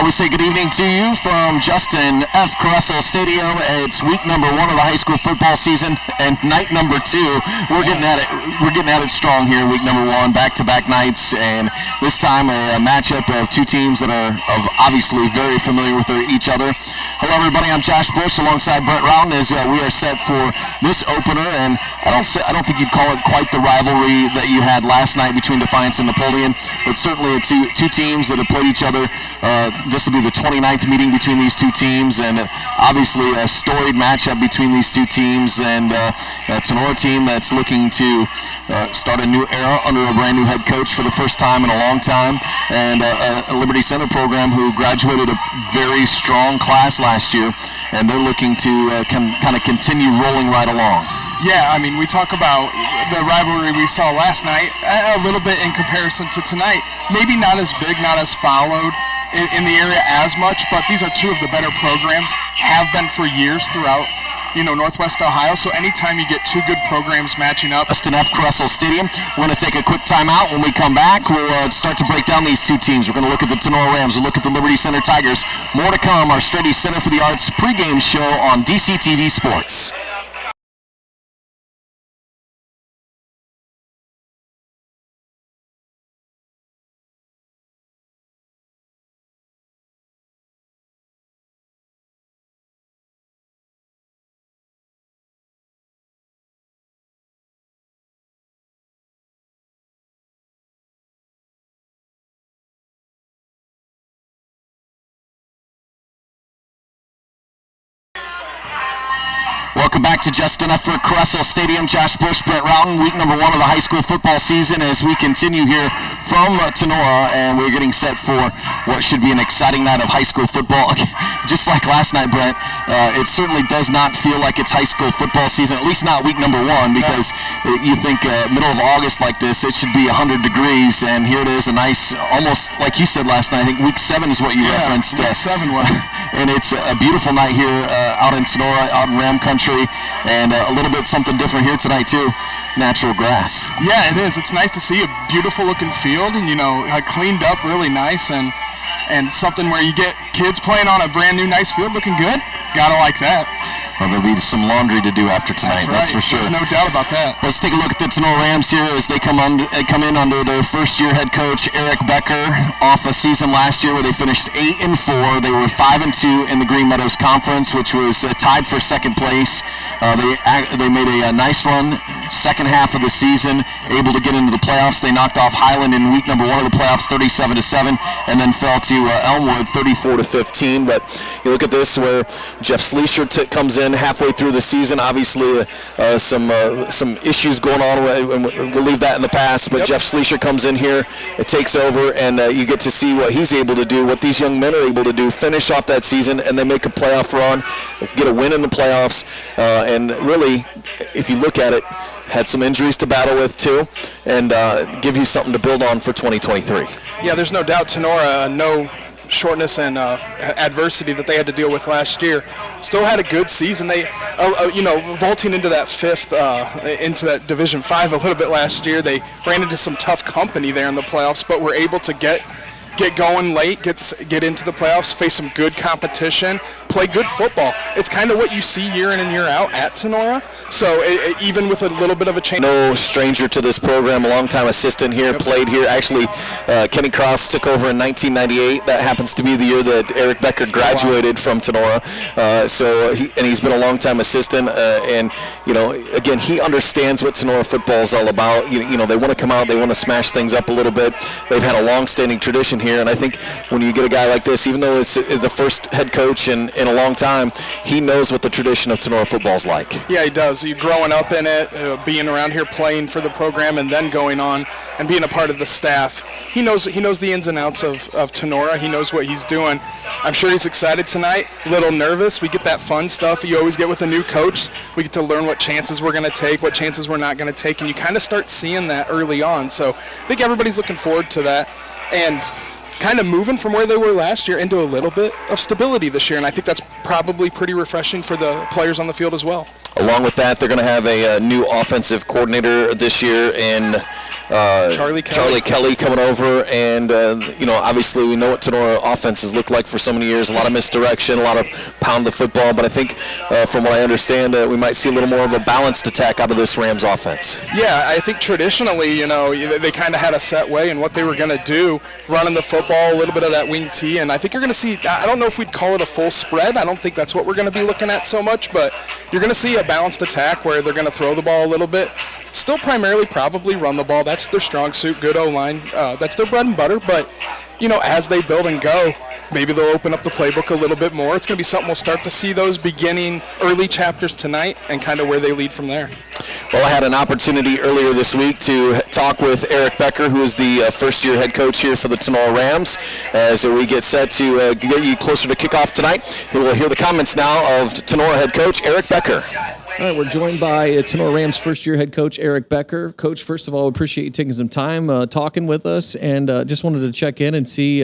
We say good evening to you from Justin F. Caressel Stadium. It's week number 1 of the high school football season and night number 2. We're getting at it. We're getting at it strong here. Week number 1, back-to-back nights, and this time a matchup of two teams that are obviously very familiar with each other. Hello, everybody. I'm Josh Bush alongside Brent Rowden as we are set for this opener. And I don't think you'd call it quite the rivalry that you had last night between Defiance and Napoleon, but certainly two teams that have played each other. This will be the 29th meeting between these two teams, and obviously a storied matchup between these two teams, and a Tinora team that's looking to start a new era under a brand new head coach for the first time in a long time, and a Liberty Center program who graduated a very strong class last year, and they're looking to kind of continue rolling right along. Yeah, I mean, we talk about the rivalry we saw last night a little bit in comparison to tonight. Maybe not as big, not as followed in the area as much, but these are two of the better programs, have been for years throughout, Northwest Ohio. So anytime you get two good programs matching up. Justin F. Caressel Stadium. We're going to take a quick timeout. When we come back, we'll start to break down these two teams. We're going to look at the Tinora Rams. We'll look at the Liberty Center Tigers. More to come. Our Strady Center for the Arts pregame show on DCTV Sports. Welcome back to Justin F. Caressel Stadium. Josh Bush, Brent Rowden, week number 1 of the high school football season as we continue here from Tinora, and we're getting set for what should be an exciting night of high school football. Just like last night, Brent, it certainly does not feel like it's high school football season, at least not week number 1, because you think middle of August like this, it should be 100 degrees, and here it is, a nice, almost like you said last night, I think week 7 is what you referenced. Week 7 was. And it's a beautiful night here out in Tinora, out in Ram Country, and a little bit something different here tonight too. Natural grass. Yeah, it is. It's nice to see a beautiful looking field, and cleaned up really nice, and something where you get kids playing on a brand new nice field looking good. Gotta like that. Well, there'll be some laundry to do after tonight. That's for sure. There's no doubt about that. Let's take a look at the Tinora Rams here as they come in under their first-year head coach Eric Becker, off a season last year where they finished 8-4. They were 5-2 in the Green Meadows Conference, which was tied for second place. They made a nice run second half of the season, able to get into the playoffs. They knocked off Highland in week number 1 of the playoffs, 37-7, and then fell to Elmwood, 34-15. But you look at this where Jeff Sleesher comes in halfway through the season. Obviously, some issues going on, and we'll leave that in the past. But Jeff Sleesher comes in here, it takes over, and you get to see what he's able to do, what these young men are able to do, finish off that season, and they make a playoff run, get a win in the playoffs, and really, if you look at it, had some injuries to battle with too, and give you something to build on for 2023. Yeah, there's no doubt Tinora, no shortness and adversity that they had to deal with last year, still had a good season. They, vaulting into that into that Division 5 a little bit last year, they ran into some tough company there in the playoffs, but were able to get going late, get into the playoffs, face some good competition, play good football. It's kind of what you see year in and year out at Tinora. So even with a little bit of a change. No stranger to this program, a longtime assistant here, played here. Actually, Kenny Cross took over in 1998. That happens to be the year that Eric Becker graduated from Tinora. He's been a longtime assistant. Again, he understands what Tinora football is all about. They want to come out, they want to smash things up a little bit. They've had a long-standing tradition here, and I think when you get a guy like this, even though it's the first head coach in a long time, he knows what the tradition of Tinora football is like. Yeah, he does. You're growing up in it, being around here, playing for the program, and then going on and being a part of the staff. He knows the ins and outs of Tinora. He knows what he's doing. I'm sure he's excited tonight, a little nervous. We get that fun stuff you always get with a new coach. We get to learn what chances we're going to take, what chances we're not going to take, and you kind of start seeing that early on. So I think everybody's looking forward to that. And kind of moving from where they were last year into a little bit of stability this year, and I think that's probably pretty refreshing for the players on the field as well. Along with that, they're going to have a new offensive coordinator this year in Charlie Kelly coming over, and obviously we know what Tinora offenses look like for so many years. A lot of misdirection, a lot of pound the football. But I think, from what I understand, we might see a little more of a balanced attack out of this Rams offense. Yeah, I think traditionally, they kind of had a set way in what they were going to do, running the football, a little bit of that wing T, and I think you're going to see. I don't know if we'd call it a full spread. I don't think that's what we're going to be looking at so much, but you're going to see a balanced attack where they're going to throw the ball a little bit. Still primarily probably run the ball. That's their strong suit, good O-line. That's their bread and butter. But, as they build and go, maybe they'll open up the playbook a little bit more. It's going to be something we'll start to see those beginning early chapters tonight and kind of where they lead from there. Well, I had an opportunity earlier this week to talk with Eric Becker, who is the first-year head coach here for the Tinora Rams. As we get set to get you closer to kickoff tonight, we'll hear the comments now of Tinora head coach Eric Becker. All right, we're joined by Tinora Rams first-year head coach Eric Becker. Coach, first of all, we appreciate you taking some time talking with us, and just wanted to check in and see,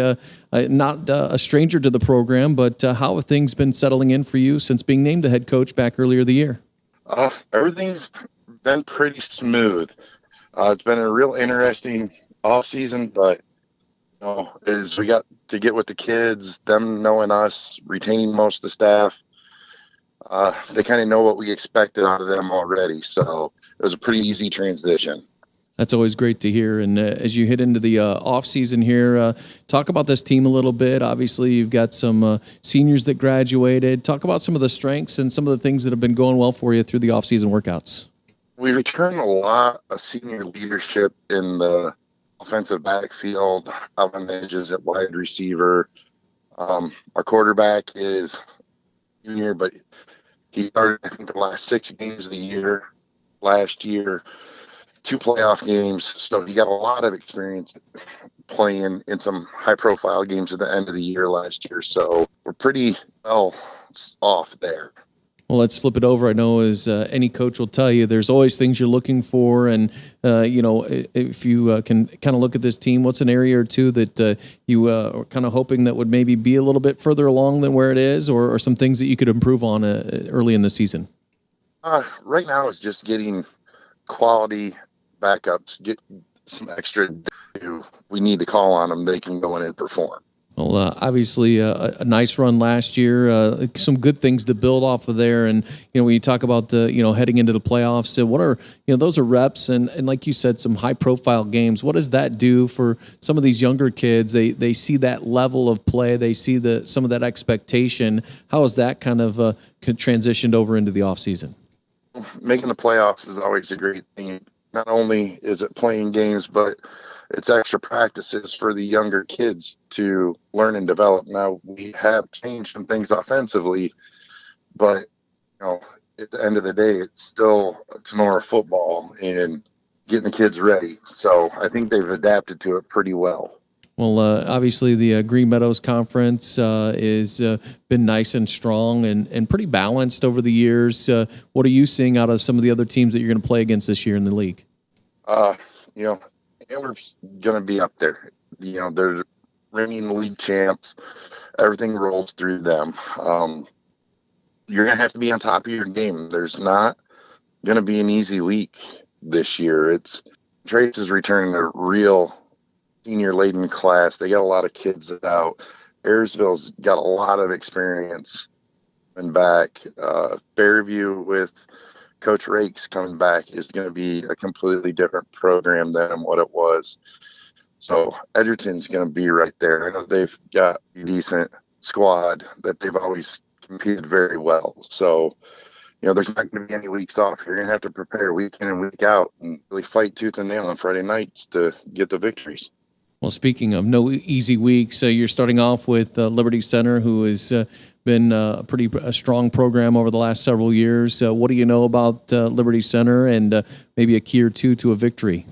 not a stranger to the program, but how have things been settling in for you since being named the head coach back earlier the year? Everything's been pretty smooth. It's been a real interesting off season, but as we got to get with the kids, them knowing us, retaining most of the staff, they kind of know what we expected out of them already. So it was a pretty easy transition. That's always great to hear. And as you hit into the off season here, talk about this team a little bit. Obviously, you've got some seniors that graduated. Talk about some of the strengths and some of the things that have been going well for you through the off season workouts. We returned a lot of senior leadership in the offensive backfield, out on the edges at wide receiver. Our quarterback is junior, but he started, I think, the last 6 games of the year last year, 2 playoff games. So he got a lot of experience playing in some high-profile games at the end of the year last year. So we're pretty well off there. Well, let's flip it over. I know, as any coach will tell you, there's always things you're looking for. And, if you can kind of look at this team, what's an area or two that you are kind of hoping that would maybe be a little bit further along than where it is, or some things that you could improve on early in the season? Right now it's just getting quality backups, get some extra. We need to call on them. They can go in and perform. Well, obviously a nice run last year, some good things to build off of there. And, when you talk about heading into the playoffs, what are, those are reps and like you said, some high profile games. What does that do for some of these younger kids? They see that level of play. They see some of that expectation. How has that kind of transitioned over into the off season? Making the playoffs is always a great thing. Not only is it playing games, but it's extra practices for the younger kids to learn and develop. Now, we have changed some things offensively, but at the end of the day, it's still Tinora football and getting the kids ready. So I think they've adapted to it pretty well. Well, obviously the Green Meadows Conference is been nice and strong and pretty balanced over the years. What are you seeing out of some of the other teams that you're going to play against this year in the league? Antwerp's going to be up there. They're reigning league champs. Everything rolls through them. You're going to have to be on top of your game. There's not going to be an easy week this year. Trace is returning a real senior-laden class. They got a lot of kids out. Ayersville's got a lot of experience coming back. Fairview with Coach Rakes coming back is going to be a completely different program than what it was. So Edgerton's going to be right there. I know they've got a decent squad that they've always competed very well. So, there's not going to be any weeks off. You're going to have to prepare week in and week out and really fight tooth and nail on Friday nights to get the victories. Well, speaking of no easy weeks, you're starting off with Liberty Center, who has been a pretty strong program over the last several years. What do you know about Liberty Center and maybe a key or two to a victory?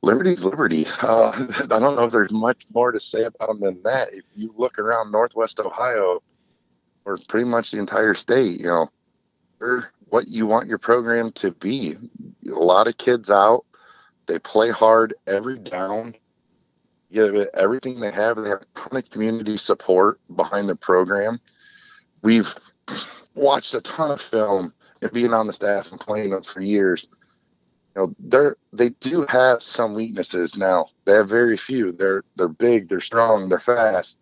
Liberty's Liberty. I don't know if there's much more to say about them than that. If you look around Northwest Ohio, or pretty much the entire state, they're what you want your program to be. A lot of kids out. They play hard every down. Yeah, everything they have a ton of community support behind the program. We've watched a ton of film and being on the staff and playing them for years. they do have some weaknesses now. They have very few. They're big, they're strong, they're fast,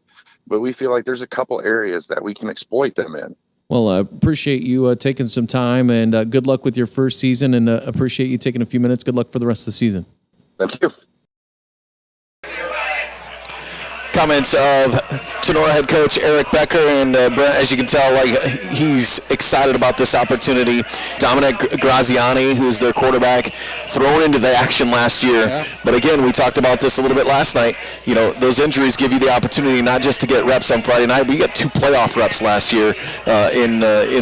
but we feel like there's a couple areas that we can exploit them in. Well, I appreciate you taking some time, and good luck with your first season, and appreciate you taking a few minutes. Good luck for the rest of the season. Thank you. Comments of Tinora head coach Eric Becker, and Brent, as you can tell, he's excited about this opportunity. Dominic Graziani, who's their quarterback, thrown into the action last year. Yeah. But again, we talked about this a little bit last night. Those injuries give you the opportunity not just to get reps on Friday night, but you got 2 playoff reps last year in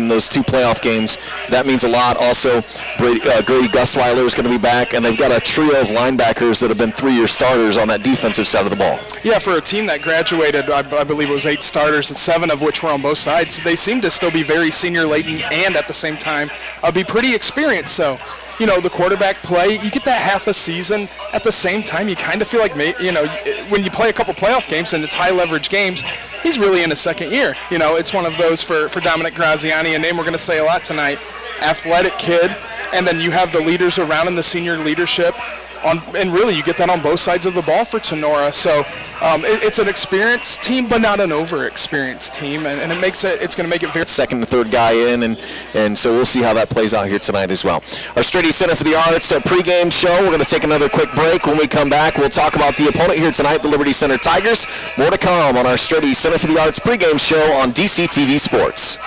those 2 playoff games. That means a lot. Also, Grady Gusweiler is going to be back, and they've got a trio of linebackers that have been 3-year starters on that defensive side of the ball. Yeah, for a team that graduated, I believe it was 8 starters, and 7 of which were on both sides. They seem to still be very senior laden and at the same time be pretty experienced. So, the quarterback play, you get that half a season. At the same time, you kind of feel like, when you play a couple playoff games and it's high leverage games, he's really in his second year. It's one of those for Dominic Graziani, a name we're going to say a lot tonight. Athletic kid, and then you have the leaders around in the senior leadership. And really, you get that on both sides of the ball for Tinora. So it's an experienced team, but not an over-experienced team, and it's going to make it very second and third guy in, and so we'll see how that plays out here tonight as well. Our Strady Center for the Arts pregame show. We're going to take another quick break. When we come back, we'll talk about the opponent here tonight, the Liberty Center Tigers. More to come on our Strady Center for the Arts pregame show on DCTV Sports.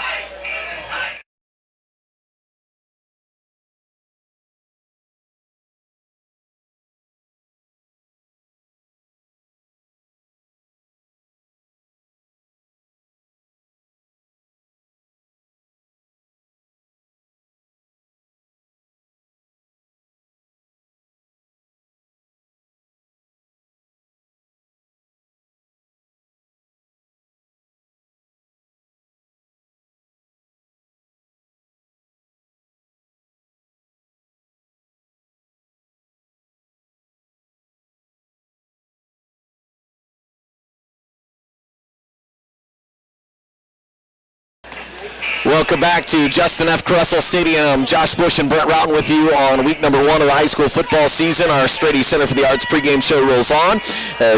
Welcome back to Justin F. Cressel Stadium. Josh Bush and Brent Routon with you on week number 1 of the high school football season. Our Strady Center for the Arts pregame show rolls on.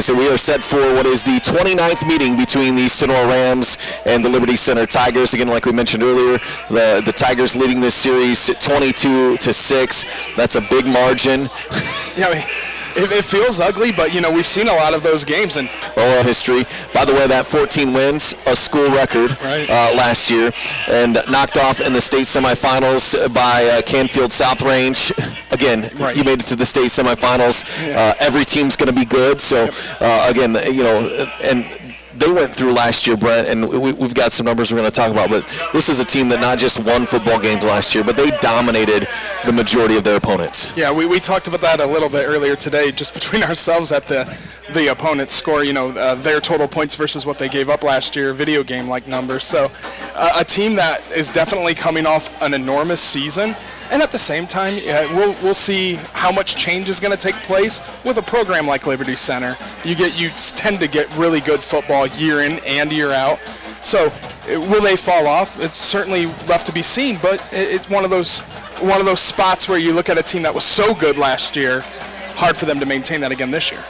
So we are set for what is the 29th meeting between the Tinora Rams and the Liberty Center Tigers. Again, like we mentioned earlier, the Tigers leading this series 22-6. That's a big margin. Yeah, It feels ugly, but, we've seen a lot of those games. And history. By the way, that 14 wins, a school record last year, and knocked off in the state semifinals by Canfield South Range. Again, you made it to the state semifinals. Yeah. Every team's going to be good. So, again, and they went through last year, Brent, and we've got some numbers we're going to talk about, but this is a team that not just won football games last year, but they dominated the majority of their opponents. Yeah, we talked about that a little bit earlier today, just between ourselves at the opponent's score, their total points versus what they gave up last year, video game-like numbers. So a team that is definitely coming off an enormous season. And at the same time, we'll see how much change is going to take place with a program like Liberty Center. You tend to get really good football year in and year out. So will they fall off? It's certainly left to be seen, but it's one of those spots where you look at a team that was so good last year, hard for them to maintain that again this year.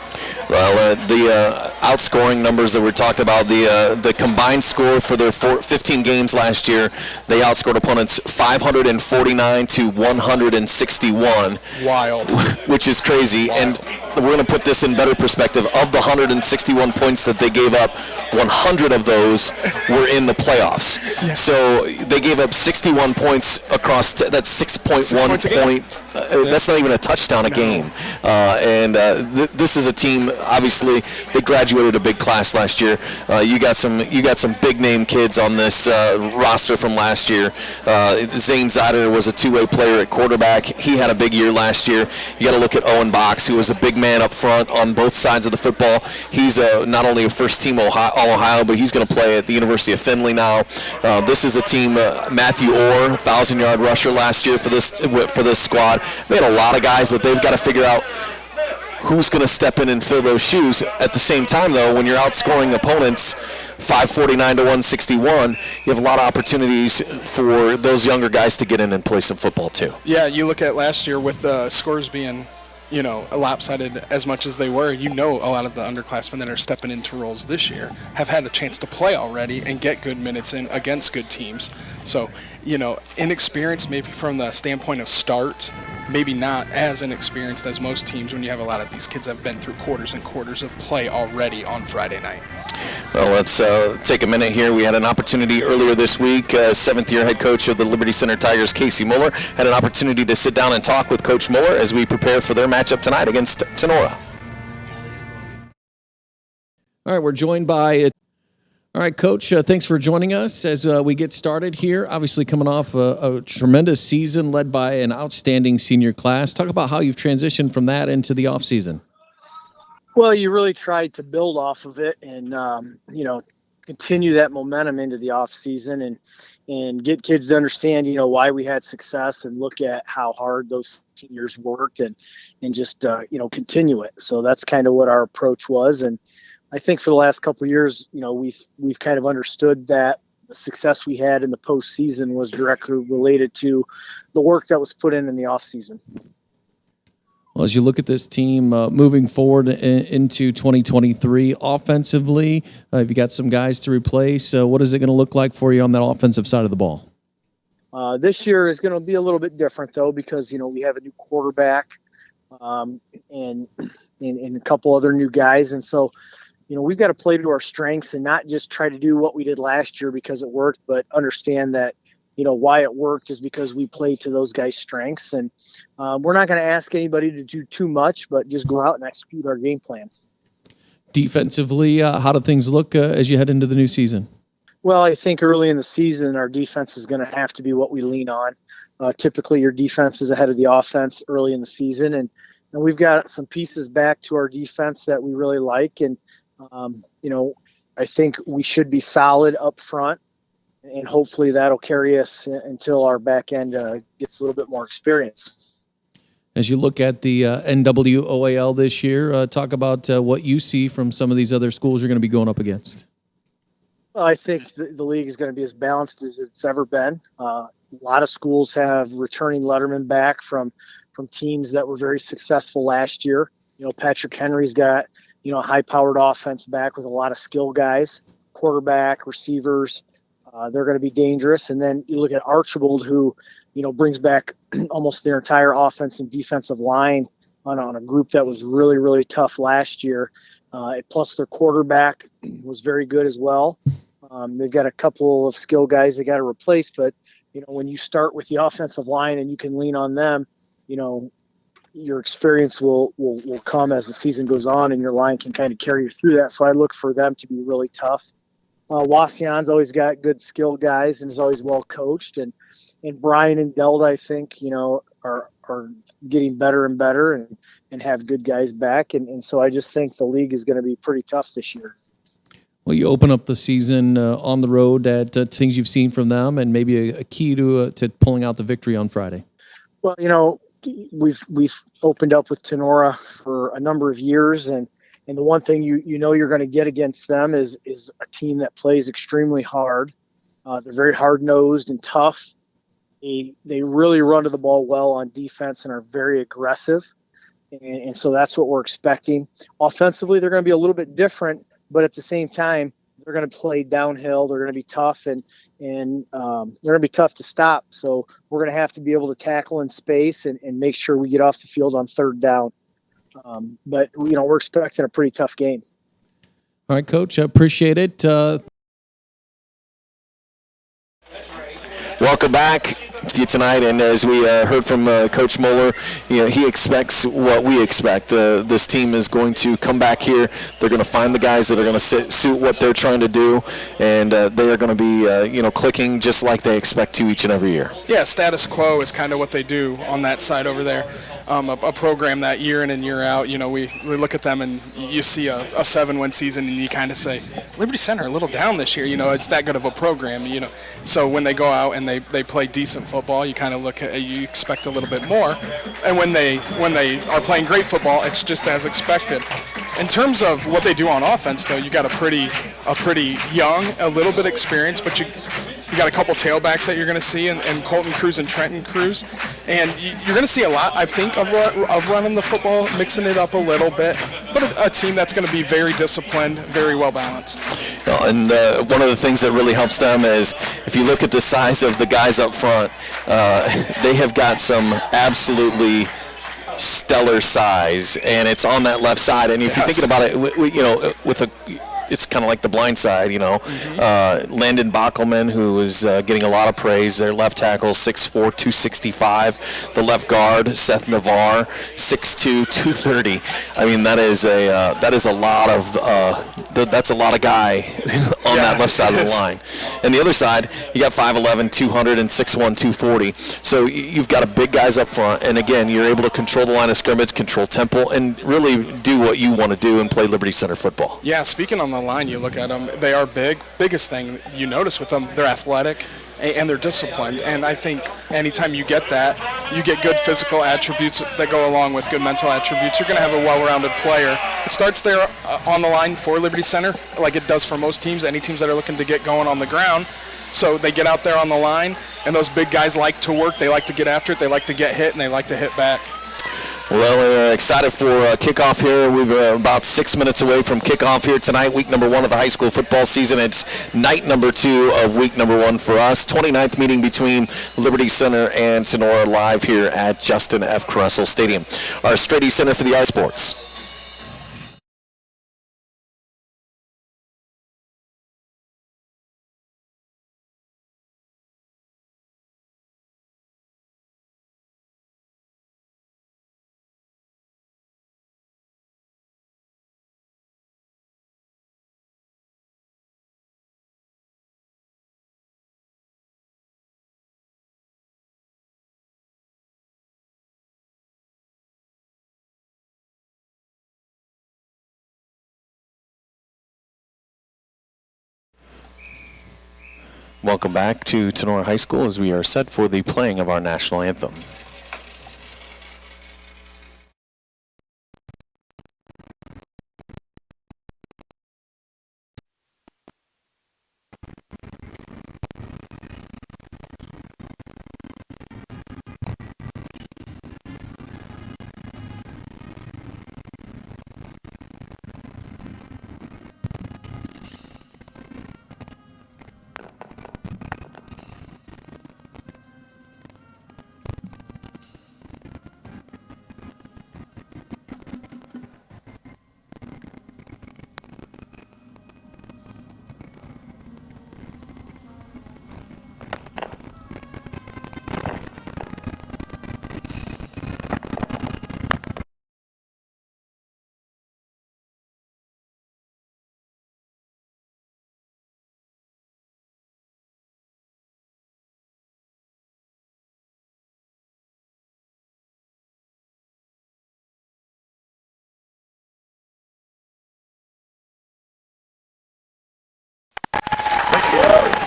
Well, the outscoring numbers that we talked about, the combined score for their 15 games last year, they outscored opponents 549 to 161. Wild. Which is crazy. Wild. And we're going to put this in better perspective. Of the 161 points that they gave up, 100 of those were in the playoffs. Yeah. So they gave up 61 points across, that's 6.1 points. That's not even a touchdown a game. This is a team, obviously, they graduated a big class last year. You got some big name kids on this roster from last year. Zane Zider was a two-way player at quarterback. He had a big year last year. You got to look at Owen Box, who was a big man up front on both sides of the football. He's not only a first-team All-Ohio, but he's going to play at the University of Findlay now. This is a team, Matthew Orr, 1,000-yard rusher last year for this squad. They had a lot of guys that they've got to figure out who's going to step in and fill those shoes. At the same time, though, when you're outscoring opponents 549 to 161. You have a lot of opportunities for those younger guys to get in and play some football too. Yeah, you look at last year with the scores being, lopsided as much as they were. A lot of the underclassmen that are stepping into roles this year have had a chance to play already and get good minutes in against good teams. So, inexperienced maybe from the standpoint of starts, maybe not as inexperienced as most teams when you have a lot of these kids that have been through quarters and quarters of play already on Friday night. Well, let's take a minute here. We had an opportunity earlier this week. Seventh-year head coach of the Liberty Center Tigers, Casey Moeller, had an opportunity to sit down and talk with Coach Moeller as we prepare for their matchup tonight against Tinora. All right, we're joined by all right, Coach, thanks for joining us as we get started here. Obviously coming off a tremendous season led by an outstanding senior class. Talk about how you've transitioned from that into the offseason. Well, you really tried to build off of it and, continue that momentum into the offseason and get kids to understand, why we had success and look at how hard those seniors worked and just, continue it. So that's kind of what our approach was. And I think for the last couple of years, we've kind of understood that the success we had in the postseason was directly related to the work that was put in the offseason. Well, as you look at this team moving forward into 2023, offensively, have you got some guys to replace? What is it going to look like for you on that offensive side of the ball? This year is going to be a little bit different, though, because, we have a new quarterback and a couple other new guys. And so, we've got to play to our strengths and not just try to do what we did last year because it worked, but understand that, why it worked is because we played to those guys' strengths. And we're not going to ask anybody to do too much, but just go out and execute our game plan. Defensively, how do things look as you head into the new season? Well, I think early in the season, our defense is going to have to be what we lean on. Typically, your defense is ahead of the offense early in the season. And we've got some pieces back to our defense that we really like. And, I think we should be solid up front. And hopefully that'll carry us until our back end gets a little bit more experience. As you look at the NWOAL this year, talk about what you see from some of these other schools you're going to be going up against. Well, I think the league is going to be as balanced as it's ever been. A lot of schools have returning lettermen back from teams that were very successful last year. Patrick Henry's got, a high-powered offense back with a lot of skill guys, quarterback, receivers. They're going to be dangerous. And then you look at Archibald, who, brings back almost their entire offense and defensive line on a group that was really, really tough last year. Plus their quarterback was very good as well. They've got a couple of skill guys they got to replace. But, when you start with the offensive line and you can lean on them, your experience will come as the season goes on and your line can kind of carry you through that. So I look for them to be really tough. Wasion's always got good skilled guys and is always well coached. And Brian and Delta, I think, are getting better and better and have good guys back. And so I just think the league is going to be pretty tough this year. Well, you open up the season on the road at things you've seen from them and maybe a key to pulling out the victory on Friday. Well, we've opened up with Tinora for a number of years, and the one thing you're going to get against them is a team that plays extremely hard. They're very hard-nosed and tough. They really run to the ball well on defense and are very aggressive, and so that's what we're expecting. Offensively, they're going to be a little bit different, but at the same time, they're going to play downhill. They're going to be tough, and they're going to be tough to stop. So we're going to have to be able to tackle in space and make sure we get off the field on third down. But we're expecting a pretty tough game. All right, Coach, I appreciate it. Welcome back to you tonight, and as we heard from Coach Moeller, he expects what we expect. This team is going to come back here. They're going to find the guys that are going to suit what they're trying to do, and they are going to be, clicking just like they expect to each and every year. Yeah, status quo is kind of what they do on that side over there. A program that year in and year out, we look at them and you see a 7-win season and you kind of say, Liberty Center a little down this year. It's that good of a program. So when they go out and they play decent football, football, you kind of you expect a little bit more, and when they are playing great football, it's just as expected. In terms of what they do on offense, though, you got a pretty young, a little bit experienced, but you got a couple tailbacks that you're going to see, and Colton Cruz and Trenton Cruz, and you're going to see a lot, I think, of running the football, mixing it up a little bit, but a team that's going to be very disciplined, very well balanced. And one of the things that really helps them is if you look at the size of the guys up front, they have got some absolutely stellar size, and it's on that left side. And if you're thinking about it, it's kind of like the blind side, Landon Bockelman, who is getting a lot of praise. Their left tackle, 6'4", 265. The left guard, Seth Navarre, 6'2", 230. I mean, that's a lot of guy on that left side of the line. And the other side, you got 5'11", 200, and 6'1", 240. So you've got a big guys up front, and again, you're able to control the line of scrimmage, control tempo, and really do what you want to do and play Liberty Center football. Yeah, speaking on the line, you look at them, they are big. Biggest thing you notice with them, they're athletic and they're disciplined. And I think anytime you get that, you get good physical attributes that go along with good mental attributes. You're going to have a well-rounded player. It starts there on the line for Liberty Center, like it does for most teams, any teams that are looking to get going on the ground. So they get out there on the line, and those big guys like to work. They like to get after it. They like to get hit, and they like to hit back. Well, we're excited for kickoff here. We're about 6 minutes away from kickoff here tonight, week number 1 of the high school football season. It's night number 2 of week number 1 for us. 29th meeting between Liberty Center and Tinora live here at Justin F. Kressel Stadium. Our Strady Center for the Art Sports. Welcome back to Tinora High School as we are set for the playing of our national anthem.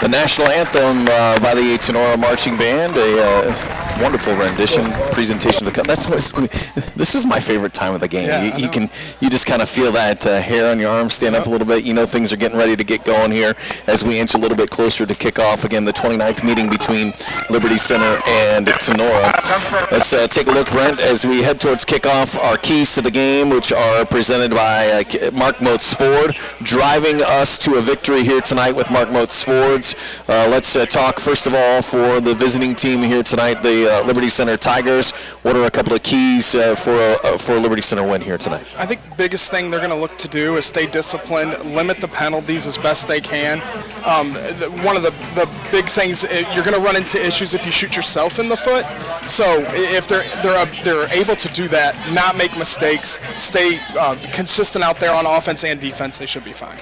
The national anthem by the Tinora Marching Band, a wonderful rendition, presentation. This is my favorite time of the game. Yeah, you just kind of feel that hair on your arm stand up a little bit. You know things are getting ready to get going here as we inch a little bit closer to kickoff. Again, the 29th meeting between Liberty Center and Tinora. Let's take a look, Brent, as we head towards kickoff. Our keys to the game, which are presented by Mark Motes Ford, driving us to a victory here tonight with Mark Motes Fords. Let's talk first of all for the visiting team here tonight, the Liberty Center Tigers. What are a couple of keys for a Liberty Center win here tonight? I think the biggest thing they're going to look to do is stay disciplined, limit the penalties as best they can. One of the big things, you're going to run into issues if you shoot yourself in the foot. So if they're able to do that, not make mistakes, stay consistent out there on offense and defense, they should be fine.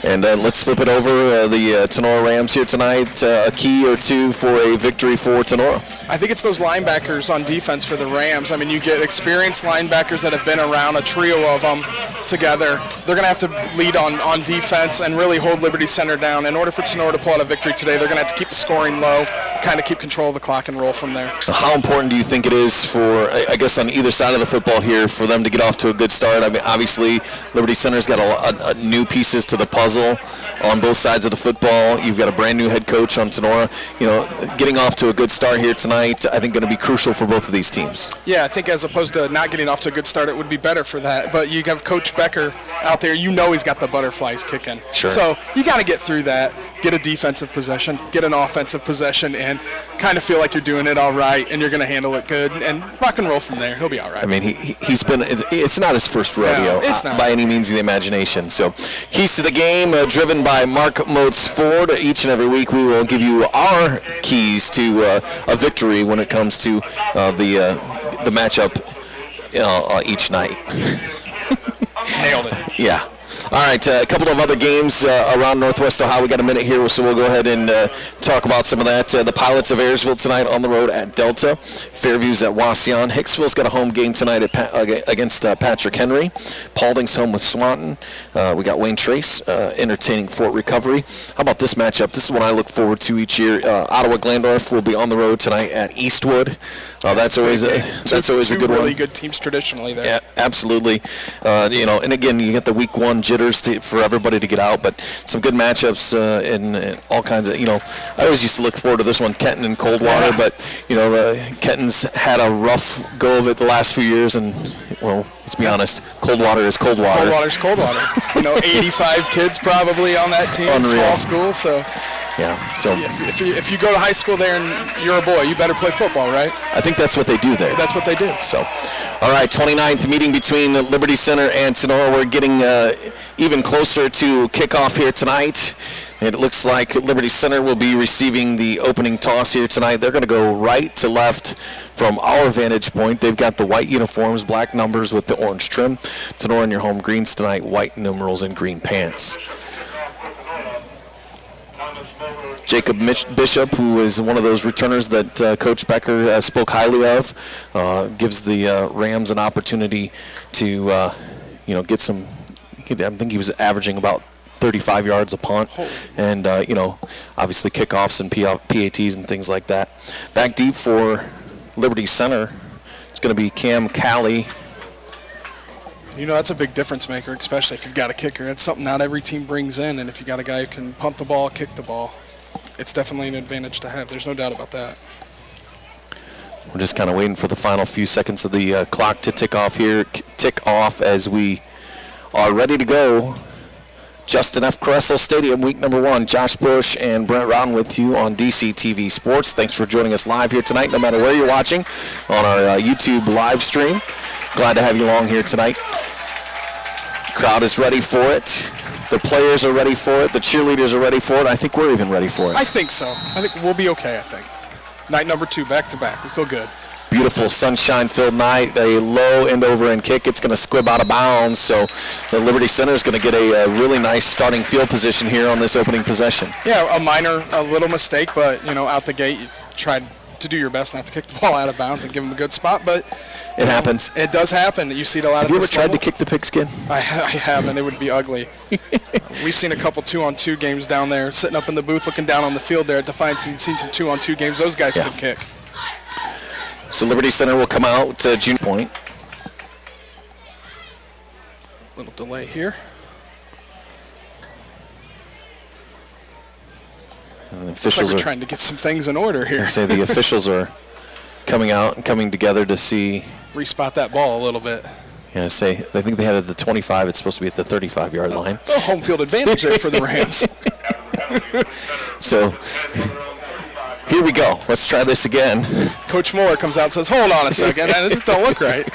And let's flip it over. The Tinora Rams here tonight, a key or two for a victory for Tinora. I think it's those linebackers on defense for the Rams. I mean, you get experienced linebackers that have been around, a trio of them together. They're going to have to lead on defense and really hold Liberty Center down. In order for Tinora to pull out a victory today, they're going to have to keep the scoring low, kind of keep control of the clock and roll from there. How important do you think it is for, I guess, on either side of the football here, for them to get off to a good start? I mean, obviously, Liberty Center's got a new pieces to the puzzle on both sides of the football. You've got a brand new head coach on Tinora. You know, getting off to a good start here tonight, I think, going to be crucial for both of these teams. Yeah, I think as opposed to not getting off to a good start, it would be better for that. But you have Coach Becker out there. You know he's got the butterflies kicking. Sure. So you got to get through that, get a defensive possession, get an offensive possession, and kind of feel like you're doing it all right, and you're going to handle it good, and rock and roll from there. He'll be all right. I mean, he's been. It's not his first rodeo. No, it's not. By any means of the imagination. So, keys to the game, driven by Mark Motes Ford. Each and every week, we will give you our keys to a victory when it comes to the matchup each night. Nailed it. Yeah. All right, a couple of other games around Northwest Ohio. We got a minute here, so we'll go ahead and talk about some of that. The Pilots of Ayersville tonight on the road at Delta. Fairview's at Wauseon. Hicksville's got a home game tonight against Patrick Henry. Paulding's home with Swanton. We got Wayne Trace entertaining Fort Recovery. How about this matchup? This is one I look forward to each year. Ottawa Glandorf will be on the road tonight at Eastwood. That's always a good one. Really good teams traditionally there. Yeah, absolutely. And again, you get the week one jitters for everybody to get out, but some good matchups and all kinds of, I always used to look forward to this one, Kenton and Coldwater, but, Kenton's had a rough go of it the last few years, and, well, let's be honest, Coldwater is Coldwater. Coldwater's Coldwater. 85 kids probably on that team. Unreal. Small school, so... Yeah, so if you go to high school there and you're a boy, you better play football, right? I think that's what they do there. That's what they do. So, all right, 29th meeting between Liberty Center and Tinora. We're getting even closer to kickoff here tonight. It looks like Liberty Center will be receiving the opening toss here tonight. They're going to go right to left from our vantage point. They've got the white uniforms, black numbers with the orange trim. Tinora in your home greens tonight, white numerals and green pants. Jacob Bishop, who is one of those returners that Coach Becker spoke highly of, gives the Rams an opportunity to, get some. I think he was averaging about 35 yards a punt, and obviously kickoffs and PATs and things like that. Back deep for Liberty Center, it's going to be Cam Calley. That's a big difference maker, especially if you've got a kicker. It's something not every team brings in, and if you got a guy who can punt the ball, kick the ball, it's definitely an advantage to have. There's no doubt about that. We're just kind of waiting for the final few seconds of the clock to tick off as we are ready to go. Justin F. Kressel Stadium, week number 1. Josh Bush and Brent Rowden with you on DCTV Sports. Thanks for joining us live here tonight, no matter where you're watching on our YouTube live stream. Glad to have you along here tonight. Crowd is ready for it. The players are ready for it. The cheerleaders are ready for it. I think we're even ready for it. I think so. I think we'll be okay, I think. Night number 2, back-to-back. We feel good. Beautiful sunshine-filled night. A low end-over-end kick. It's going to squib out of bounds, so the Liberty Center is going to get a really nice starting field position here on this opening possession. Yeah, a little mistake, but, out the gate, you tried to do your best not to kick the ball out of bounds and give them a good spot, but it happens. It does happen. You see it a lot. Have you ever tried to kick the pigskin? I haven't. It would be ugly. We've seen a couple 2-on-2 games down there, sitting up in the booth looking down on the field there at Defiance. You've seen some 2-on-2 games. Those guys can kick. So Liberty Center will come out to junior point. Little delay here. And the officials we're trying to get some things in order here. I say the officials are coming out and coming together to see. Respot that ball a little bit. Yeah, I think they had it at the 25. It's supposed to be at the 35-yard line. Oh, home field advantage there for the Rams. So here we go. Let's try this again. Coach Moeller comes out and says, hold on a second. It just don't look right.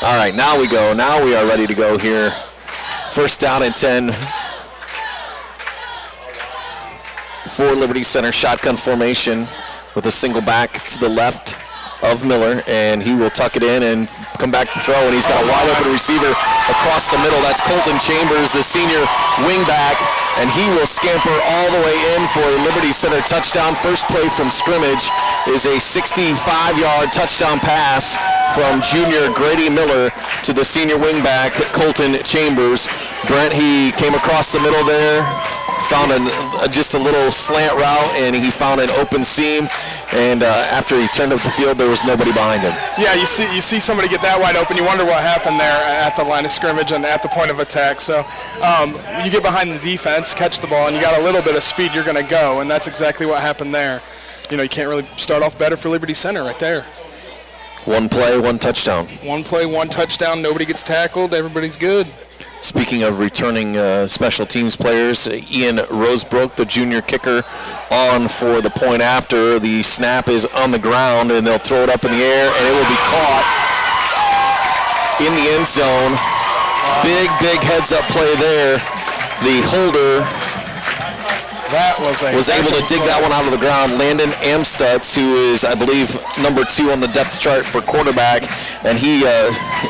All right, now we go. Now we are ready to go here. First down and 10 for Liberty Center. Shotgun formation with a single back to the left of Miller, and he will tuck it in and come back to throw, and he's got a wide open receiver across the middle. That's Colton Chambers, the senior wingback, and he will scamper all the way in for a Liberty Center touchdown. First play from scrimmage is a 65-yard touchdown pass from junior Grady Miller to the senior wingback Colton Chambers. Brent, he came across the middle there, found just a little slant route, and he found an open seam, and after he turned up the field, there was nobody behind him. Yeah, you see somebody get that wide open, you wonder what happened there at the line of scrimmage and at the point of attack. So you get behind the defense, catch the ball, and you got a little bit of speed, you're going to go, and that's exactly what happened there. You know, you can't really start off better for Liberty Center right there. One play, one touchdown. One play, one touchdown, nobody gets tackled, everybody's good. Speaking of returning special teams players, Ian Rosebrook, the junior kicker, on for the point after. The snap is on the ground, and they'll throw it up in the air, and it will be caught in the end zone. Big heads-up play there. The holder was able to dig that one out of the ground. Landon Amstutz, who is, I believe, number 2 on the depth chart for quarterback, and he,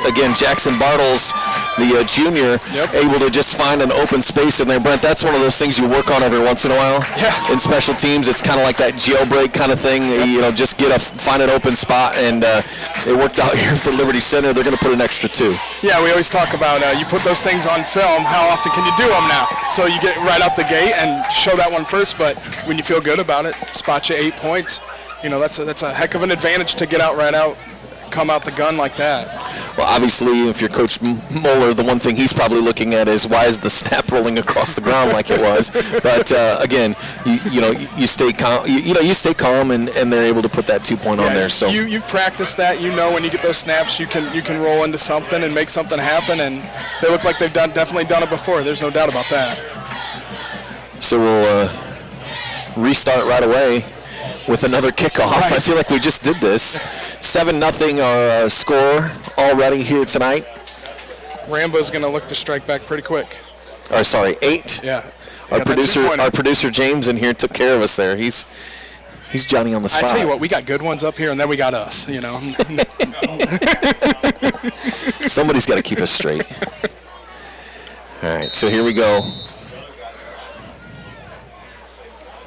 again, Jackson Bartles, the junior, able to just find an open space in there. Brent, that's one of those things you work on every once in a while. Yeah. In special teams, it's kind of like that jailbreak kind of thing. You know, just find an open spot, and it worked out here for Liberty Center. They're going to put an extra 2. Yeah, we always talk about you put those things on film. How often can you do them now? So you get right out the gate and show that one first, but when you feel good about it, spot you 8 points. You know, that's a heck of an advantage to get out right out, come out the gun like that. Well, obviously, if you're Coach Moeller, the one thing he's probably looking at is why is the snap rolling across the ground like it was. But again, you stay calm. You stay calm, and they're able to put that 2-point on there. So you've practiced that. You know when you get those snaps, you can roll into something and make something happen. And they look like they've definitely done it before. There's no doubt about that. So we'll restart right away with another kickoff. Right. I feel like we just did this. 7-0 our score already here tonight. Rambo's going to look to strike back pretty quick. Or sorry, 8. Yeah. Our producer James in here took care of us there. He's Johnny on the spot. I tell you what, we got good ones up here, and then we got us. You know. Somebody's got to keep us straight. All right, so here we go.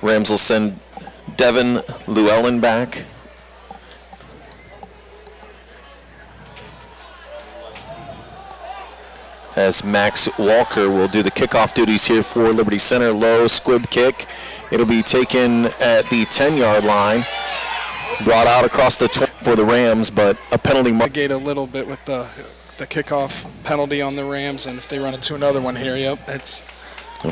Rams will send Devin Llewellyn back. As Max Walker will do the kickoff duties here for Liberty Center. Low squib kick. It'll be taken at the 10-yard line. Brought out across the 20 for the Rams, but a penalty. Negate a little bit with the kickoff penalty on the Rams, and if they run into another one here,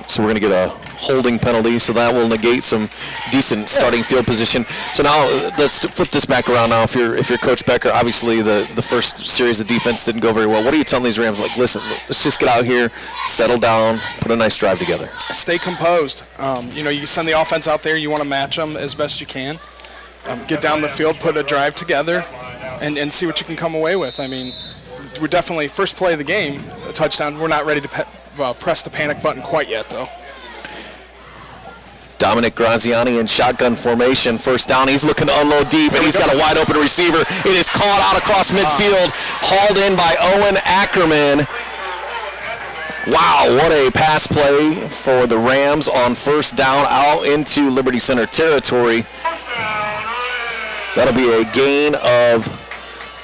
So we're going to get a holding penalty, so that will negate some decent starting field position. So now let's flip this back around now. If you're Coach Becker, obviously the first series of defense didn't go very well. What are you telling these Rams? Like, listen, let's just get out here, settle down, put a nice drive together. Stay composed. You send the offense out there. You want to match them as best you can. Get down the field, put a drive together, and see what you can come away with. I mean, we're definitely first play of the game, a touchdown. We're not ready to press the panic button quite yet, though. Dominic Graziani in shotgun formation. First down. He's looking to unload deep, and he's got a wide open receiver. It is caught out across midfield, hauled in by Owen Ackerman. Wow, what a pass play for the Rams on first down out into Liberty Center territory. That'll be a gain of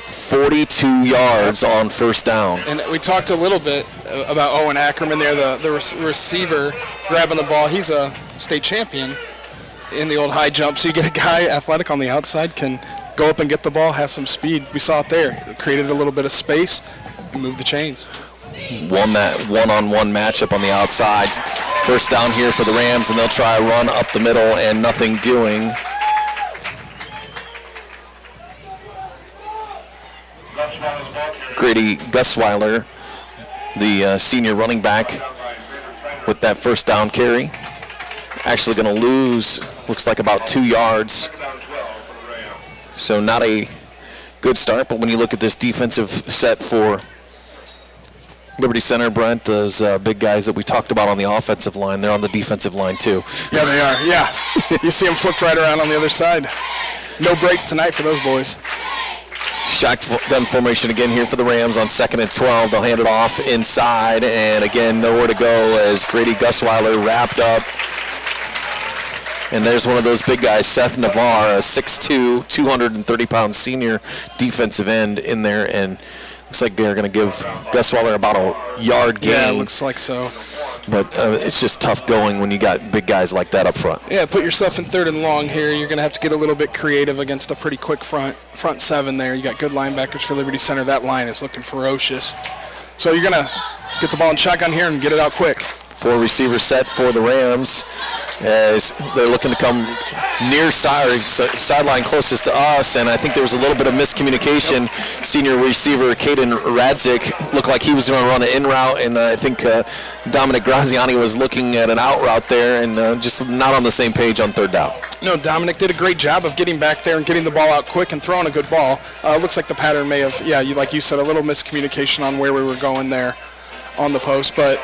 42 yards on first down. And we talked a little bit about Owen Ackerman there, the receiver grabbing the ball. He's a state champion in the old high jump. So you get a guy athletic on the outside, can go up and get the ball, has some speed. We saw it there. It created a little bit of space and moved the chains. Won that one-on-one matchup on the outside. First down here for the Rams, and they'll try a run up the middle and nothing doing. Grady Gusweiler, the senior running back, with that first down carry. Actually going to lose, looks like about 2 yards. So not a good start, but when you look at this defensive set for Liberty Center, Brent, those big guys that we talked about on the offensive line, they're on the defensive line too. Yeah, they are, yeah. You see them flipped right around on the other side. No breaks tonight for those boys. Shotgun formation again here for the Rams on 2nd and 12. They'll hand it off inside, and again, nowhere to go as Grady Gusweiler wrapped up. And there's one of those big guys, Seth Navarre, a 6'2", 230-pound senior defensive end in there, and looks like they're going to give Gusweiler about a yard gain. Yeah, looks like so. But it's just tough going when you got big guys like that up front. Yeah, put yourself in 3rd and long here. You're going to have to get a little bit creative against a pretty quick front 7 there. You got good linebackers for Liberty Center. That line is looking ferocious. So you're going to get the ball in shotgun here and get it out quick. 4 receivers set for the Rams as they're looking to come near sideline closest to us, and I think there was a little bit of miscommunication. Senior receiver Caden Radzik looked like he was going to run an in route, and I think Dominic Graziani was looking at an out route there and just not on the same page on 3rd down. No, Dominic did a great job of getting back there and getting the ball out quick and throwing a good ball. Looks like the pattern may have, like you said, a little miscommunication on where we were going there on the post, but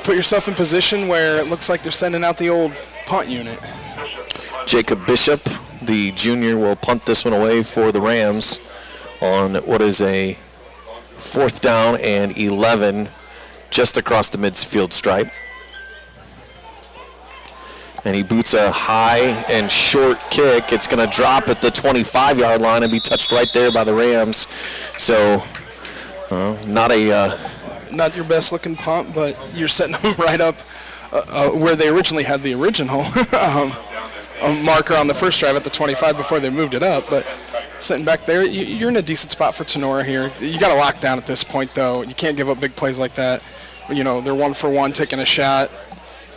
put yourself in position where it looks like they're sending out the old punt unit. Jacob Bishop, the junior, will punt this one away for the Rams on what is a 4th down and 11 just across the midfield stripe. And he boots a high and short kick. It's going to drop at the 25-yard line and be touched right there by the Rams. So not your best looking punt, but you're setting them right up where they originally had the original marker on the first drive at the 25 before they moved it up. But sitting back there, you're in a decent spot for Tinora here. You got to lock down at this point, though. You can't give up big plays like that. You know, they're 1-for-1 taking a shot.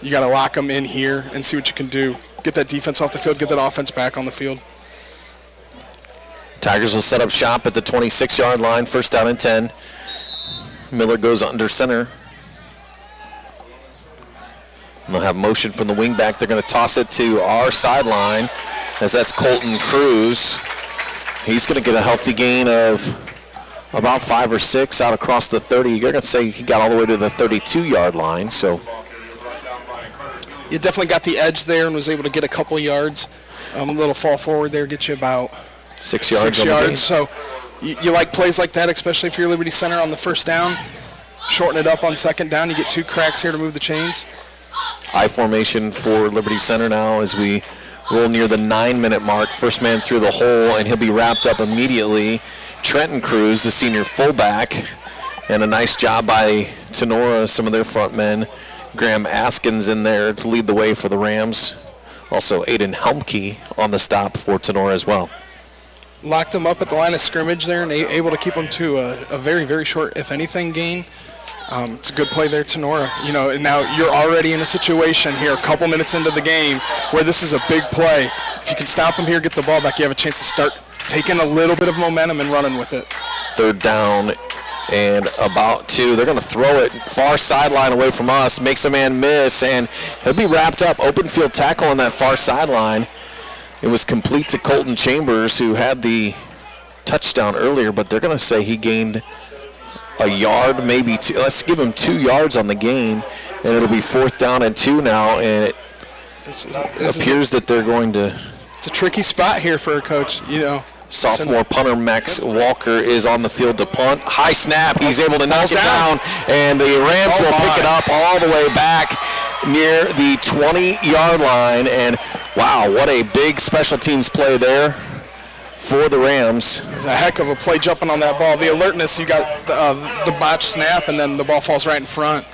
You got to lock them in here and see what you can do. Get that defense off the field, get that offense back on the field. Tigers will set up shop at the 26-yard line, 1st down and 10. Miller goes under center. And they'll have motion from the wing back. They're going to toss it to our sideline as that's Colton Cruz. He's going to get a healthy gain of about 5 or 6 out across the 30. You're going to say he got all the way to the 32-yard line. So you definitely got the edge there and was able to get a couple yards. A little fall forward there, get you about 6 yards. 6 yards. So you like plays like that, especially if you're Liberty Center on the 1st down. Shorten it up on 2nd down. You get 2 cracks here to move the chains. I formation for Liberty Center now as we roll near the 9-minute mark. First man through the hole, and he'll be wrapped up immediately. Trenton Cruz, the senior fullback, and a nice job by Tinora, some of their front men. Graham Askins in there to lead the way for the Rams. Also Aiden Helmke on the stop for Tinora as well. Locked him up at the line of scrimmage there and able to keep him to a very, very short, if anything, gain. It's a good play there, Tinora. You know, and now you're already in a situation here, a couple minutes into the game, where this is a big play. If you can stop him here, get the ball back, you have a chance to start taking a little bit of momentum and running with it. 3rd down and about 2. They're going to throw it far sideline away from us, makes a man miss, and he'll be wrapped up. Open field tackle on that far sideline. It was complete to Colton Chambers, who had the touchdown earlier, but they're going to say he gained a yard, maybe 2. Let's give him 2 yards on the gain, and it'll be 4th down and 2 now, and it appears that they're going to... It's a tricky spot here for a coach, you know. Sophomore punter Max Walker is on the field to punt. High snap. He's able to knock it down, and the Rams will pick it up all the way back near the 20-yard line. And, wow, what a big special teams play there for the Rams. It's a heck of a play jumping on that ball. The alertness, you got the botch snap, and then the ball falls right in front.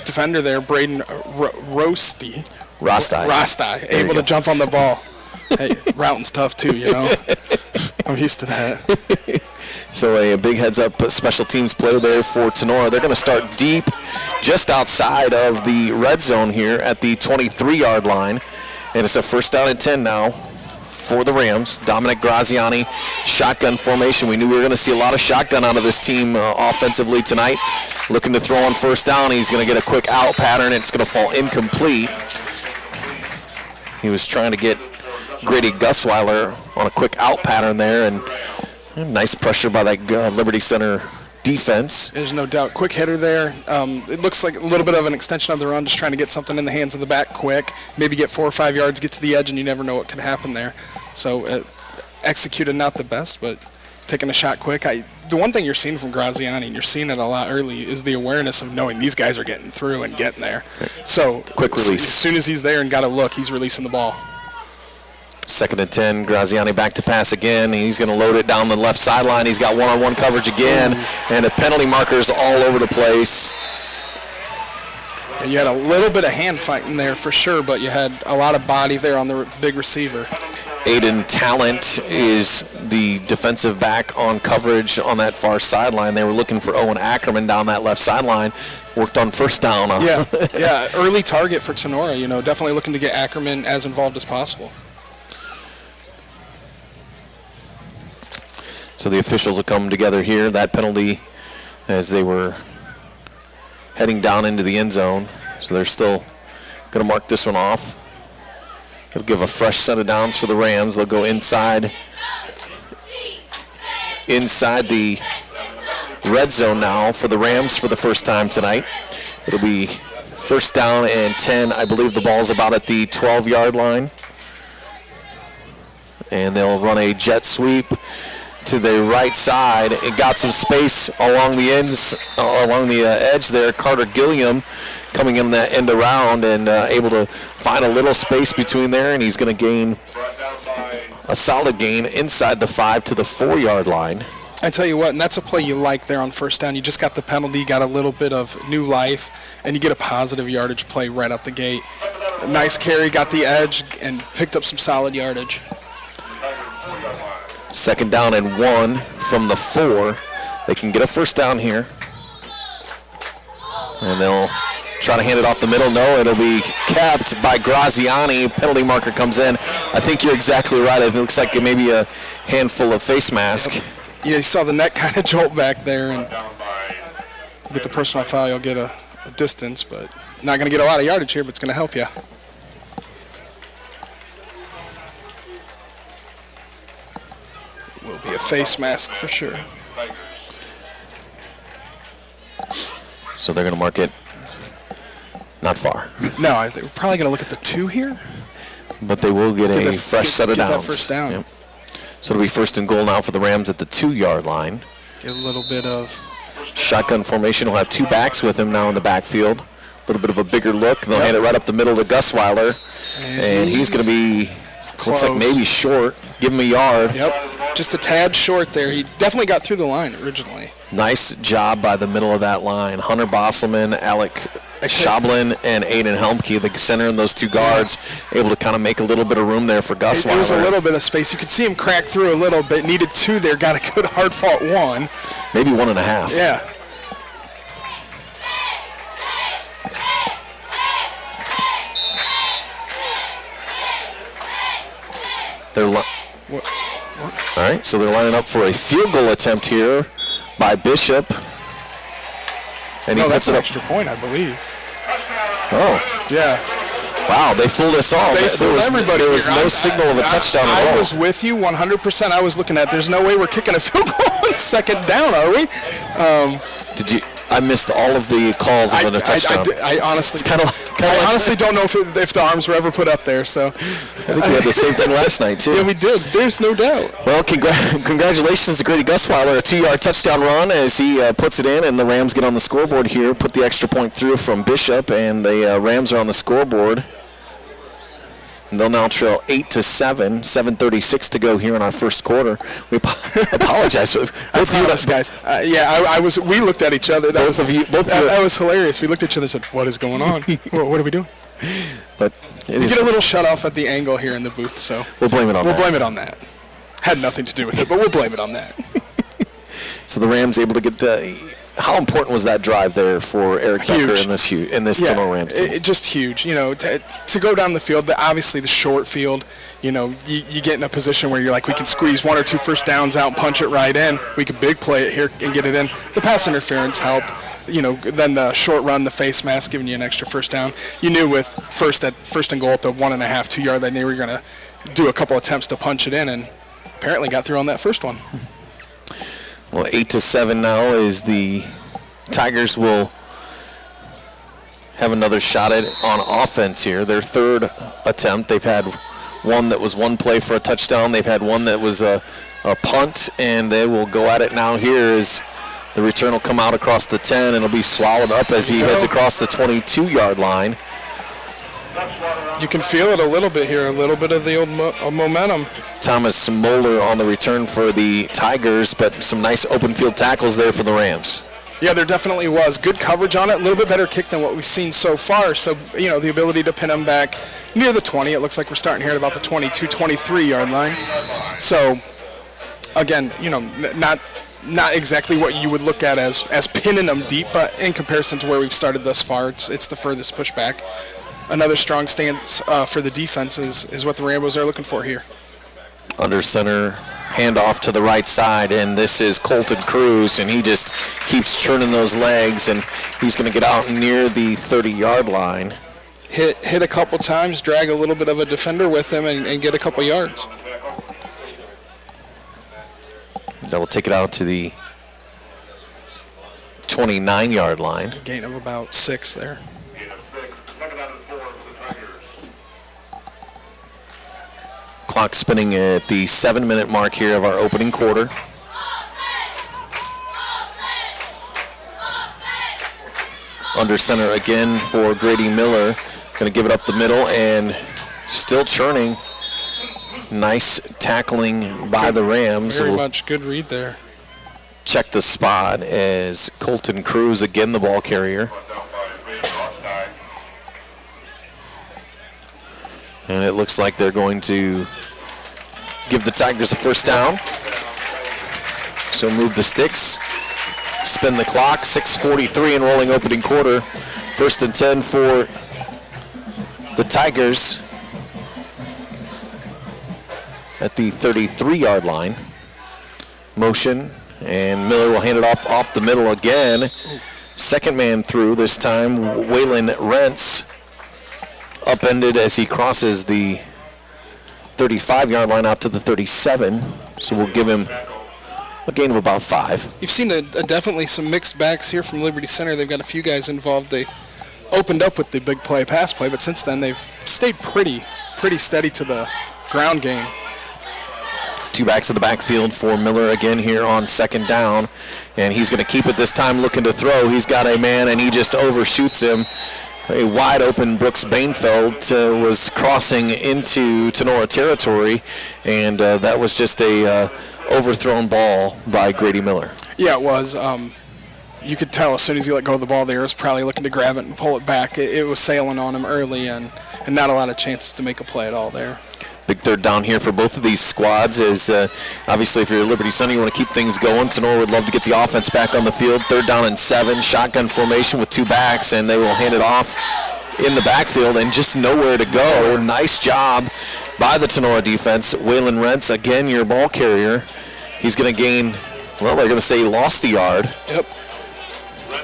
Defender there, Braden Rosty, able to jump on the ball. Hey, routing's tough too, you know. I'm used to that. So a big heads-up special teams play there for Tinora. They're going to start deep just outside of the red zone here at the 23-yard line. And it's a 1st down and 10 now for the Rams. Dominic Graziani, shotgun formation. We knew we were going to see a lot of shotgun out of this team offensively tonight. Looking to throw on 1st down. He's going to get a quick out pattern. It's going to fall incomplete. He was trying to get Grady Gusweiler on a quick out pattern there, and nice pressure by that Liberty Center defense. There's no doubt. Quick hitter there. It looks like a little bit of an extension of the run, just trying to get something in the hands of the back quick. Maybe get 4 or 5 yards, get to the edge, and you never know what can happen there. So executed not the best, but taking a shot quick. The one thing you're seeing from Graziani, and you're seeing it a lot early, is the awareness of knowing these guys are getting through and getting there. So quick release. As soon as he's there and got a look, he's releasing the ball. 2nd and 10, Graziani back to pass again. He's going to load it down the left sideline. He's got one-on-one coverage again, and the penalty markers all over the place. And you had a little bit of hand fighting there for sure, but you had a lot of body there on the big receiver. Aiden Talent is the defensive back on coverage on that far sideline. They were looking for Owen Ackerman down that left sideline. Worked on first down. Yeah, early target for Tinora. Definitely looking to get Ackerman as involved as possible. So the officials will come together here. That penalty as they were heading down into the end zone. So they're still going to mark this one off. They'll give a fresh set of downs for the Rams. They'll go inside the red zone now for the Rams for the first time tonight. It'll be first down and 10. I believe the ball's about at the 12-yard line. And they'll run a jet sweep to the right side. It got some space along the edge there. Carter Gilliam coming in that end around and able to find a little space between there, and he's going to gain a solid gain inside the 5 to the 4-yard line. I tell you what, and that's a play you like there on first down. You just got the penalty, got a little bit of new life, and you get a positive yardage play right out the gate. A nice carry, got the edge, and picked up some solid yardage. 2nd down and 1 from the 4. They can get a first down here. And they'll try to hand it off the middle. No, it'll be capped by Graziani. Penalty marker comes in. I think you're exactly right. It looks like maybe a handful of face mask. Yeah, you saw the neck kind of jolt back there. And with the personal foul, you'll get a distance, but not going to get a lot of yardage here, but it's going to help you. Will be a face mask for sure. So they're going to mark it not far. No, they're probably going to look at the 2 here. But they will get a fresh set of downs. Get that first down. Yep. So it'll be 1st and goal now for the Rams at the 2-yard line. Get a little bit of shotgun formation. We'll have 2 backs with him now in the backfield. A little bit of a bigger look. They'll hand it right up the middle to Gusweiler. And he's going to be, looks like maybe short. Give him a yard. Yep. Just a tad short there. He definitely got through the line originally. Nice job by the middle of that line. Hunter Bosselman, Alec Schoblin, and Aiden Helmke, the center and those 2 guards, able to kind of make a little bit of room there for Gusweiler. It was a little bit of space. You could see him crack through a little bit. Needed 2 there. Got a good hard fought 1. Maybe 1.5. Yeah. All right, so they're lining up for a field goal attempt here by Bishop. And he that's puts an it up. extra point, I believe. Oh. Yeah. Wow, they fooled us all. They fooled everybody. There was no signal of a touchdown at all. I was with you 100%. I was looking at, there's no way we're kicking a field goal on 2nd down, are we? Did you? I missed all of the calls of a touchdown. I honestly don't know if the arms were ever put up there. So I think we had the same thing last night too. Yeah, we did. There's no doubt. Well, congratulations to Grady Gusweiler, a 2-yard touchdown run as he puts it in, and the Rams get on the scoreboard here. Put the extra point through from Bishop, and the Rams are on the scoreboard. And they'll now trail 8-7, 7:36 to go here in our first quarter. We apologize. Both of us guys. I was. We looked at each other. That was hilarious. We looked at each other and said, "What is going on? What are we doing?" But we get a little shut off at the angle here in the booth, so we'll blame it on that. We'll blame it on that. Had nothing to do with it, but we'll blame it on that. So the Rams able to get the. How important was that drive there for Eric Becker in this Tinora Rams team? Just huge. To go down the field, obviously the short field, you get in a position where you're like, we can squeeze 1 or 2 first downs out and punch it right in. We could big play it here and get it in. The pass interference helped. Then the short run, the face mask giving you an extra first down. You knew with first and goal at the 1.5, 2 yard line, they were going to do a couple attempts to punch it in, and apparently got through on that first one. Well, 8-7 now is the Tigers will have another shot at on offense here. Their 3rd attempt. They've had one that was one play for a touchdown. They've had one that was a punt, and they will go at it now here as the return will come out across the 10, and it'll be swallowed up as he heads across the 22-yard line. You can feel it a little bit here, a little bit of the old momentum. Thomas Moeller on the return for the Tigers, but some nice open field tackles there for the Rams. Yeah, there definitely was. Good coverage on it, a little bit better kick than what we've seen so far. So, the ability to pin them back near the 20. It looks like we're starting here at about the 22, 23-yard line. So, again, not exactly what you would look at as pinning them deep, but in comparison to where we've started thus far, it's the furthest pushback. Another strong stance for the defense is what the Rambos are looking for here. Under center, handoff to the right side, and this is Colton Cruz, and he just keeps churning those legs, and he's going to get out near the 30-yard line. Hit a couple times, drag a little bit of a defender with him, and get a couple yards. That will take it out to the 29-yard line. A gain of about 6 there. Clock spinning at the 7-minute mark here of our opening quarter. Under center again for Grady Miller. Going to give it up the middle and still churning. Nice tackling by the Rams. Very much good read there. Check the spot as Colton Cruz, again the ball carrier. And it looks like they're going to give the Tigers a first down. So move the sticks, spin the clock, 6:43 and rolling opening quarter. 1st and 10 for the Tigers at the 33-yard line. Motion, and Miller will hand it off the middle again. Second man through, this time Waylon Rentz upended as he crosses the 35-yard line out to the 37. So we'll give him a gain of about 5. You've seen definitely some mixed backs here from Liberty Center. They've got a few guys involved. They opened up with the big play, pass play, but since then they've stayed pretty steady to the ground game. 2 backs in the backfield for Miller again here on 2nd down, and he's going to keep it this time looking to throw. He's got a man, and he just overshoots him. A wide open Brooks Bainfeld was crossing into Tinora territory, and that was just a overthrown ball by Grady Miller. Yeah, it was. You could tell as soon as he let go of the ball there, he was probably looking to grab it and pull it back. It was sailing on him early, and not a lot of chances to make a play at all there. Big 3rd down here for both of these squads is obviously if you're at Liberty Center, you want to keep things going. Tinora would love to get the offense back on the field. 3rd down and 7, shotgun formation with 2 backs, and they will hand it off in the backfield and just nowhere to go. Nice job by the Tinora defense. Waylon Rentz, again, your ball carrier. He's going to gain, well, they're going to say lost a yard. Yep.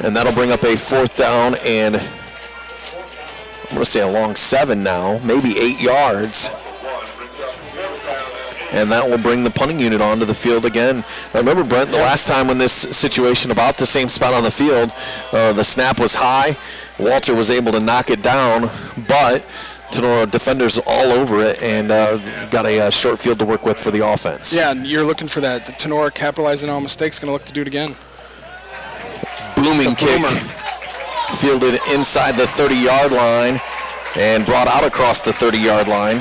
And that'll bring up a 4th down and I'm going to say a long 7 now, maybe 8 yards. And that will bring the punting unit onto the field again. I remember, Brent, the last time when this situation, about the same spot on the field, the snap was high. Walter was able to knock it down, but Tinora defenders all over it and got a short field to work with for the offense. Yeah, and you're looking for that. The Tinora capitalizing on mistakes, going to look to do it again. Booming kick, fielded inside the 30-yard line and brought out across the 30-yard line.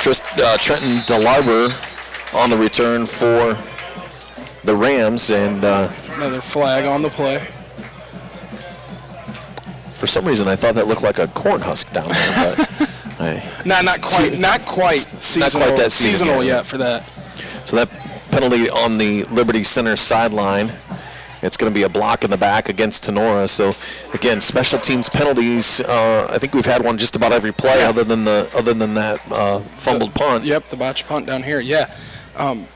Trenton DeLarber on the return for the Rams, and another flag on the play. For some reason, I thought that looked like a corn husk down there, but not quite seasonal. Not quite that seasonal yet for that. So that penalty on the Liberty Center sideline. It's going to be a block in the back against Tinora. So again, special teams penalties. I think we've had one just about every play, other than that fumbled punt. Yep, the botched punt down here. Yeah,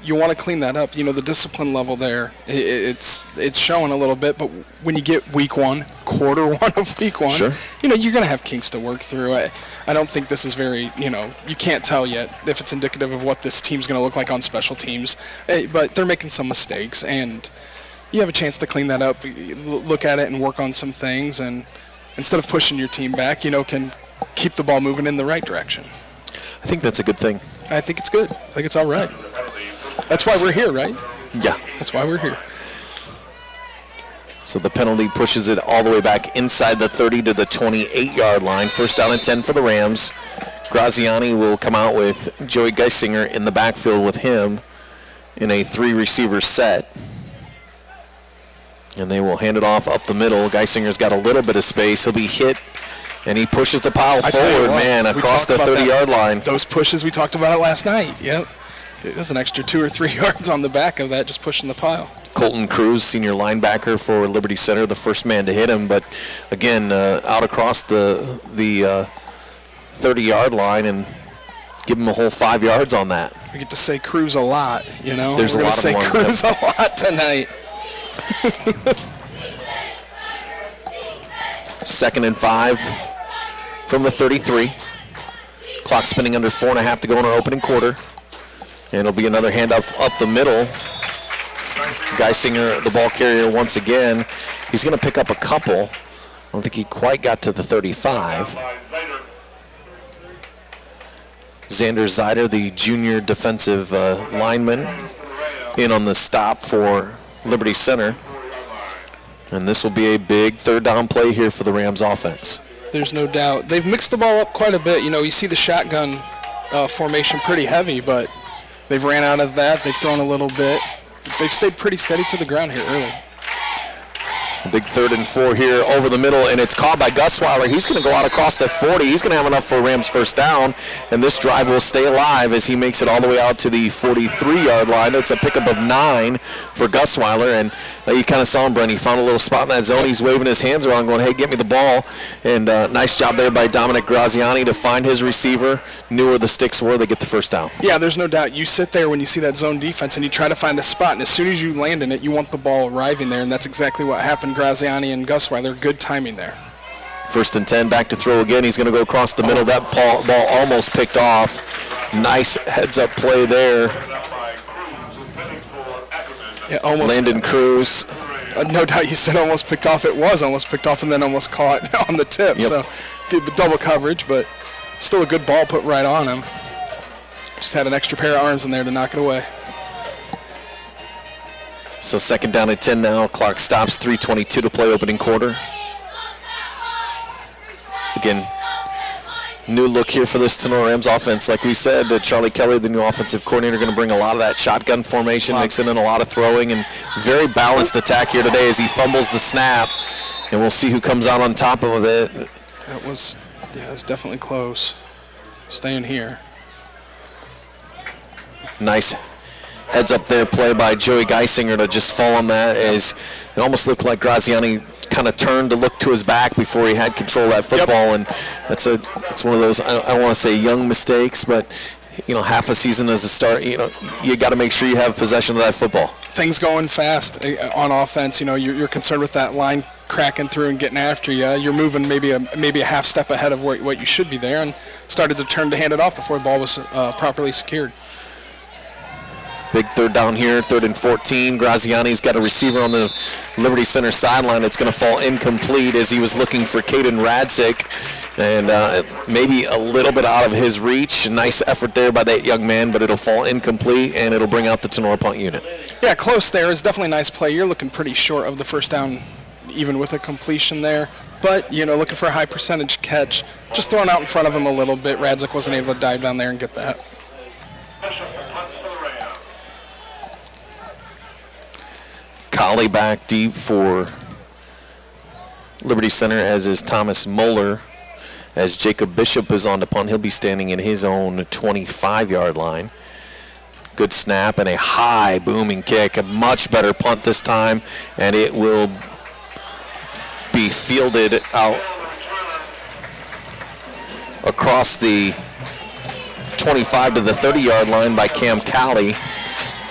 you want to clean that up. The discipline level there, it's showing a little bit. But when you get week 1, quarter 1 of week 1, sure. You're going to have kinks to work through. I don't think this is very. You can't tell yet if it's indicative of what this team's going to look like on special teams. But they're making some mistakes, and you have a chance to clean that up, look at it and work on some things, and instead of pushing your team back, can keep the ball moving in the right direction. I think that's a good thing. I think it's good. I think it's all right. That's why we're here, right? Yeah. That's why we're here. So the penalty pushes it all the way back inside the 30 to the 28-yard line. First down and 10 for the Rams. Graziani will come out with Joey Geisinger in the backfield with him in a 3-receiver set. And they will hand it off up the middle. Geisinger's got a little bit of space. He'll be hit, and he pushes the pile forward, across the 30-yard line. Those pushes, we talked about it last night. Yep. There's an extra 2 or 3 yards on the back of that, just pushing the pile. Colton Cruz, senior linebacker for Liberty Center, the first man to hit him. But, again, out across the 30-yard line and give him a whole 5 yards on that. We get to say Cruz a lot, you know. There's We're a lot going to say of Cruz a lot tonight. 2nd and 5 from the 33. Clock spinning under 4.5 to go in our opening quarter. And it'll be another handoff up the middle. Geisinger, the ball carrier once again. He's going to pick up a couple. I don't think he quite got to the 35. Xander Zeider, the junior defensive lineman, in on the stop for Liberty Center. And this will be a big third down play here for the Rams offense. There's no doubt. They've mixed the ball up quite a bit. You know, you see the shotgun formation pretty heavy, but they've ran out of that. They've thrown a little bit. They've stayed pretty steady to the ground here early. A big 3rd and 4 here over the middle, and it's caught by Gusweiler. He's going to go out across the 40. He's going to have enough for Rams first down, and this drive will stay alive as he makes it all the way out to the 43-yard line. It's a pickup of 9 for Gusweiler, and you kind of saw him, Brent. He found a little spot in that zone. He's waving his hands around going, hey, get me the ball. And nice job there by Dominic Graziani to find his receiver, knew where the sticks were. They get the first down. Yeah, there's no doubt. You sit there when you see that zone defense, and you try to find a spot, and as soon as you land in it, you want the ball arriving there, and that's exactly what happened. Graziani and Gusweiler, good timing there. 1st and 10, back to throw again. He's going to go across the middle. That ball almost picked off. Nice heads-up play there. Yeah, almost. Landon Cruz. No doubt you said almost picked off. It was almost picked off and then almost caught on the tip. Yep. So good double coverage, but still a good ball put right on him. Just had an extra pair of arms in there to knock it away. So 2nd down at 10 now. Clock stops. 3:22 to play opening quarter. Again, new look here for this Tinora Rams offense. Like we said, Charlie Kelly, the new offensive coordinator, going to bring a lot of that shotgun formation, mixing in a lot of throwing, and very balanced attack here today as he fumbles the snap. And we'll see who comes out on top of it. It was definitely close. Staying here. Nice heads up there play by Joey Geisinger to just fall on that, as it almost looked like Graziani kind of turned to look to his back before he had control of that football. Yep. And it's one of those, I don't want to say young mistakes, but half a season as a start, you got to make sure you have possession of that football. Things going fast on offense. You're concerned with that line cracking through and getting after you. You're moving maybe a half step ahead of what you should be there, and started to turn to hand it off before the ball was properly secured. Big 3rd down here, 3rd and 14. Graziani's got a receiver on the Liberty Center sideline. It's going to fall incomplete as he was looking for Caden Radzik, and maybe a little bit out of his reach. Nice effort there by that young man, but it'll fall incomplete, and it'll bring out the Tinora punt unit. Yeah, close there. It's definitely a nice play. You're looking pretty short of the first down, even with a completion there. But, looking for a high percentage catch. Just throwing out in front of him a little bit. Radzik wasn't able to dive down there and get that. Collie back deep for Liberty Center, as is Thomas Moeller. As Jacob Bishop is on the punt, he'll be standing in his own 25-yard line. Good snap and a high booming kick. A much better punt this time, and it will be fielded out across the 25 to the 30-yard line by Cam Cowley.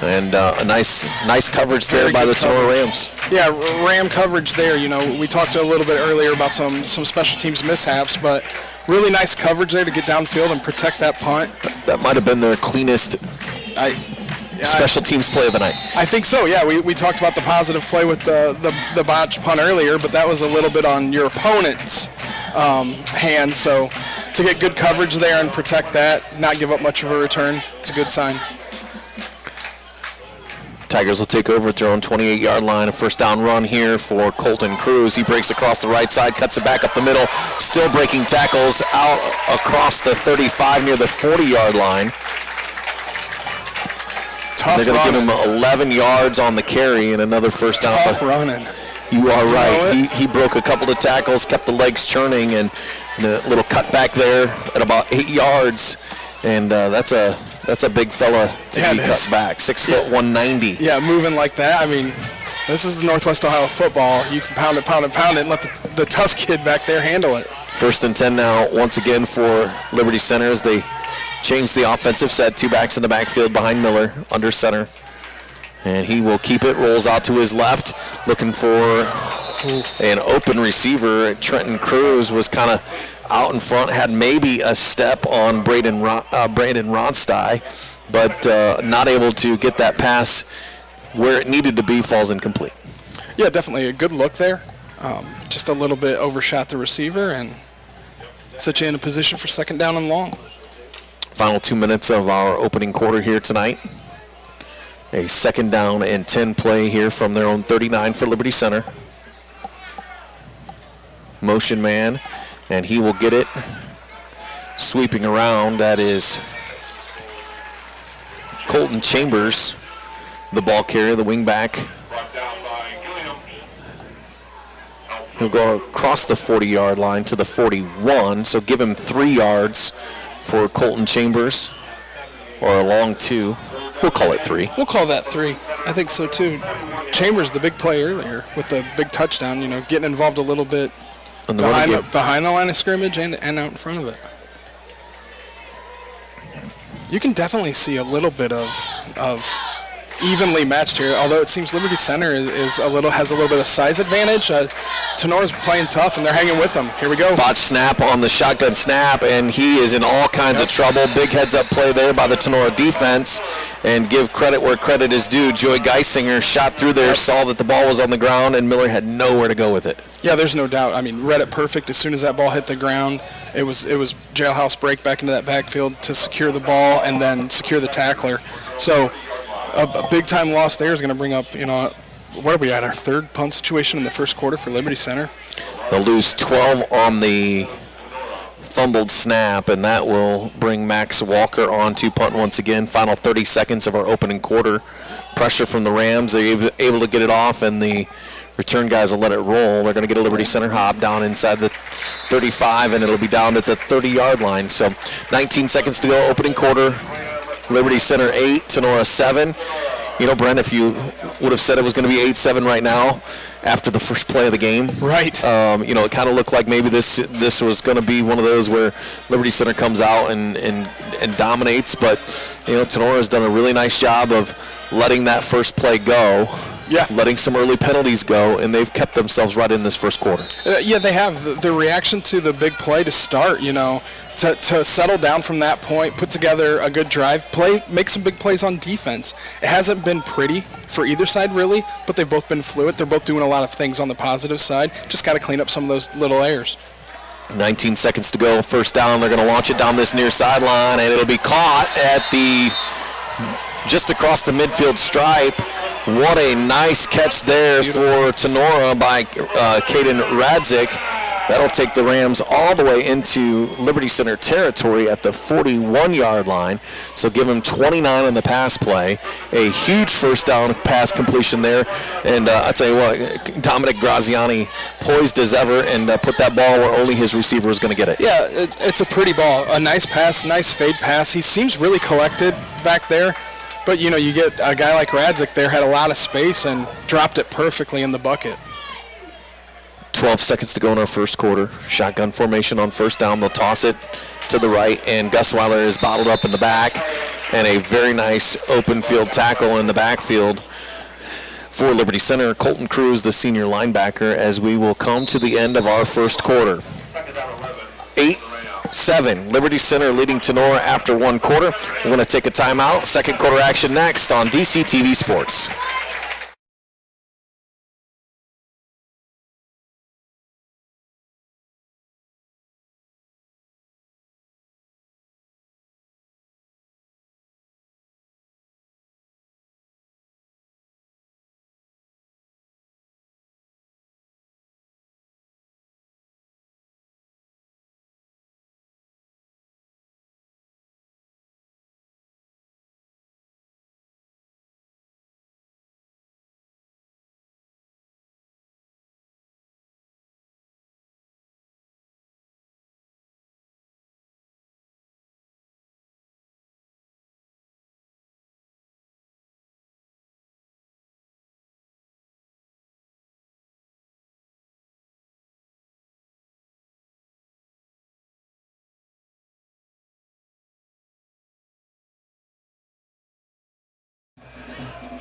And a nice coverage there by the Tinora Rams. Yeah, Ram coverage there. We talked a little bit earlier about some special teams mishaps, but really nice coverage there to get downfield and protect that punt. That might have been their cleanest special teams play of the night. I think so, yeah. We talked about the positive play with the botched punt earlier, but that was a little bit on your opponent's hand. So to get good coverage there and protect that, not give up much of a return, it's a good sign. Tigers will take over at their own 28-yard line. A first down run here for Colton Cruz. He breaks across the right side, cuts it back up the middle, still breaking tackles out across the 35 near the 40-yard line. They're going to give him 11 yards on the carry and another first down. Tough running. You are right. He broke a couple of tackles, kept the legs churning, and a little cutback there at about 8 yards. And that's a big fella to be cut back. 6 foot 190. Yeah, moving like that. I mean, this is Northwest Ohio football. You can pound it, and let the tough kid back there handle it. 1st and 10 now, once again for Liberty Center as they change the offensive set. 2 backs in the backfield behind Miller, under center. And he will keep it, rolls out to his left, looking for an open receiver. Trenton Cruz was kind of out in front, had maybe a step on Brandon Ronstein, but not able to get that pass where it needed to be, falls incomplete. Yeah, definitely a good look there. Just a little bit overshot the receiver and set you in a position for 2nd down and long. Final 2 minutes of our opening quarter here tonight. A 2nd down and 10 play here from their own 39 for Liberty Center. Motion man, and he will get it. Sweeping around, that is Colton Chambers, the ball carrier, the wing back. He'll go across the 40-yard line to the 41, so give him 3 yards for Colton Chambers, or a long 2. We'll call it 3. We'll call that 3. I think so, too. Chambers, the big play earlier with the big touchdown, getting involved a little bit behind the line of scrimmage and out in front of it. You can definitely see a little bit of evenly matched here, although it seems Liberty Center has a little bit of size advantage. Tenora's playing tough, and they're hanging with them. Here we go. Botch snap on the shotgun snap, and he is in all kinds of trouble. Big heads-up play there by the Tinora defense, and give credit where credit is due. Joey Geisinger shot through there, saw that the ball was on the ground, and Miller had nowhere to go with it. Yeah, there's no doubt. I mean, read it perfect. As soon as that ball hit the ground, it was jailhouse break back into that backfield to secure the ball and then secure the tackler. So a big-time loss there is going to bring up, what are we at, our 3rd punt situation in the first quarter for Liberty Center? They'll lose 12 on the fumbled snap, and that will bring Max Walker on to punt once again. Final 30 seconds of our opening quarter. Pressure from the Rams. They're able to get it off, and the return guys will let it roll. They're going to get a Liberty Center hop down inside the 35, and it'll be down at the 30-yard line. So 19 seconds to go, opening quarter. Liberty Center 8, Tinora 7. Brent, if you would have said it was going to be 8-7 right now after the first play of the game. Right. It kind of looked like maybe this was going to be one of those where Liberty Center comes out and dominates. But, Tinora has done a really nice job of letting that first play go. Yeah. Letting some early penalties go, and they've kept themselves right in this first quarter. Yeah, they have. The reaction to the big play to start, to settle down from that point, put together a good drive, make some big plays on defense. It hasn't been pretty for either side, really, but they've both been fluid. They're both doing a lot of things on the positive side. Just got to clean up some of those little errors. 19 seconds to go, first down. They're going to launch it down this near sideline, and it'll be caught at just across the midfield stripe. What a nice catch there for Tinora by Caden Radzik. That'll take the Rams all the way into Liberty Center territory at the 41-yard line. So give them 29 in the pass play. A huge first down pass completion there. And I tell you what, Dominic Graziani poised as ever and put that ball where only his receiver was going to get it. Yeah, it's a pretty ball. A nice pass, nice fade pass. He seems really collected back there. But, you get a guy like Radzik there, had a lot of space and dropped it perfectly in the bucket. 12 seconds to go in our first quarter. Shotgun formation on first down. They'll toss it to the right, and Gus Weiler is bottled up in the back. And a very nice open field tackle in the backfield for Liberty Center. Colton Cruz, the senior linebacker, as we will come to the end of our first quarter. 8-7. Liberty Center leading Tinora after one quarter. We're going to take a timeout. Second quarter action next on DCTV Sports.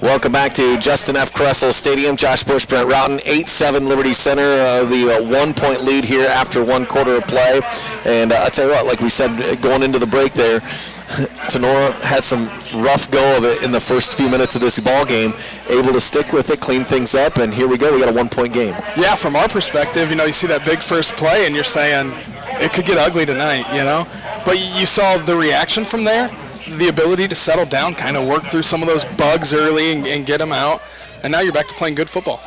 Welcome back to Justin F. Kressel Stadium. Josh Bush, Brent Routon, 8-7 Liberty Center. The 1-point lead here after 1 quarter of play. And I'll tell you what, like we said going into the break there, Tinora had some rough go of it in the first few minutes of this ball game, able to stick with it, clean things up, and here we go. We got a 1-point game. Yeah, from our perspective, you see that big first play, and you're saying it could get ugly tonight, But you saw the reaction from there. The ability to settle down, kind of work through some of those bugs early and get them out, and now you're back to playing good football.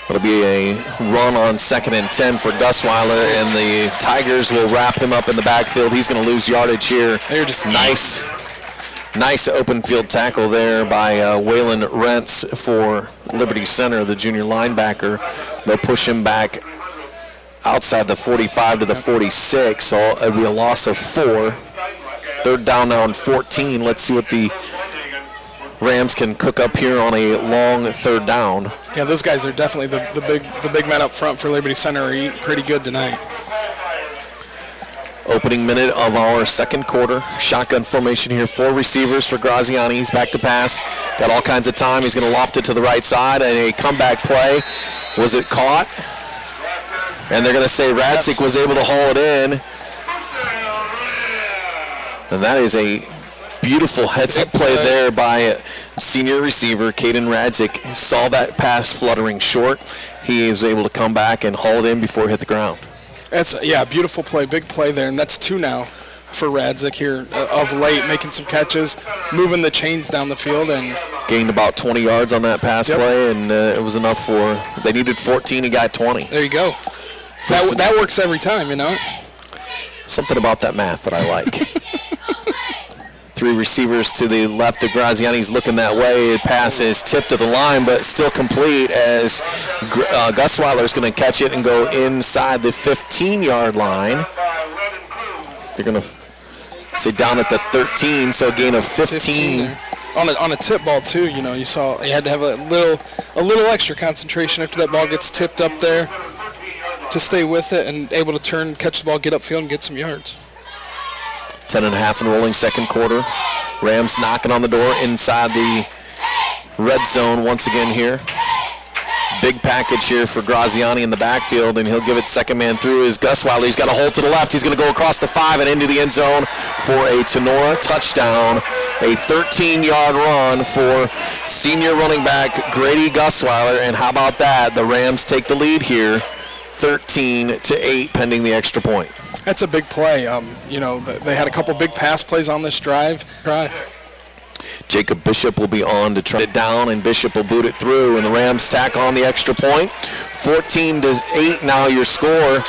It'll be a run on 2nd and 10 for Gusweiler, and the Tigers will wrap him up in the backfield. He's going to lose yardage here. They're just nice open field tackle there by Waylon Rentz for Liberty Center, the junior linebacker. They'll push him back outside the 45 to the 46, so it'll be a loss of 4. 3rd down now and 14. Let's see what the Rams can cook up here on a long 3rd down. Yeah, those guys are definitely the big men up front for Liberty Center are eating pretty good tonight. Opening minute of our 2nd quarter. Shotgun formation here. 4 receivers for Graziani. He's back to pass. Got all kinds of time. He's going to loft it to the right side, and a comeback play. Was it caught? And they're going to say Radzik was able to haul it in. And that is a beautiful heads-up play there by senior receiver Caden Radzik. Saw that pass fluttering short. He is able to come back and haul it in before it hit the ground. That's beautiful play, big play there, and that's 2 now for Radzik here of late, making some catches, moving the chains down the field, and gained about 20 yards on that pass play, and it was enough for. They needed 14. He got 20. There you go. That works every time, Something about that math that I like. 3 receivers to the left of Graziani's looking that way. Pass is tipped to the line, but still complete as Gusweiler is going to catch it and go inside the 15-yard line. They're going to say down at the 13, so a gain of 15. On a tip ball too, you saw you had to have a little extra concentration after that ball gets tipped up there to stay with it and able to catch the ball, get upfield, and get some yards. 10.5 and rolling 2nd quarter. Rams knocking on the door inside the red zone once again here. Big package here for Graziani in the backfield, and he'll give it 2nd man through is Gusweiler. He's got a hole to the left. He's going to go across the 5 and into the end zone for a Tinora touchdown. A 13-yard run for senior running back Grady Gusweiler, and how about that? The Rams take the lead here, 13-8, pending the extra point. That's a big play. They had a couple big pass plays on this drive. Jacob Bishop will be on to try it down, and Bishop will boot it through, and the Rams tack on the extra point. 14-8 now your score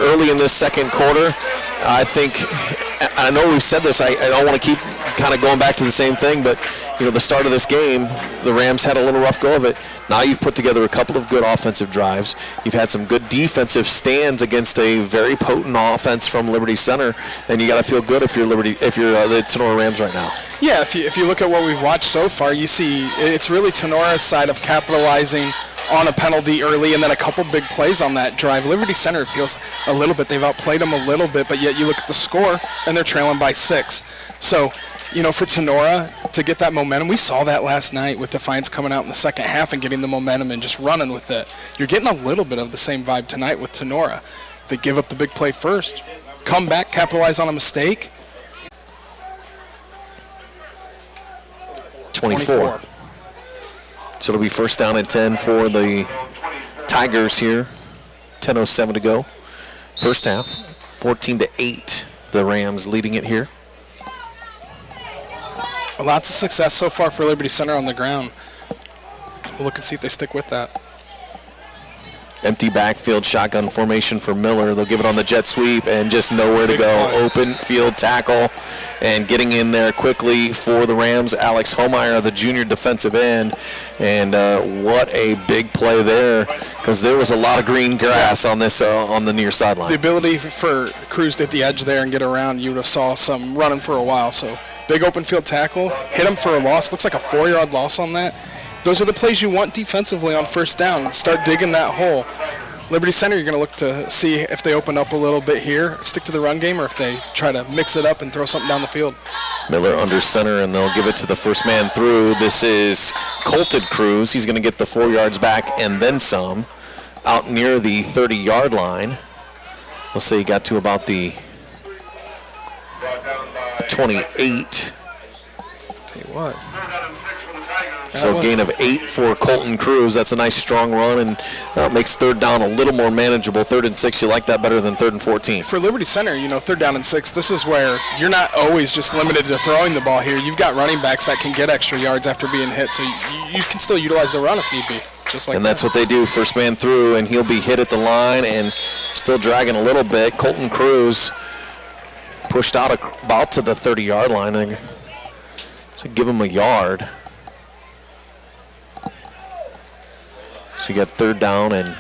early in this 2nd quarter. I know we've said this. I don't want to keep kind of going back to the same thing, but the start of this game, the Rams had a little rough go of it. Now you've put together a couple of good offensive drives. You've had some good defensive stands against a very potent offense from Liberty Center, and you got to feel good if you're the Tinora Rams right now. Yeah, if you look at what we've watched so far, you see it's really Tinora's side of capitalizing on a penalty early and then a couple big plays on that drive. Liberty Center feels a little bit, they've outplayed them a little bit, but yet you look at the score and they're trailing by 6. So, for Tinora to get that momentum, we saw that last night with Defiance coming out in the 2nd half and getting the momentum and just running with it. You're getting a little bit of the same vibe tonight with Tinora. They give up the big play first, come back, capitalize on a mistake. 24. So it'll be 1st down and 10 for the Tigers here. 10:07 to go. First half, 14-8. The Rams leading it here. Lots of success so far for Liberty Center on the ground. We'll look and see if they stick with that. Empty backfield shotgun formation for Moeller. They'll give it on the jet sweep and just nowhere to go. Open field tackle and getting in there quickly for the Rams. Alex Homeyer, the junior defensive end. And what a big play there, because there was a lot of green grass on this on the near sideline. The ability for Cruz to hit the edge there and get around, you would have saw some running for a while. So big open field tackle, hit him for a loss. Looks like a 4-yard loss on that. Those are the plays you want defensively on 1st down. Start digging that hole. Liberty Center, you're going to look to see if they open up a little bit here, stick to the run game, or if they try to mix it up and throw something down the field. Miller under center, and they'll give it to the first man through. This is Colton Cruz. He's going to get the 4 yards back and then some out near the 30-yard line. We'll say he got to about the 28. Tell you what. So gain of 8 for Colton Cruz. That's a nice strong run, and makes third down a little more manageable. 3rd and 6, you like that better than 3rd and 14. For Liberty Center, 3rd down and 6, this is where you're not always just limited to throwing the ball here. You've got running backs that can get extra yards after being hit, so you can still utilize the run if need be. Just like and that's what they do. First man through, and he'll be hit at the line and still dragging a little bit. Colton Cruz pushed out about to the 30-yard line. And so give him a yard. So you got 3rd down and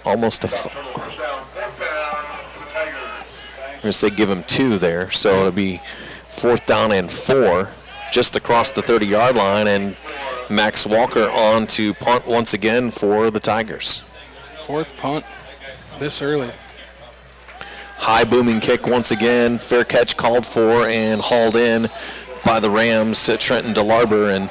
almost a. I'm going to say give him 2 there. So it'll be 4th down and 4 just across the 30-yard line. And Max Walker on to punt once again for the Tigers. 4th punt this early. High booming kick once again. Fair catch called for and hauled in by the Rams, Trenton DeLarber. And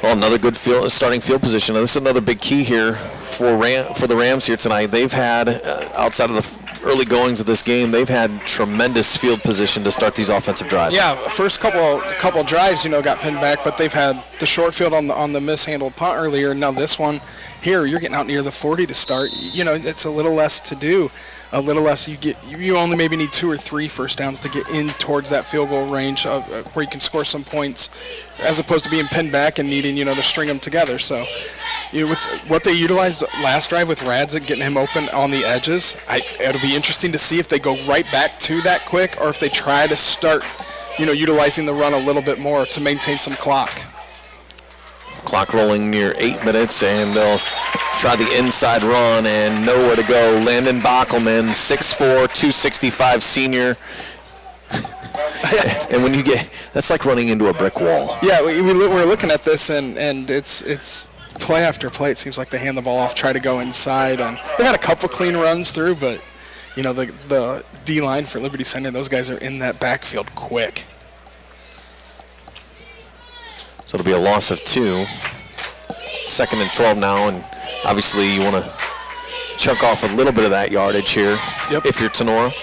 another good starting field position. Now, this is another big key here for the Rams here tonight. They've had, outside of the early goings of this game, they've had tremendous field position to start these offensive drives. Yeah, first couple drives, got pinned back, but they've had the short field on the mishandled punt earlier. Now this one here, you're getting out near the 40 to start. It's a little less to do. A little less, you only maybe need 2 or 3 first downs to get in towards that field goal range where you can score some points, as opposed to being pinned back and needing to string them together. So with what they utilized last drive with Radzik getting him open on the edges, it'll be interesting to see if they go right back to that quick or if they try to start utilizing the run a little bit more to maintain some clock. Clock rolling near 8 minutes, and they'll try the inside run and nowhere to go. Landon Bockelman, 6'4", 265 senior. And when you that's like running into a brick wall. Yeah, we're looking at this, and it's play after play. It seems like they hand the ball off, try to go inside, and they've had a couple clean runs through, but the D-line for Liberty Center, those guys are in that backfield quick. So it'll be a loss of 2. 2nd and 12 now, and obviously you want to chunk off a little bit of that yardage here. Yep. If you're Tinora.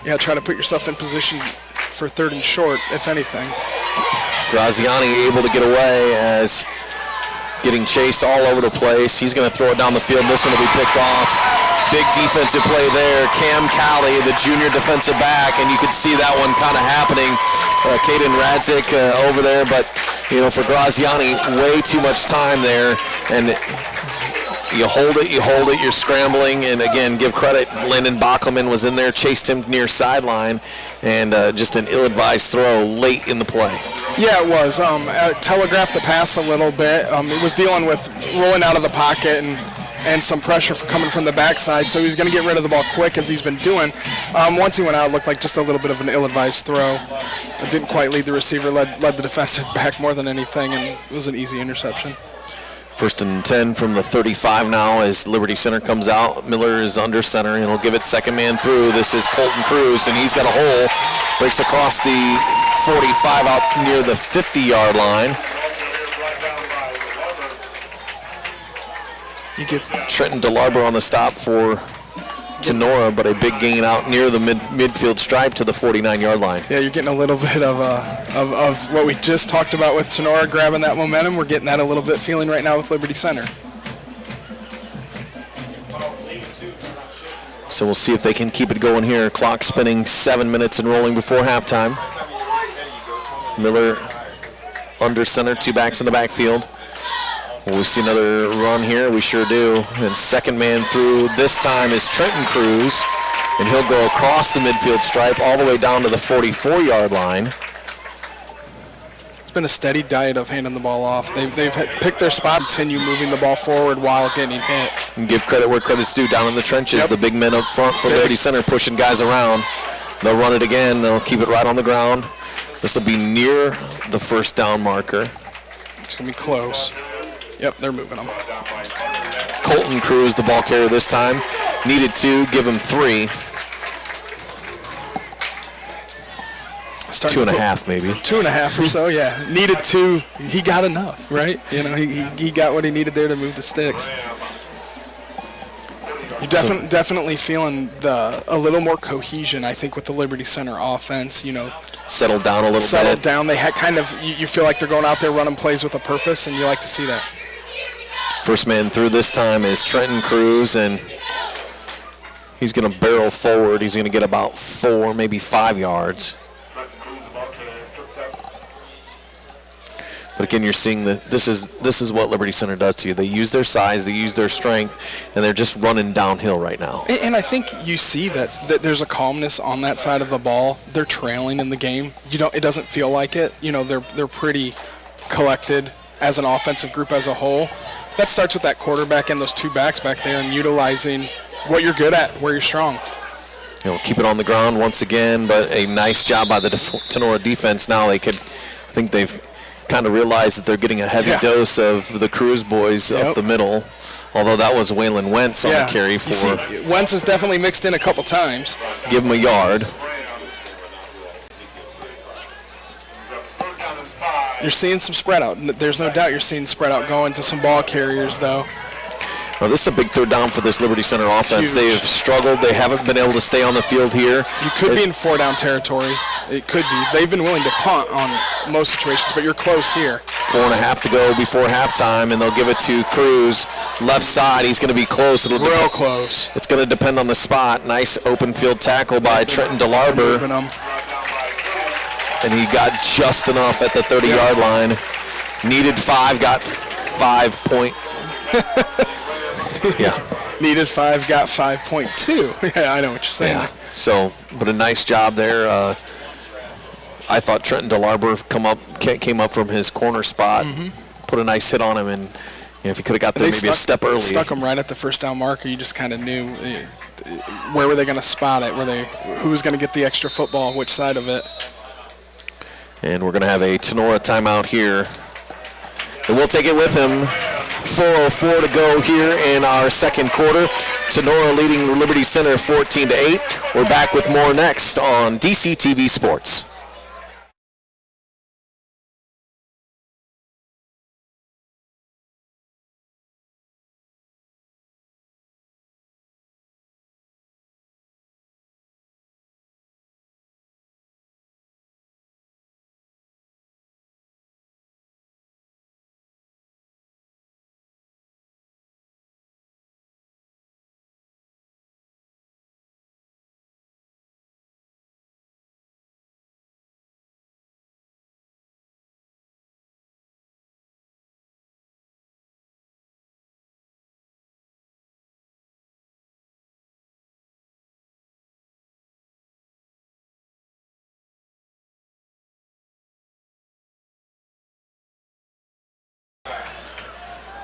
Yeah, try to put yourself in position for 3rd and short, if anything. Graziani able to get away as getting chased all over the place. He's going to throw it down the field. This one will be picked off. Big defensive play there. Cam Cowley, the junior defensive back, and you could see that one kind of happening. Caden Radzik over there, but for Graziani, way too much time there, and you hold it, you're scrambling, and again, give credit, Landon Bockelman was in there, chased him near sideline, and just an ill-advised throw late in the play. Yeah, it was. Telegraphed the pass a little bit. It was dealing with rolling out of the pocket and some pressure coming from the backside, so he was going to get rid of the ball quick, as he's been doing. Once he went out, it looked like just a little bit of an ill-advised throw. It didn't quite lead the receiver, led the defensive back more than anything, and it was an easy interception. 1st and 10 from the 35 now as Liberty Center comes out. Miller is under center, and he'll give it 2nd man through. This is Colton Cruz, and he's got a hole. Breaks across the 45 out near the 50-yard line. You get Trenton DeLarber on the stop for Tinora, but a big gain out near the midfield stripe to the 49-yard line. Yeah, you're getting a little bit of what we just talked about with Tinora grabbing that momentum. We're getting that a little bit feeling right now with Liberty Center. So we'll see if they can keep it going here. Clock spinning, 7 minutes and rolling before halftime. Miller under center, 2 backs in the backfield. Will we see another run here? We sure do. And 2nd man through this time is Trenton Cruz, and he'll go across the midfield stripe all the way down to the 44-yard line. It's been a steady diet of handing the ball off. They've picked their spot, continue moving the ball forward while getting hit. And give credit where credit's due. Down in the trenches, The big men up front for Liberty Center pushing guys around. They'll run it again. They'll keep it right on the ground. This will be near the 1st down marker. It's going to be close. Yep, they're moving them. Colton Cruz, the ball carrier this time. Needed 2, give him 3. starting 2.5 maybe. 2.5 or so, yeah. Needed 2. He got enough, right? You know, he got what he needed there to move the sticks. You're definitely feeling a little more cohesion, I think, with the Liberty Center offense. You know, settled down a little bit. Settled down. They had you feel like they're going out there running plays with a purpose, and you like to see that. First man through this time is Trenton Cruz, and he's going to barrel forward. He's going to get about 4, maybe 5 yards. But again, you're seeing that this is what Liberty Center does to you. They use their size, they use their strength, and they're just running downhill right now. And I think you see that there's a calmness on that side of the ball. They're trailing in the game. It doesn't feel like it. You know, they're pretty collected as an offensive group as a whole. That starts with that quarterback and those 2 backs back there, and utilizing what you're good at, where you're strong. You know, keep it on the ground once again, but a nice job by the Tinora defense. Now I think they've kind of realized that they're getting a heavy dose of the Cruz boys up the middle, although that was Waylon Wentz on the carry for. Wentz has definitely mixed in a couple times. Give him a yard. You're seeing some spread out. There's no doubt you're seeing spread out going to some ball carriers, though. Well, this is a big third down for this Liberty Center offense. They have struggled. They haven't been able to stay on the field here. You could be in 4-down territory. It could be. They've been willing to punt on most situations, but you're close here. 4.5 to go before halftime, and they'll give it to Cruz. Left side, he's going to be close. Real close. It's going to depend on the spot. Nice open field tackle by Trenton DeLarber. And he got just enough at the 30-yard line. Needed 5, got 5 point. Yeah. Needed 5, got 5.2. Yeah, I know what you're saying. Yeah. So, but a nice job there. I thought Trenton DeLarber came up from his corner spot, put a nice hit on him, and if he could have got there maybe a step early. Stuck him right at the first down marker. You just kind of knew where were they going to spot it, who was going to get the extra football, which side of it. And we're going to have a Tinora timeout here. And we'll take it with him. 4:04 to go here in our second quarter. Tinora leading Liberty Center 14-8. We're back with more next on DCTV Sports.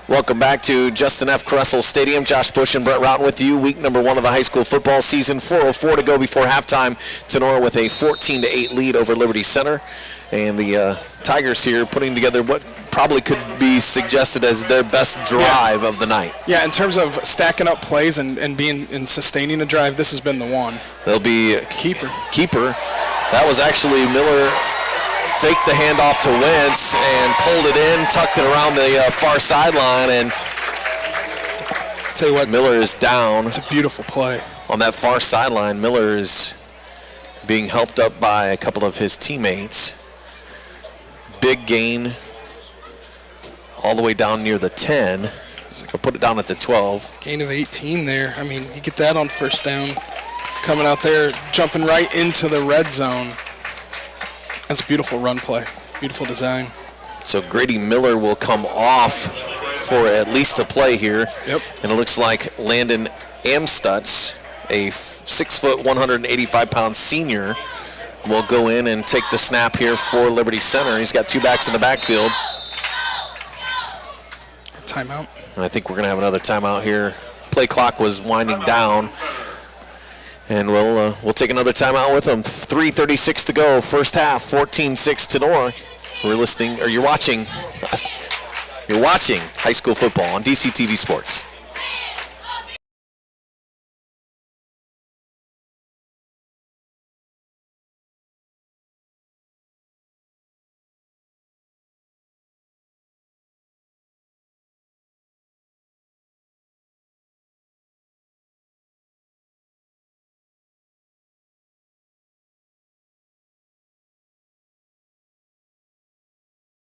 Welcome back to Justin F. Kressel Stadium. Josh Bush and Brett Routon with you. Week number 1 of the high school football season. 4:04 to go before halftime. Tinora with a 14-8 lead over Liberty Center. And the Tigers here putting together what probably could be suggested as their best drive of the night. Yeah, in terms of stacking up plays and sustaining a drive, this has been the one. They'll be keeper. That was actually Miller. Faked the handoff to Wentz and pulled it in, tucked it around the far sideline, and tell you what, Miller is down. It's a beautiful play. On that far sideline, Miller is being helped up by a couple of his teammates. Big gain all the way down near the 10. Or put it down at the 12. Gain of 18 there. I mean, you get that on first down. Coming out there, jumping right into the red zone. That's a beautiful run play. Beautiful design. So Grady Miller will come off for at least a play here. Yep. And it looks like Landon Amstutz, a 6', 185-pound senior, will go in and take the snap here for Liberty Center. He's got 2 backs in the backfield. Timeout. And I think we're going to have another timeout here. Play clock was winding down. And we'll take another timeout with them. 3:36 to go, first half, 14-6 Tinora. You're watching high school football on DCTV Sports.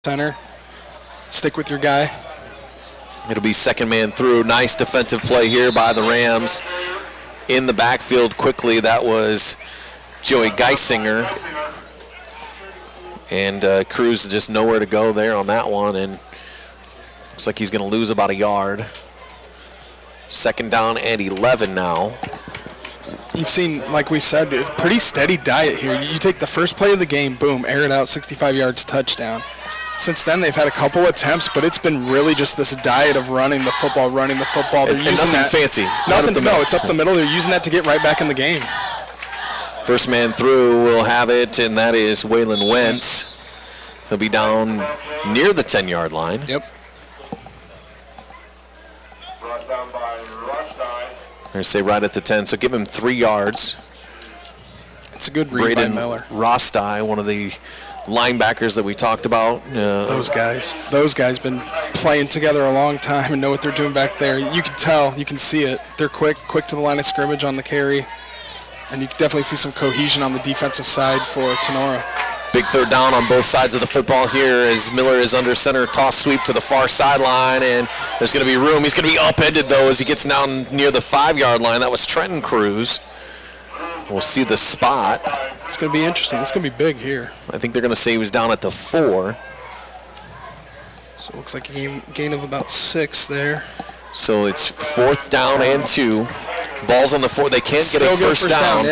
center. Stick with your guy. It'll be second man through. Nice defensive play here by the Rams. In the backfield quickly, that was Joey Geisinger. And Cruz just nowhere to go there on that one. And looks like he's going to lose about a yard. Second down and 11 now. You've seen, like we said, a pretty steady diet here. You take the first play of the game, boom, air it out, 65 yards, touchdown. Since then, they've had a couple attempts, but it's been really just this diet of running the football. They're And using nothing that. fancy. It's up the middle. They're using that to get right back in the game. First man through will have it, and that is Waylon Wentz. He'll be down near the 10-yard line. Yep. They say right at the 10, so give him 3 yards. It's a good read by Moeller. Rostai, one of the linebackers that we talked about. Those guys been playing together a long time and know what they're doing back there. You can tell, you can see it. They're quick to the line of scrimmage on the carry, and you can definitely see some cohesion on the defensive side for Tinora. Big third down on both sides of the football here as Miller is under center. Toss sweep to the far sideline, and there's going to be room. He's going to be upended, though, as he gets down near the 5-yard line. That was Trenton Cruz. We'll see the spot. It's going to be interesting. It's going to be big here. I think they're going to say he was down at the 4. So it looks like a gain of about 6 there. So it's 4th down and 2. Ball's on the 4. They can't get a first down.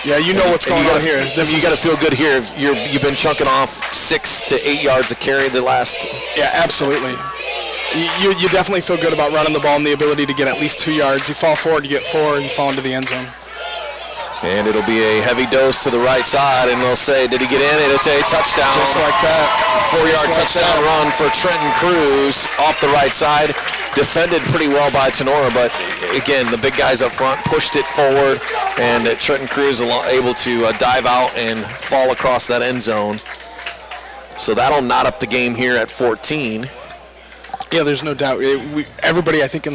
Yeah, you know what's going on here. You got to feel good here. You've been chunking off 6 to 8 yards a carry the last. Yeah, absolutely. You definitely feel good about running the ball and the ability to get at least 2 yards. You fall forward, you get 4, and you fall into the end zone. And it'll be a heavy dose to the right side, and they'll say, did he get in? And it's a touchdown. Just like that. 4-yard touchdown run for Trenton Cruz off the right side. Defended pretty well by Tinora, but again, the big guys up front pushed it forward, and Trenton Cruz able to dive out and fall across that end zone. So that'll knot up the game here at 14. Yeah, there's no doubt. Everybody, I think, in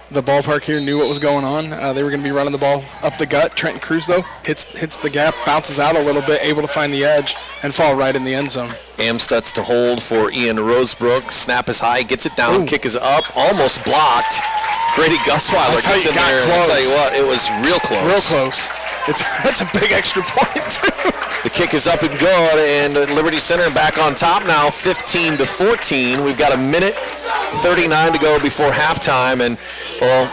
the ballpark here knew what was going on. They were going to be running the ball up the gut. Trenton Cruz, though, hits the gap, bounces out a little bit, able to find the edge, and fall right in the end zone. Amstutz to hold for Ian Rosebrook. Snap is high, gets it down, kick is up, almost blocked. Grady Gusweiler gets in there. I'll tell you what, it was real close. Real close. That's a big extra point, too. The kick is up and good, and Liberty Center back on top now, 15-14. We've got a minute 39 to go before halftime, and, well,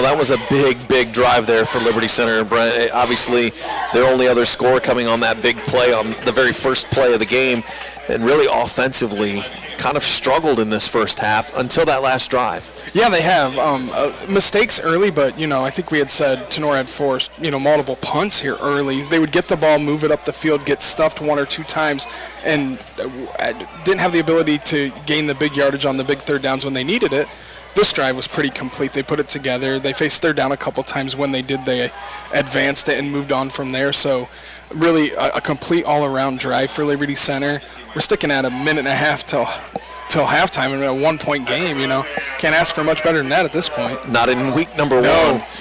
that was a big drive there for Liberty Center. Brent, obviously, their only other score coming on that big play on the very first play of the game, and really offensively kind of struggled in this first half until that last drive. Yeah, they have. Mistakes early, but, I think we had said Tinora had forced, multiple punts here early. They would get the ball, move it up the field, get stuffed 1 or 2 times, and didn't have the ability to gain the big yardage on the big third downs when they needed it. This drive was pretty complete. They put it together. They faced third down a couple times. When they did, they advanced it and moved on from there. So really a complete all-around drive for Liberty Center. We're sticking at a minute and a half till halftime in a 1-point game. Can't ask for much better than that at this point. Not in week number 1.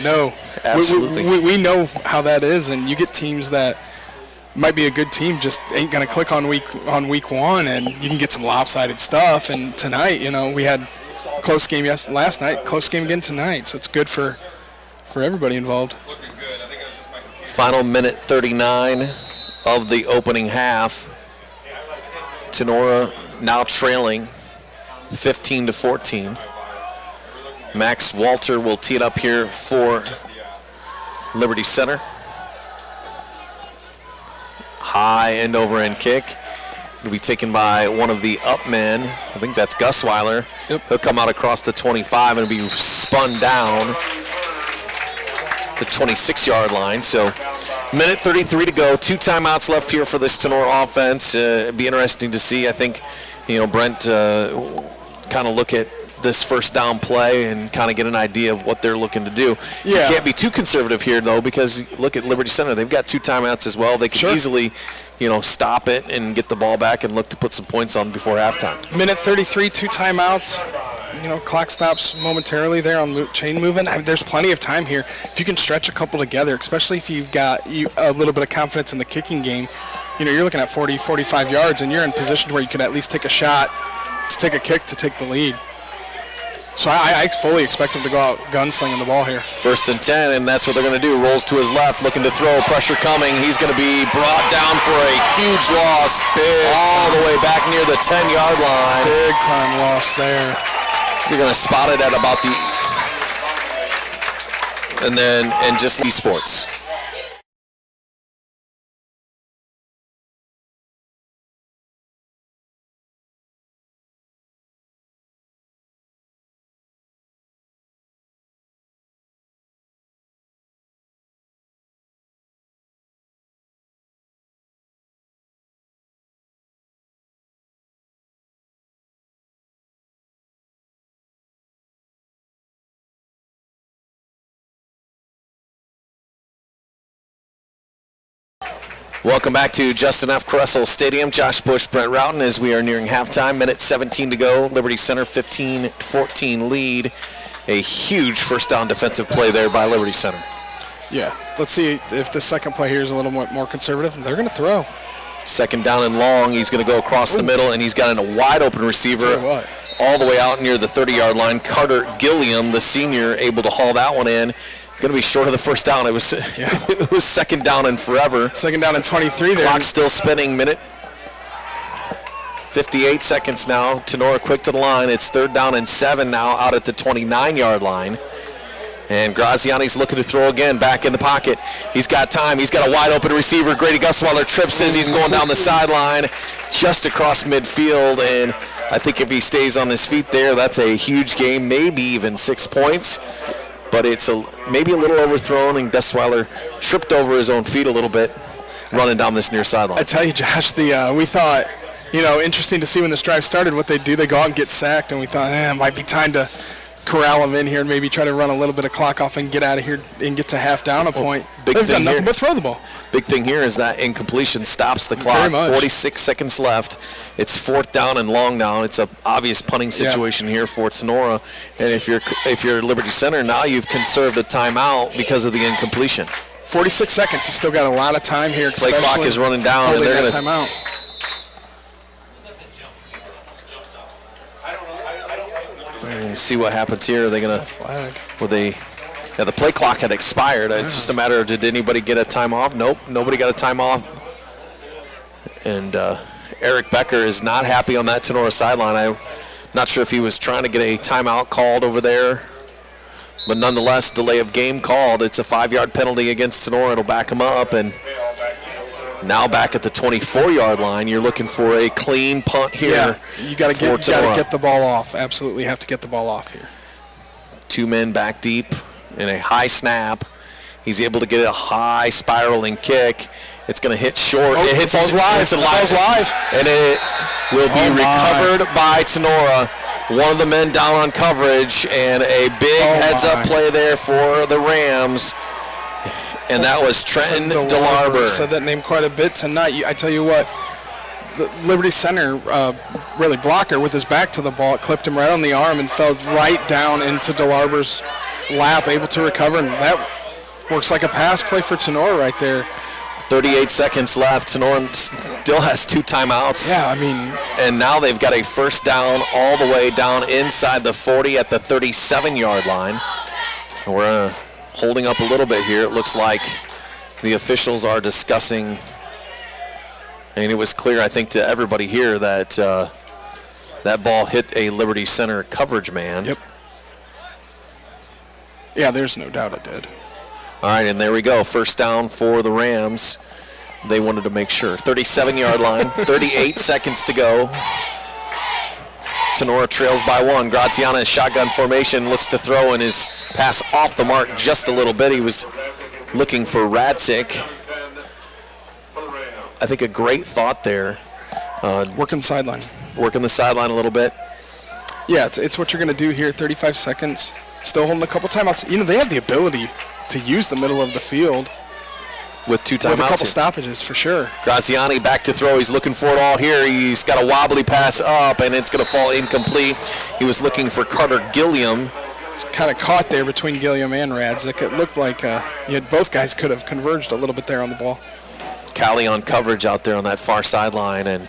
No. Absolutely. We know how that is, and you get teams that might be a good team, just ain't going to click on week 1, and you can get some lopsided stuff. And tonight, we had close game last night, close game again tonight, so it's good for everybody involved. Final minute 39 of the opening half. Tinora now trailing 15-14. Max Walter will tee it up here for Liberty Center. High end over end kick. It'll be taken by one of the up men. I think that's Gusweiler. Yep. He'll come out across the 25 and be spun down the 26-yard line. So minute 33 to go. 2 timeouts left here for this Tinora offense. It'd be interesting to see. I think, Brent kind of look at this first down play and kind of get an idea of what they're looking to do. Yeah. You can't be too conservative here, though, because look at Liberty Center. They've got 2 timeouts as well. They can easily, stop it and get the ball back and look to put some points on before halftime. Minute 33, 2 timeouts. Clock stops momentarily there on chain movement. There's plenty of time here. If you can stretch a couple together, especially if you've got a little bit of confidence in the kicking game, you're looking at 40, 45 yards, and you're in position where you could at least take a shot, to take a kick, to take the lead. So I fully expect him to go out gunslinging the ball here. 1st and 10, and that's what they're going to do. Rolls to his left, looking to throw. Pressure coming. He's going to be brought down for a huge loss all the way back near the 10-yard line. Big time loss there. You're going to spot it at about the... And just esports. Welcome back to Justin F. Kressel Stadium. Josh Bush, Brent Routon, as we are nearing halftime. Minute 17 to go. Liberty Center 15-14 lead. A huge first down defensive play there by Liberty Center. Yeah, let's see if the second play here is a little more conservative. They're going to throw. 2nd down and long. He's going to go across the middle, and he's got a wide open receiver all the way out near the 30-yard line. Carter Gilliam, the senior, able to haul that one in. Going to be short of the first down. It was it was 2nd down and forever. 2nd down and 23 there. Clock still spinning. Minute 58 seconds now. Tinora quick to the line. It's 3rd down and 7 now out at the 29-yard line. And Graziani's looking to throw again back in the pocket. He's got time. He's got a wide open receiver. Grady Gusweiler trips as he's going down the sideline just across midfield. And I think if he stays on his feet there, that's a huge game, maybe even 6 points. But it's maybe a little overthrown, and Gusweiler tripped over his own feet a little bit running down this near sideline. I tell you, Josh, we thought, interesting to see when this drive started what they do. They go out and get sacked, and we thought, it might be time to corral them in here and maybe try to run a little bit of clock off and get out of here and get to half down a point. They've done nothing but throw the ball. Big thing here is that incompletion stops the clock. 46 seconds left. It's 4th down and long now. It's an obvious punting situation here for Tinora. And if you're Liberty Center, now you've conserved a timeout because of the incompletion. 46 seconds. You still got a lot of time here. Play clock is running down, and they're going to timeout. And see what happens here. Are they going to flag? The play clock had expired. It's just a matter of, did anybody get a time off? Nope, nobody got a time off. And Eric Becker is not happy on that Tinora sideline. I'm not sure if he was trying to get a timeout called over there. But nonetheless, delay of game called. It's a 5-yard penalty against Tinora. It'll back him up. And now back at the 24-yard line, you're looking for a clean punt here. Yeah, you got to get the ball off. Absolutely have to get the ball off here. 2 men back deep in a high snap. He's able to get a high spiraling kick. It's going to hit short. It hits the ball's live. And it will be recovered by Tinora. One of the men down on coverage, and a big heads-up play there for the Rams. And that was Trenton DeLarber. Said that name quite a bit tonight. I tell you what, the Liberty Center really blocker with his back to the ball. It clipped him right on the arm and fell right down into DeLarber's lap, able to recover. And that works like a pass play for Tinora right there. 38 seconds left. Tinora still has 2 timeouts. Yeah, I mean. And now they've got a first down all the way down inside the 40 at the 37-yard line. And we're holding up a little bit here. It looks like the officials are discussing, and it was clear, I think, to everybody here that that ball hit a Liberty Center coverage man. Yep. Yeah, there's no doubt it did. All right, and there we go. First down for the Rams. They wanted to make sure. 37-yard line, 38 seconds to go. Tinora trails by 1. Graziana, shotgun formation, looks to throw, and his pass off the mark just a little bit. He was looking for Radzik. I think a great thought there. Working the sideline. Working the sideline a little bit. Yeah, it's what you're going to do here. 35 seconds. Still holding a couple timeouts. They have the ability to use the middle of the field. With 2 timeouts. With a couple stoppages, for sure. Graziani back to throw. He's looking for it all here. He's got a wobbly pass up, and it's going to fall incomplete. He was looking for Carter Gilliam. It's kind of caught there between Gilliam and Radzik. It looked like both guys could have converged a little bit there on the ball. Callie on coverage out there on that far sideline, and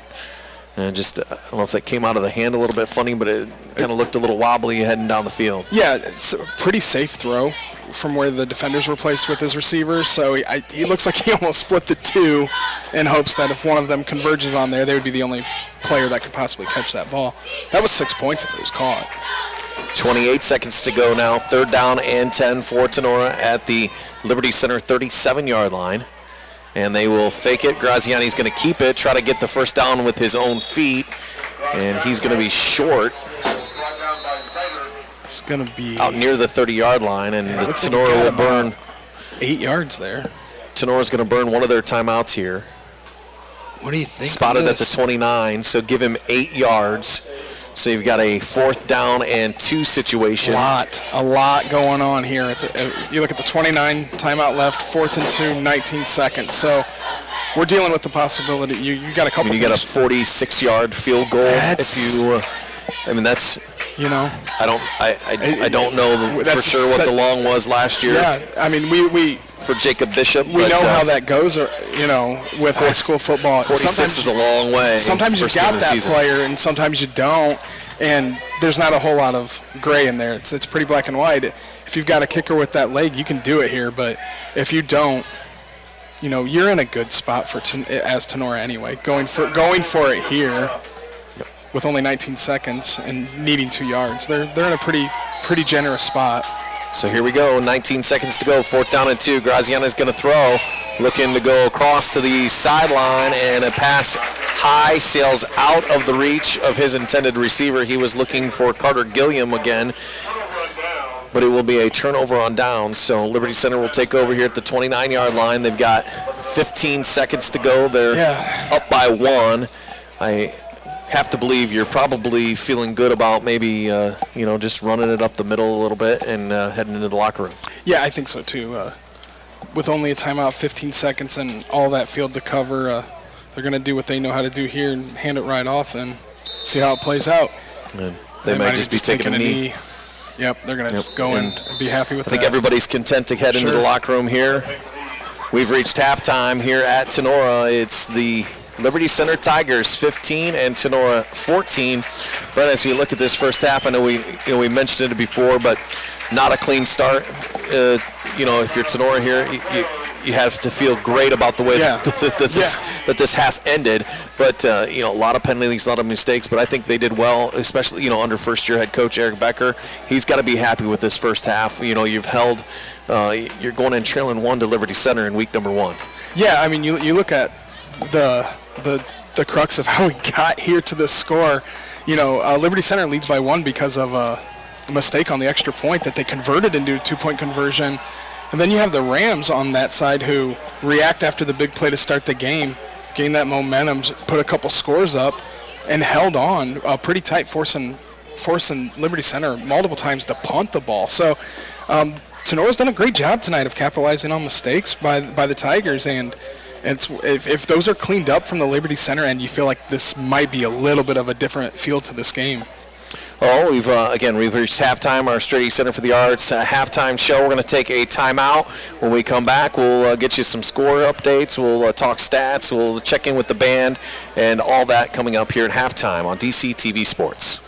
just, I don't know if it came out of the hand a little bit funny, but it kind of looked a little wobbly heading down the field. Yeah, it's a pretty safe throw from where the defenders were placed with his receivers. So he looks like he almost split the two in hopes that if one of them converges on there, they would be the only player that could possibly catch that ball. That was 6 points if it was caught. 28 seconds to go now. 3rd down and 10 for Tinora at the Liberty Center 37-yard line. And they will fake it. Graziani's going to keep it, try to get the first down with his own feet. And he's going to be short. It's going to be out near the 30-yard line, and the Tinora will burn 8 yards there. Tinora's going to burn one of their timeouts here. What do you think? Spotted at the 29, so give him 8 yards. So you've got a 4th down and 2 situation. A lot going on here. You look at the 29 timeout left, 4th and 2, 19 seconds. So we're dealing with the possibility. You got a couple. You got a 46-yard field goal. That's. I don't know for sure what the long was last year. Yeah, we for Jacob Bishop. We know how that goes. With high school football, 46 is a long way. Sometimes you got that player, and sometimes you don't. And there's not a whole lot of gray in there. It's pretty black and white. If you've got a kicker with that leg, you can do it here. But if you don't, you're in a good spot as Tinora anyway. Going for it here. With only 19 seconds and needing 2 yards, they're in a pretty generous spot. So here we go, 19 seconds to go, 4th down and 2. Graziana's going to throw, looking to go across to the sideline, and a pass high sails out of the reach of his intended receiver. He was looking for Carter Gilliam again, but it will be a turnover on downs. So Liberty Center will take over here at the 29-yard line. They've got 15 seconds to go. They're up by 1. I have to believe you're probably feeling good about maybe, just running it up the middle a little bit and heading into the locker room. Yeah, I think so too. With only a timeout, 15 seconds, and all that field to cover, they're going to do what they know how to do here and hand it right off and see how it plays out. And they might just be taking a knee. Yep, they're going to just go and be happy with that. I think everybody's content to head into the locker room here. We've reached halftime here at Tinora. It's the Liberty Center Tigers 15 and Tinora 14. But as we look at this first half, I know we mentioned it before, but not a clean start. If you're Tinora here, you have to feel great about the way that this half ended. But a lot of penalties, a lot of mistakes. But I think they did well, especially under first-year head coach Eric Becker. He's got to be happy with this first half. You've held, you're going in trailing 1 to Liberty Center in week number 1. Yeah, you look at the crux of how we got here to this score. Liberty Center leads by 1 because of a mistake on the extra point that they converted into a 2-point conversion. And then you have the Rams on that side who react after the big play to start the game, gain that momentum, put a couple scores up, and held on pretty tight, forcing Liberty Center multiple times to punt the ball. So Tenora's done a great job tonight of capitalizing on mistakes by the Tigers, and if those are cleaned up from the Liberty Center end, you feel like this might be a little bit of a different feel to this game. Oh, we've reached halftime. Our Strady Center for the Arts halftime show. We're going to take a timeout. When we come back, we'll get you some score updates. We'll talk stats. We'll check in with the band and all that coming up here at halftime on DC TV Sports.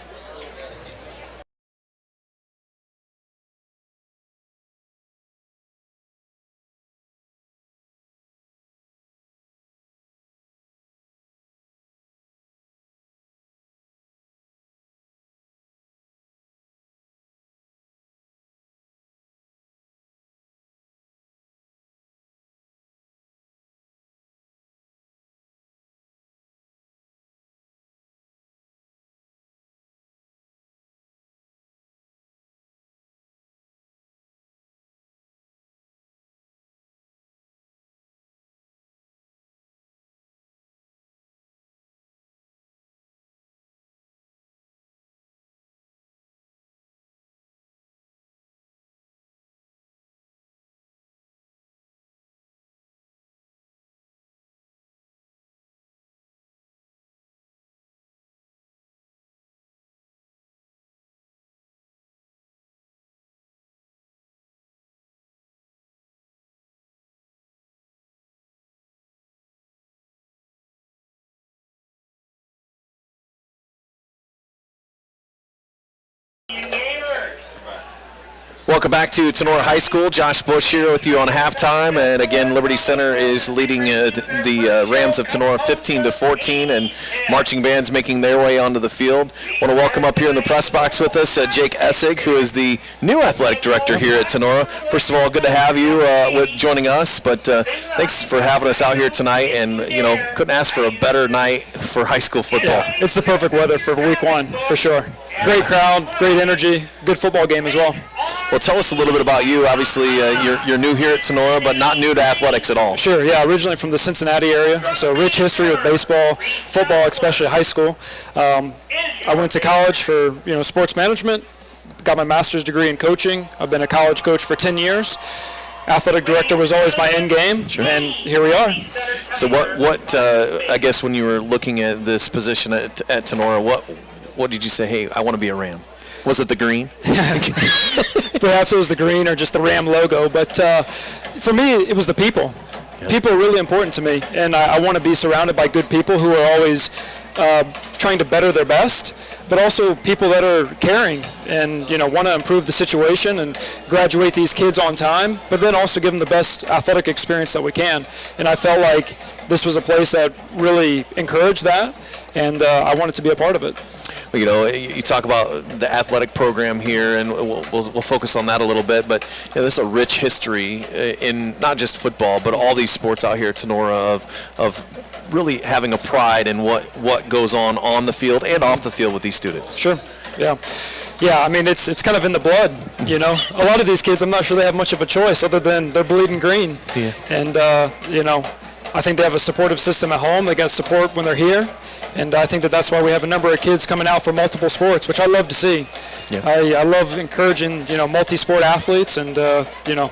Welcome back to Tinora High School. Josh Bush here with you on halftime, and again, Liberty Center is leading the Rams of Tinora 15-14, and marching bands making their way onto the field. Want to welcome up here in the press box with us Jake Essig, who is the new athletic director here at Tinora. First of all, good to have you joining us, but thanks for having us out here tonight, and couldn't ask for a better night for high school football. Yeah, it's the perfect weather for week one, for sure. Great crowd, great energy, good football game as well. Well, tell us a little bit about you. Obviously, you're new here at Tinora, but not new to athletics at all. Sure, yeah, originally from the Cincinnati area, so rich history with baseball, football, especially high school. I went to college for sports management, got my master's degree in coaching. I've been a college coach for 10 years. Athletic director was always my end game, sure. And here we are. So what I guess when you were looking at this position at Tinora, what did you say, hey, I want to be a Ram? Was it the green? Perhaps it was the green or just the Ram logo, but for me, it was the people. Yeah. People are really important to me, and I want to be surrounded by good people who are always trying to better their best, but also people that are caring and want to improve the situation and graduate these kids on time, but then also give them the best athletic experience that we can. And I felt like this was a place that really encouraged that, and I wanted to be a part of it. You talk about the athletic program here, and we'll focus on that a little bit, but there's a rich history in not just football, but all these sports out here at Tinora of really having a pride in what goes on the field and off the field with these students. Sure, yeah. Yeah, I mean, it's kind of in the blood, A lot of these kids, I'm not sure they have much of a choice other than they're bleeding green. Yeah. And, I think they have a supportive system at home. They got support when they're here. And I think that's why we have a number of kids coming out for multiple sports, which I love to see. Yeah. I love encouraging, multi-sport athletes and,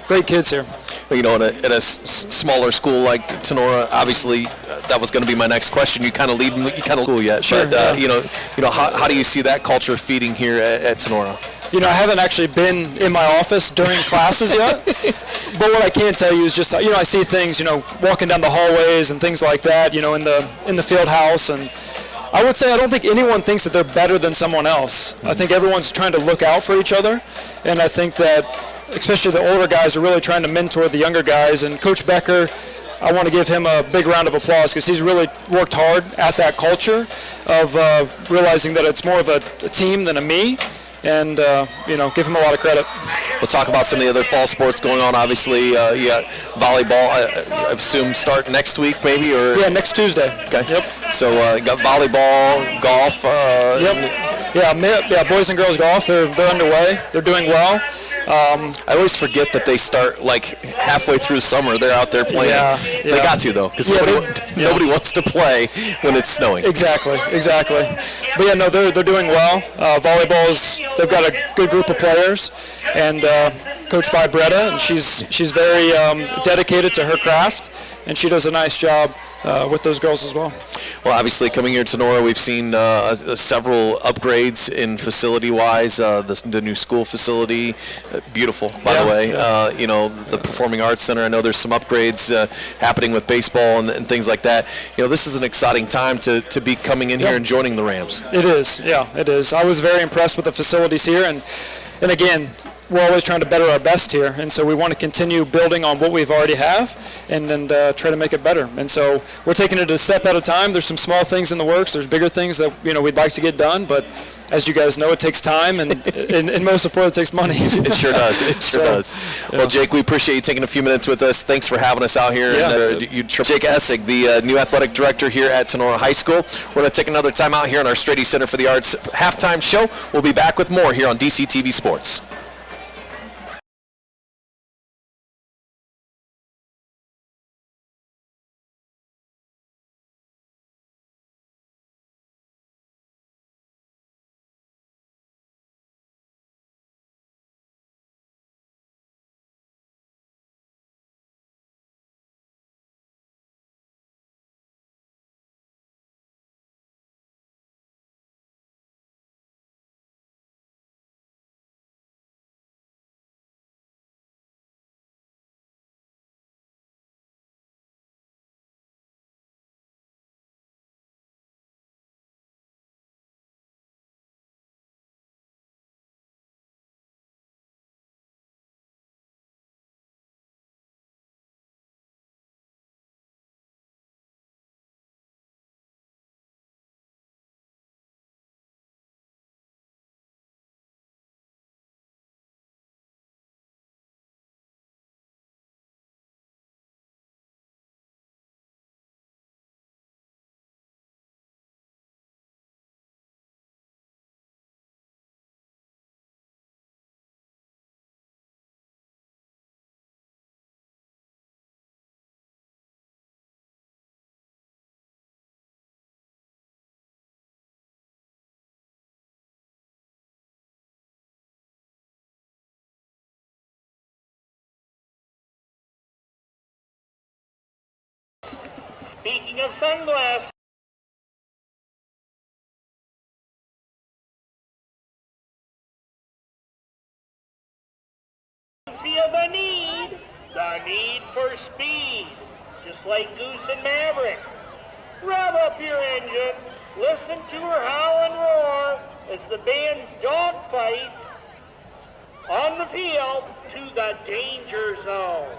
great kids here. Well, at a smaller school like Tinora, obviously that was going to be my next question. You kind of lead, you kind of cool yet, sure, but yeah. How do you see that culture feeding here at Tinora? I haven't actually been in my office during classes yet, but what I can tell you is just, I see things, walking down the hallways and things like that, in the field house, and I would say I don't think anyone thinks that they're better than someone else. I think everyone's trying to look out for each other, and I think that especially the older guys are really trying to mentor the younger guys, and Coach Becker, I want to give him a big round of applause because he's really worked hard at that culture of realizing that it's more of a team than a me. And, give him a lot of credit. We'll talk about some of the other fall sports going on. Obviously, you got volleyball, I assume, start next week maybe? Or yeah, next Tuesday. Okay. Yep. So you got volleyball, golf. Yep. Yeah, boys and girls golf, they're underway. They're doing well. I always forget that they start like halfway through summer. They're out there playing. Yeah. They got to, though, because nobody wants to play when it's snowing. Exactly. But yeah, no, they're doing well. Volleyball's, they've got a good group of players, and coached by Bretta, and she's very dedicated to her craft, and she does a nice job with those girls as well. Well, obviously, coming here to Tinora, we've seen several upgrades in facility-wise. The new school facility, beautiful, by the way. Yeah. The Performing Arts Center, I know there's some upgrades happening with baseball and things like that. This is an exciting time to be coming in here and joining the Rams. It is, yeah, it is. I was very impressed with the facilities here, and again, we're always trying to better our best here, and so we want to continue building on what we've already have and then try to make it better. And so we're taking it a step at a time. There's some small things in the works. There's bigger things that we'd like to get done, but as you guys know, it takes time, and in most support, it takes money. It sure does. It sure does. Yeah. Well, Jake, we appreciate you taking a few minutes with us. Thanks for having us out here. Yeah. And, Jake Essig, the new athletic director here at Tinora High School. We're going to take another time out here on our Strady Center for the Arts halftime show. We'll be back with more here on DCTV Sports. Speaking of sunglasses, feel the need for speed, just like Goose and Maverick. Rev up your engine, listen to her howl and roar as the band dogfights on the field to the danger zone.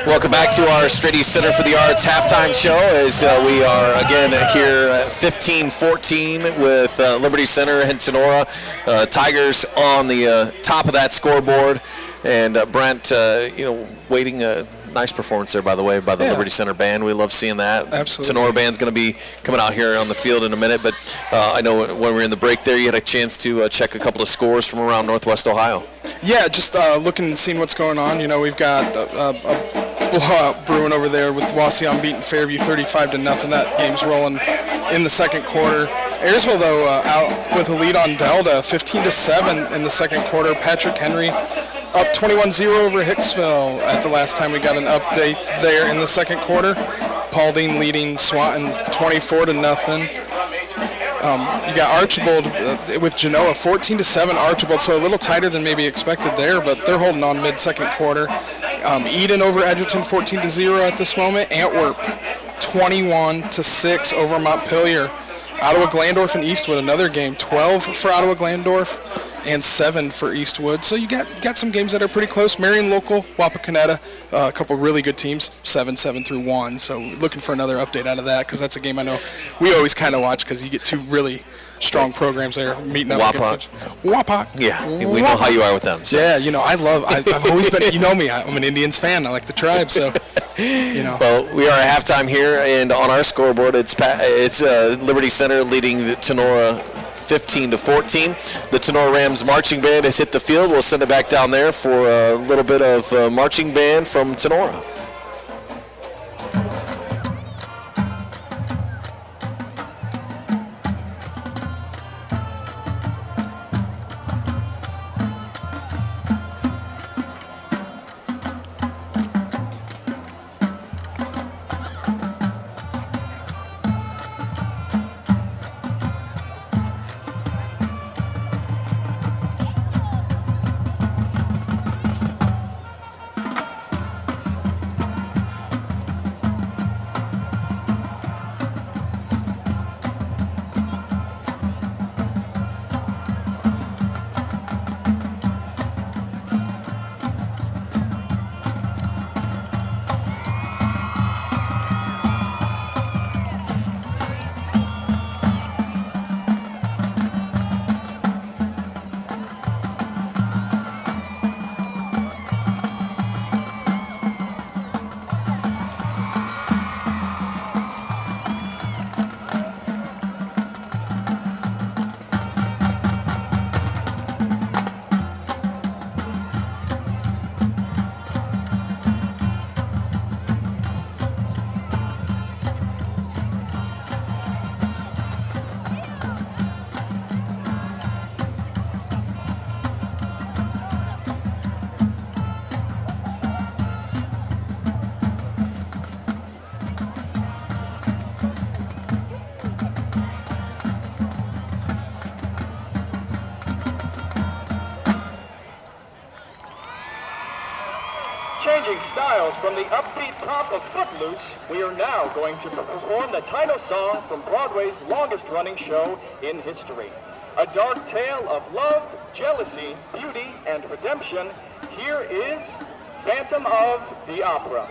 Welcome back to our Strady Center for the Arts halftime show as we are again here at 15-14 with Liberty Center and Tinora. Tigers on the top of that scoreboard, and Brent, waiting a nice performance there, by the way, by the Liberty Center band. We love seeing that. Absolutely. Tenora band's going to be coming out here on the field in a minute, but I know when we were in the break there, you had a chance to check a couple of scores from around Northwest Ohio. Yeah, just looking and seeing what's going on. You know, we've got a blowout brewing over there with Wasion beating Fairview 35-0. That game's rolling in the second quarter. Ayersville, though, out with a lead on Delta, 15-7 in the second quarter. Patrick Henry up 21-0 over Hicksville at the last time we got an update there in the second quarter. Paulding leading Swanton 24-0. You got Archibald with Genoa 14-7. Archibald, so a little tighter than maybe expected there, but they're holding on mid-second quarter. Eden over Edgerton 14-0 at this moment. Antwerp 21-6 over Montpelier. Ottawa Glandorf and Eastwood, another game, 12 for Ottawa Glandorf and 7 for Eastwood. So you got some games that are pretty close. Marion Local, Wapakoneta, a couple really good teams, 7 through 1. So looking for another update out of that, because that's a game I know we always kind of watch, because you get two really strong programs there meeting up against Wapak. Yeah, we know how you are with them. So. Yeah, I've always been, you know me, I'm an Indians fan. I like the tribe, so, Well, we are at halftime here, and on our scoreboard, it's Liberty Center leading Tinora 15-14. The Tinora Rams marching band has hit the field. We'll send it back down there for a little bit of marching band from Tinora. Changing styles from the upbeat pop of Footloose, we are now going to perform the title song from Broadway's longest-running show in history. A dark tale of love, jealousy, beauty, and redemption. Here is Phantom of the Opera.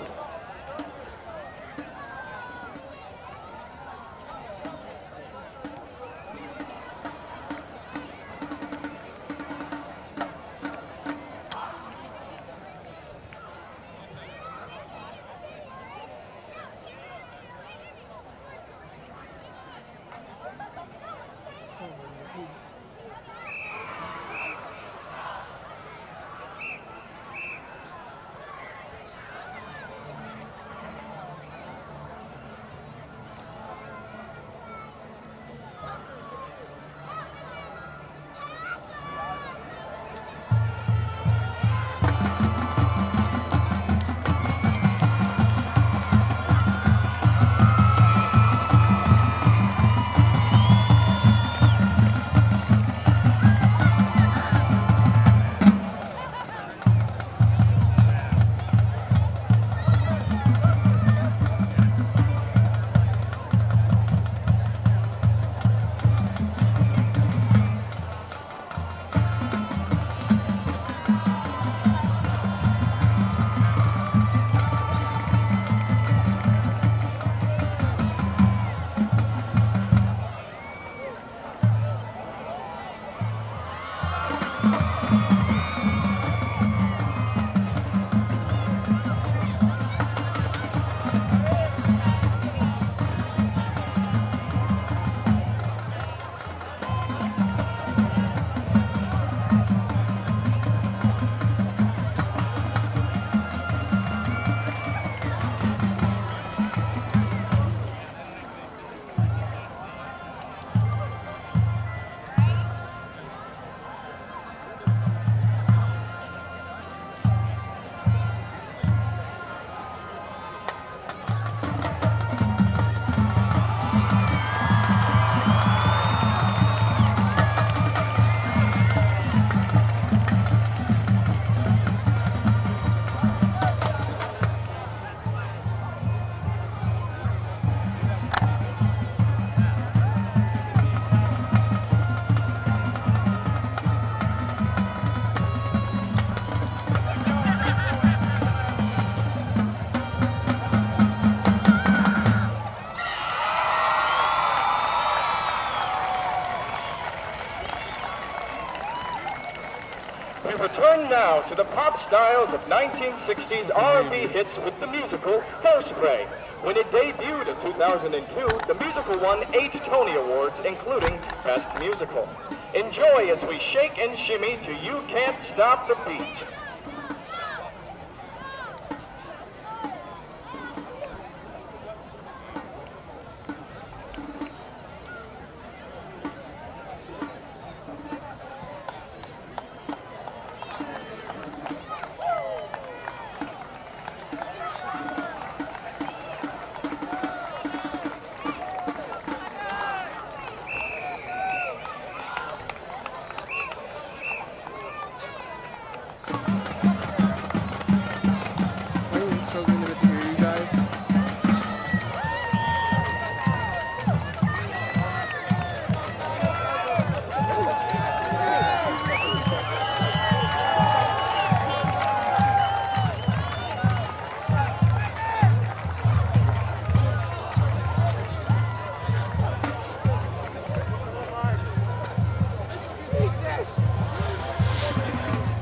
Return now to the pop styles of 1960s R&B hits with the musical Hairspray. When it debuted in 2002, the musical won 8 Tony Awards, including Best Musical. Enjoy as we shake and shimmy to You Can't Stop the Beat.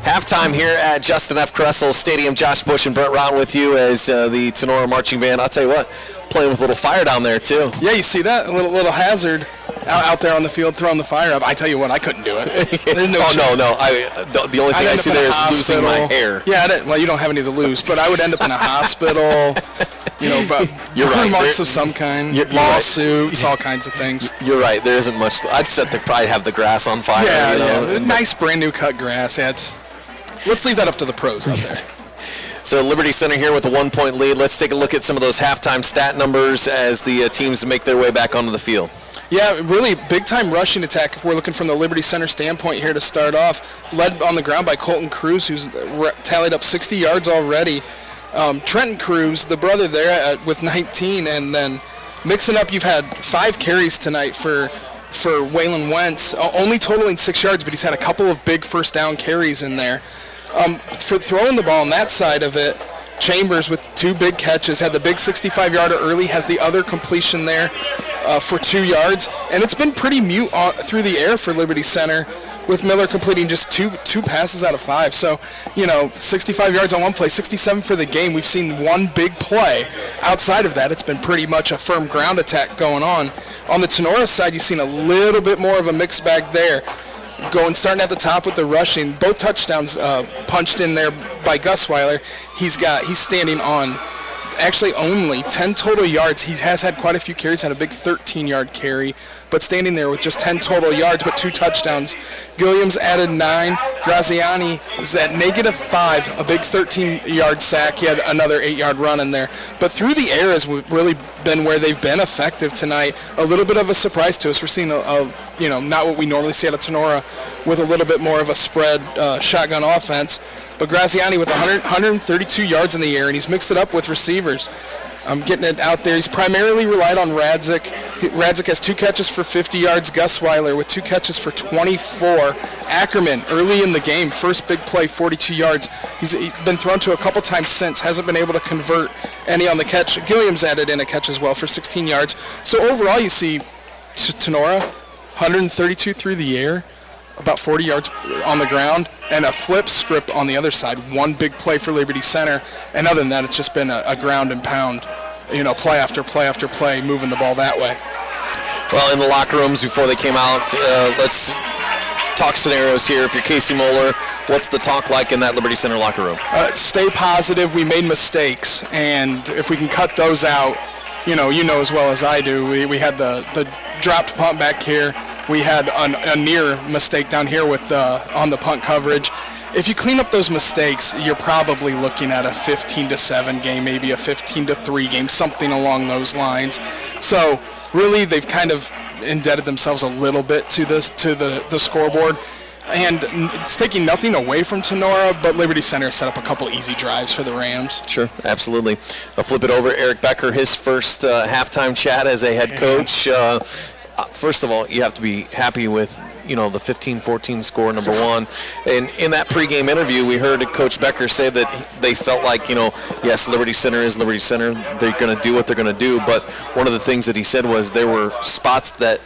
Halftime here at Justin F. Kressel Stadium. Josh Bush and Brett Rotten with you as the Tinora Marching Band. I'll tell you what, playing with a little fire down there, too. Yeah, you see that? A little hazard out there on the field throwing the fire up. I tell you what, I couldn't do it. The only thing I see there is losing my hair. Yeah, well, you don't have any to lose, but I would end up in a hospital. You know, but you're right. Marks of some kind, lawsuits, all kinds of things. You're right. There isn't much. I'd probably have the grass on fire. Yeah, nice brand new cut grass. Yeah, let's leave that up to the pros out there. So Liberty Center here with a 1-point lead. Let's take a look at some of those halftime stat numbers as the teams make their way back onto the field. Yeah, really big-time rushing attack if we're looking from the Liberty Center standpoint here to start off. Led on the ground by Colton Cruz, who's tallied up 60 yards already. Trenton Cruz, the brother there, with 19, and then mixing up, you've had 5 carries tonight for Waylon Wentz, only totaling 6 yards, but he's had a couple of big first down carries in there. For throwing the ball on that side of it, Chambers with 2 big catches, had the big 65-yarder early, has the other completion there for 2 yards, and it's been pretty mute through the air for Liberty Center, with Moeller completing just two passes out of 5. So, 65 yards on one play, 67 for the game. We've seen one big play. Outside of that, it's been pretty much a firm ground attack going on. On the Tinora side, you've seen a little bit more of a mixed bag there. Starting at the top with the rushing, both touchdowns punched in there by Gus Weiler. He's standing on actually only 10 total yards. He has had quite a few carries, had a big 13-yard carry, but standing there with just 10 total yards, but 2 touchdowns. Gilliam's added 9. Graziani is at -5, a big 13-yard sack. He had another 8-yard run in there. But through the air has really been where they've been effective tonight. A little bit of a surprise to us. We're seeing not what we normally see out of Tinora, with a little bit more of a spread shotgun offense. But Graziani with 132 yards in the air, and he's mixed it up with receivers. Getting it out there. He's primarily relied on Radzik. Radzik has 2 catches for 50 yards. Gus Weiler with 2 catches for 24. Ackerman early in the game, first big play, 42 yards. He's been thrown to a couple times since, hasn't been able to convert any on the catch. Gilliam's added in a catch as well for 16 yards. So overall, you see Tinora, 132 through the air, about 40 yards on the ground, and a flip script on the other side. One big play for Liberty Center, and other than that, it's just been a ground and pound, play after play after play, moving the ball that way. Well, in the locker rooms before they came out, let's talk scenarios here. If you're Casey Moeller, what's the talk like in that Liberty Center locker room? Stay positive. We made mistakes, and if we can cut those out, you know as well as I do. We had the dropped punt back here. We had a near mistake down here with on the punt coverage. If you clean up those mistakes, you're probably looking at a 15-7 game, maybe a 15-3 game, something along those lines. So really, they've kind of indebted themselves a little bit to the scoreboard. And it's taking nothing away from Tinora, but Liberty Center set up a couple easy drives for the Rams. Sure, absolutely. I'll flip it over. Eric Becker, his first halftime chat as a head coach. First of all, you have to be happy with, the 15-14 score, number one. And in that pregame interview, we heard Coach Becker say that they felt like, yes, Liberty Center is Liberty Center. They're going to do what they're going to do. But one of the things that he said was there were spots that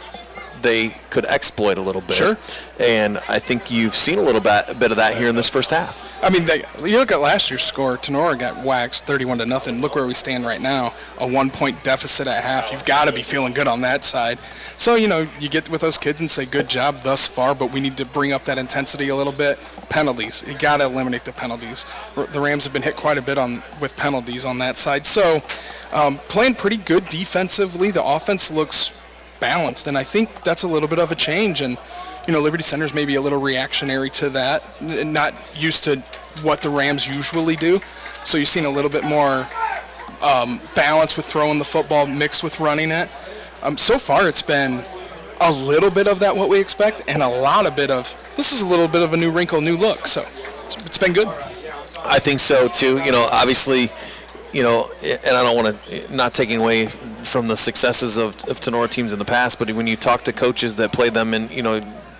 they could exploit a little bit. Sure. And I think you've seen a little bit of that here in this first half. I mean, you look at last year's score, Tinora got waxed 31-0. Look where we stand right now, a 1-point deficit at half. You've got to be feeling good on that side. So, you get with those kids and say, good job thus far, but we need to bring up that intensity a little bit. Penalties. You got to eliminate the penalties. The Rams have been hit quite a bit with penalties on that side. So, playing pretty good defensively. The offense looks balanced, and I think that's a little bit of a change. And Liberty Center's maybe a little reactionary to that, not used to what the Rams usually do. So you've seen a little bit more balance with throwing the football mixed with running it. So far, it's been a little bit of that what we expect, and a lot of this is a little bit of a new wrinkle, new look. So it's been good. I think so too. Obviously. And I don't want to, not taking away from the successes of Tinora teams in the past, but when you talk to coaches that played them in,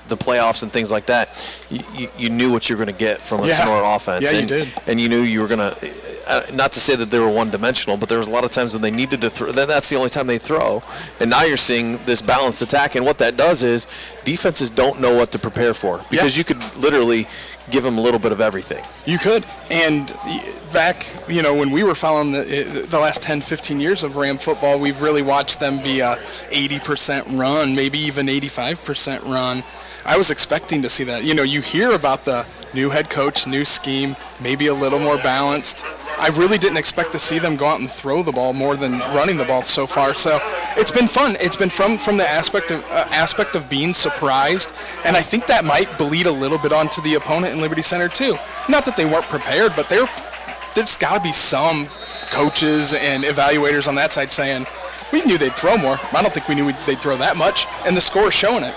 the playoffs and things like that, you knew what you were going to get from a Tinora offense. Yeah, you did. And you knew you were going to, not to say that they were one-dimensional, but there was a lot of times when they needed to throw. That's the only time they throw. And now you're seeing this balanced attack, and what that does is defenses don't know what to prepare for, because you could literally give them a little bit of everything. You could. And back, when we were following the last 10, 15 years of Ram football, we've really watched them be a 80% run, maybe even 85% run. I was expecting to see that. You hear about the new head coach, new scheme, maybe a little more balanced. I really didn't expect to see them go out and throw the ball more than running the ball so far. So it's been fun. It's been from the aspect of being surprised, and I think that might bleed a little bit onto the opponent in Liberty Center too. Not that they weren't prepared, but there's got to be some coaches and evaluators on that side saying, we knew they'd throw more. I don't think we knew they'd throw that much, and the score is showing it.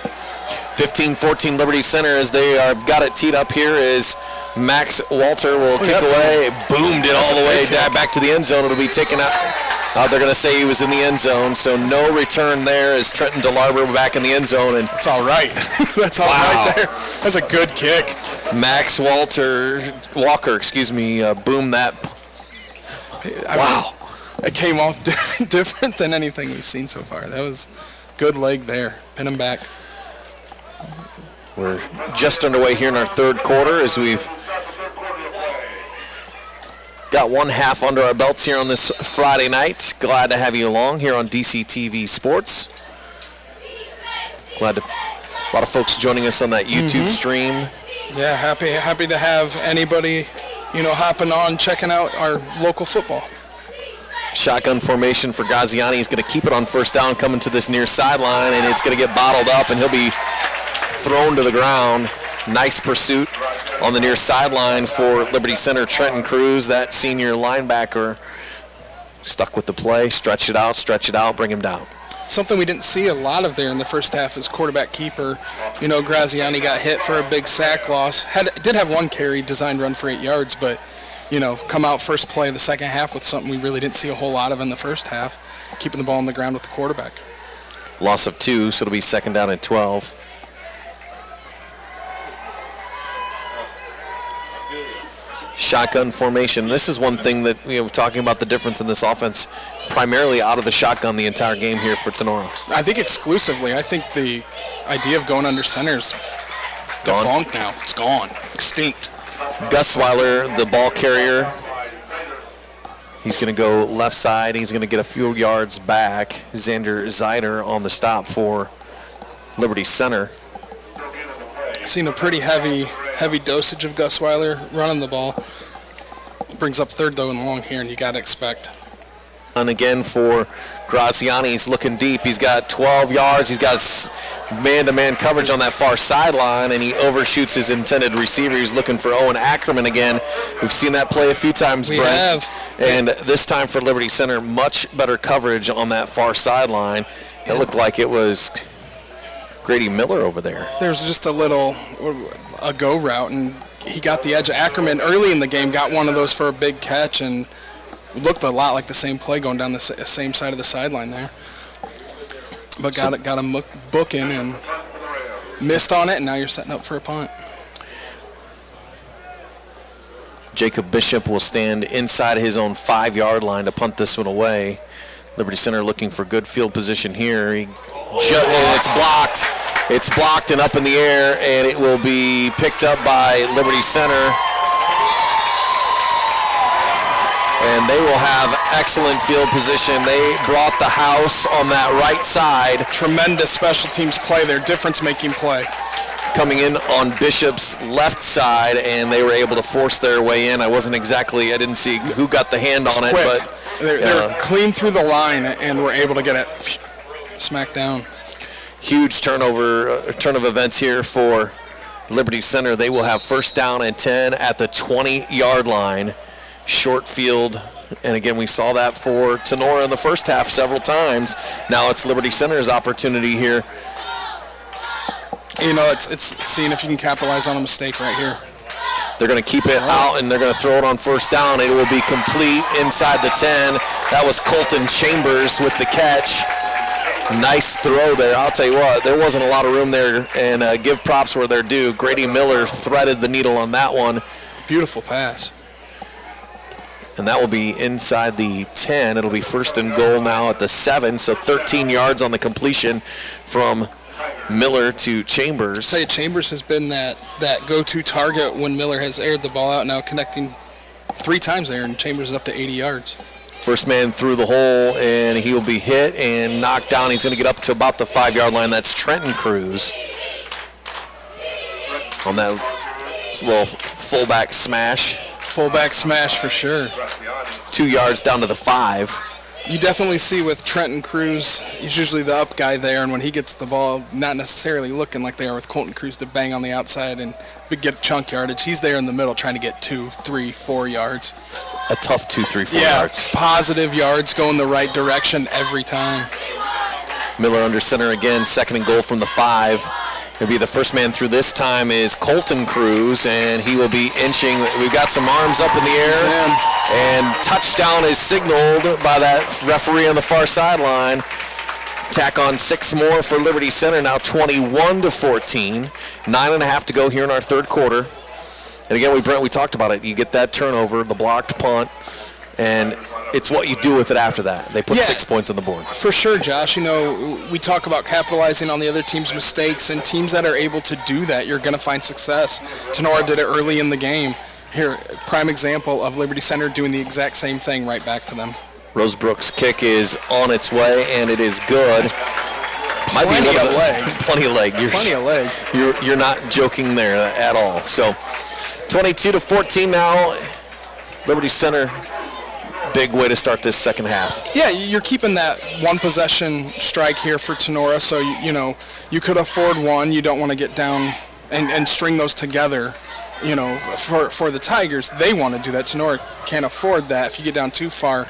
15-14 Liberty Center as they got it teed up here is Max Walter will kick away. Boomed it all the way back to the end zone. It'll be taken out. They're going to say he was in the end zone, so no return there as Trenton DeLarber back in the end zone. And that's all right. That's all right there. That's a good kick. Max Walker, boomed that. Wow. It came off different than anything we've seen so far. That was good leg there. Pin him back. We're just underway here in our third quarter as we've got one half under our belts here on this Friday night. Glad to have you along here on DCTV Sports. A lot of folks joining us on that YouTube stream. Yeah, happy to have anybody, hopping on, checking out our local football. Shotgun formation for Graziani. He's going to keep it on first down coming to this near sideline, and it's going to get bottled up, and he'll be thrown to the ground. Nice pursuit on the near sideline for Liberty Center. Trenton Cruz, that senior linebacker, stuck with the play, stretch it out, bring him down. Something we didn't see a lot of there in the first half is quarterback keeper. Graziani got hit for a big sack loss. Did have one carry, designed run for 8 yards, but come out first play of the second half with something we really didn't see a whole lot of in the first half, keeping the ball on the ground with the quarterback. Loss of 2, so it'll be second down and 12. Shotgun formation. This is one thing that, talking about the difference in this offense, primarily out of the shotgun the entire game here for Tinora. I think exclusively. I think the idea of going under center is defunct now. It's gone. Extinct. Gusweiler, the ball carrier. He's going to go left side. He's going to get a few yards back. Xander Zeider on the stop for Liberty Center. Seen a pretty heavy dosage of Gusweiler running the ball. Brings up third, though, and long here, and you got to expect. And again for Graziani, he's looking deep. He's got 12 yards. He's got man-to-man coverage on that far sideline, and he overshoots his intended receiver. He's looking for Owen Ackerman again. We've seen that play a few times, Brent. We have. And this time for Liberty Center, much better coverage on that far sideline. It looked like it was Grady Miller over there. There's just a go route, and he got the edge. Ackerman early in the game got one of those for a big catch, and looked a lot like the same play going down the same side of the sideline there. But got a book in and missed on it, and now you're setting up for a punt. Jacob Bishop will stand inside his own 5-yard line to punt this one away. Liberty Center looking for good field position here. It's blocked. It's blocked and up in the air, and it will be picked up by Liberty Center. And they will have excellent field position. They brought the house on that right side. Tremendous special teams play there, difference-making play. Coming in on Bishop's left side, and they were able to force their way in. I didn't see who got the hand on it, but they're clean through the line and were able to get it smacked down. Huge turn of events here for Liberty Center. They will have first down and 10 at the 20-yard line. Short field, and again, we saw that for Tinora in the first half several times. Now it's Liberty Center's opportunity here. It's seeing if you can capitalize on a mistake right here. They're going to keep it out, and they're going to throw it on first down. It will be complete inside the 10. That was Colton Chambers with the catch. Nice throw there. I'll tell you what, there wasn't a lot of room there, and give props where they're due. Grady Miller threaded the needle on that one. Beautiful pass. And that will be inside the 10. It'll be first and goal now at the 7, so 13 yards on the completion from Miller to Chambers. I'll tell you, Chambers has been that go-to target when Miller has aired the ball out, now connecting 3 times there, and Chambers is up to 80 yards. First man through the hole, and he will be hit and knocked down. He's going to get up to about the 5-yard line. That's Trenton Cruz on that little fullback smash. Fullback smash for sure. 2 yards down to the 5. You definitely see with Trenton Cruz, he's usually the up guy there, and when he gets the ball, not necessarily looking like they are with Colton Cruz to bang on the outside and get chunk yardage. He's there in the middle trying to get 2, 3, 4 yards. A tough 2, 3, 4 yards. Positive yards going the right direction every time. Miller under center again, second and goal from the 5. Maybe the first man through this time is Colton Cruz, and he will be inching. We've got some arms up in the air, and touchdown is signaled by that referee on the far sideline. Tack on 6 more for Liberty Center, now 21-14. 9.5 to go here in our third quarter. And again, Brent, we talked about it. You get that turnover, the blocked punt, and it's what you do with it after that. They put 6 points on the board. For sure, Josh. You know, we talk about capitalizing on the other team's mistakes, and teams that are able to do that, you're going to find success. Tinora did it early in the game. Here, prime example of Liberty Center doing the exact same thing right back to them. Rosebrook's kick is on its way, and it is good. Plenty of leg. Plenty of leg. Plenty of leg. You're not joking there at all. So 22-14 now. Liberty Center, big way to start this second half. Yeah, you're keeping that one possession strike here for Tinora, so you know you could afford one. You don't want to get down and string those together. You know, for the Tigers, they want to do that. Tinora can't afford that. If you get down too far,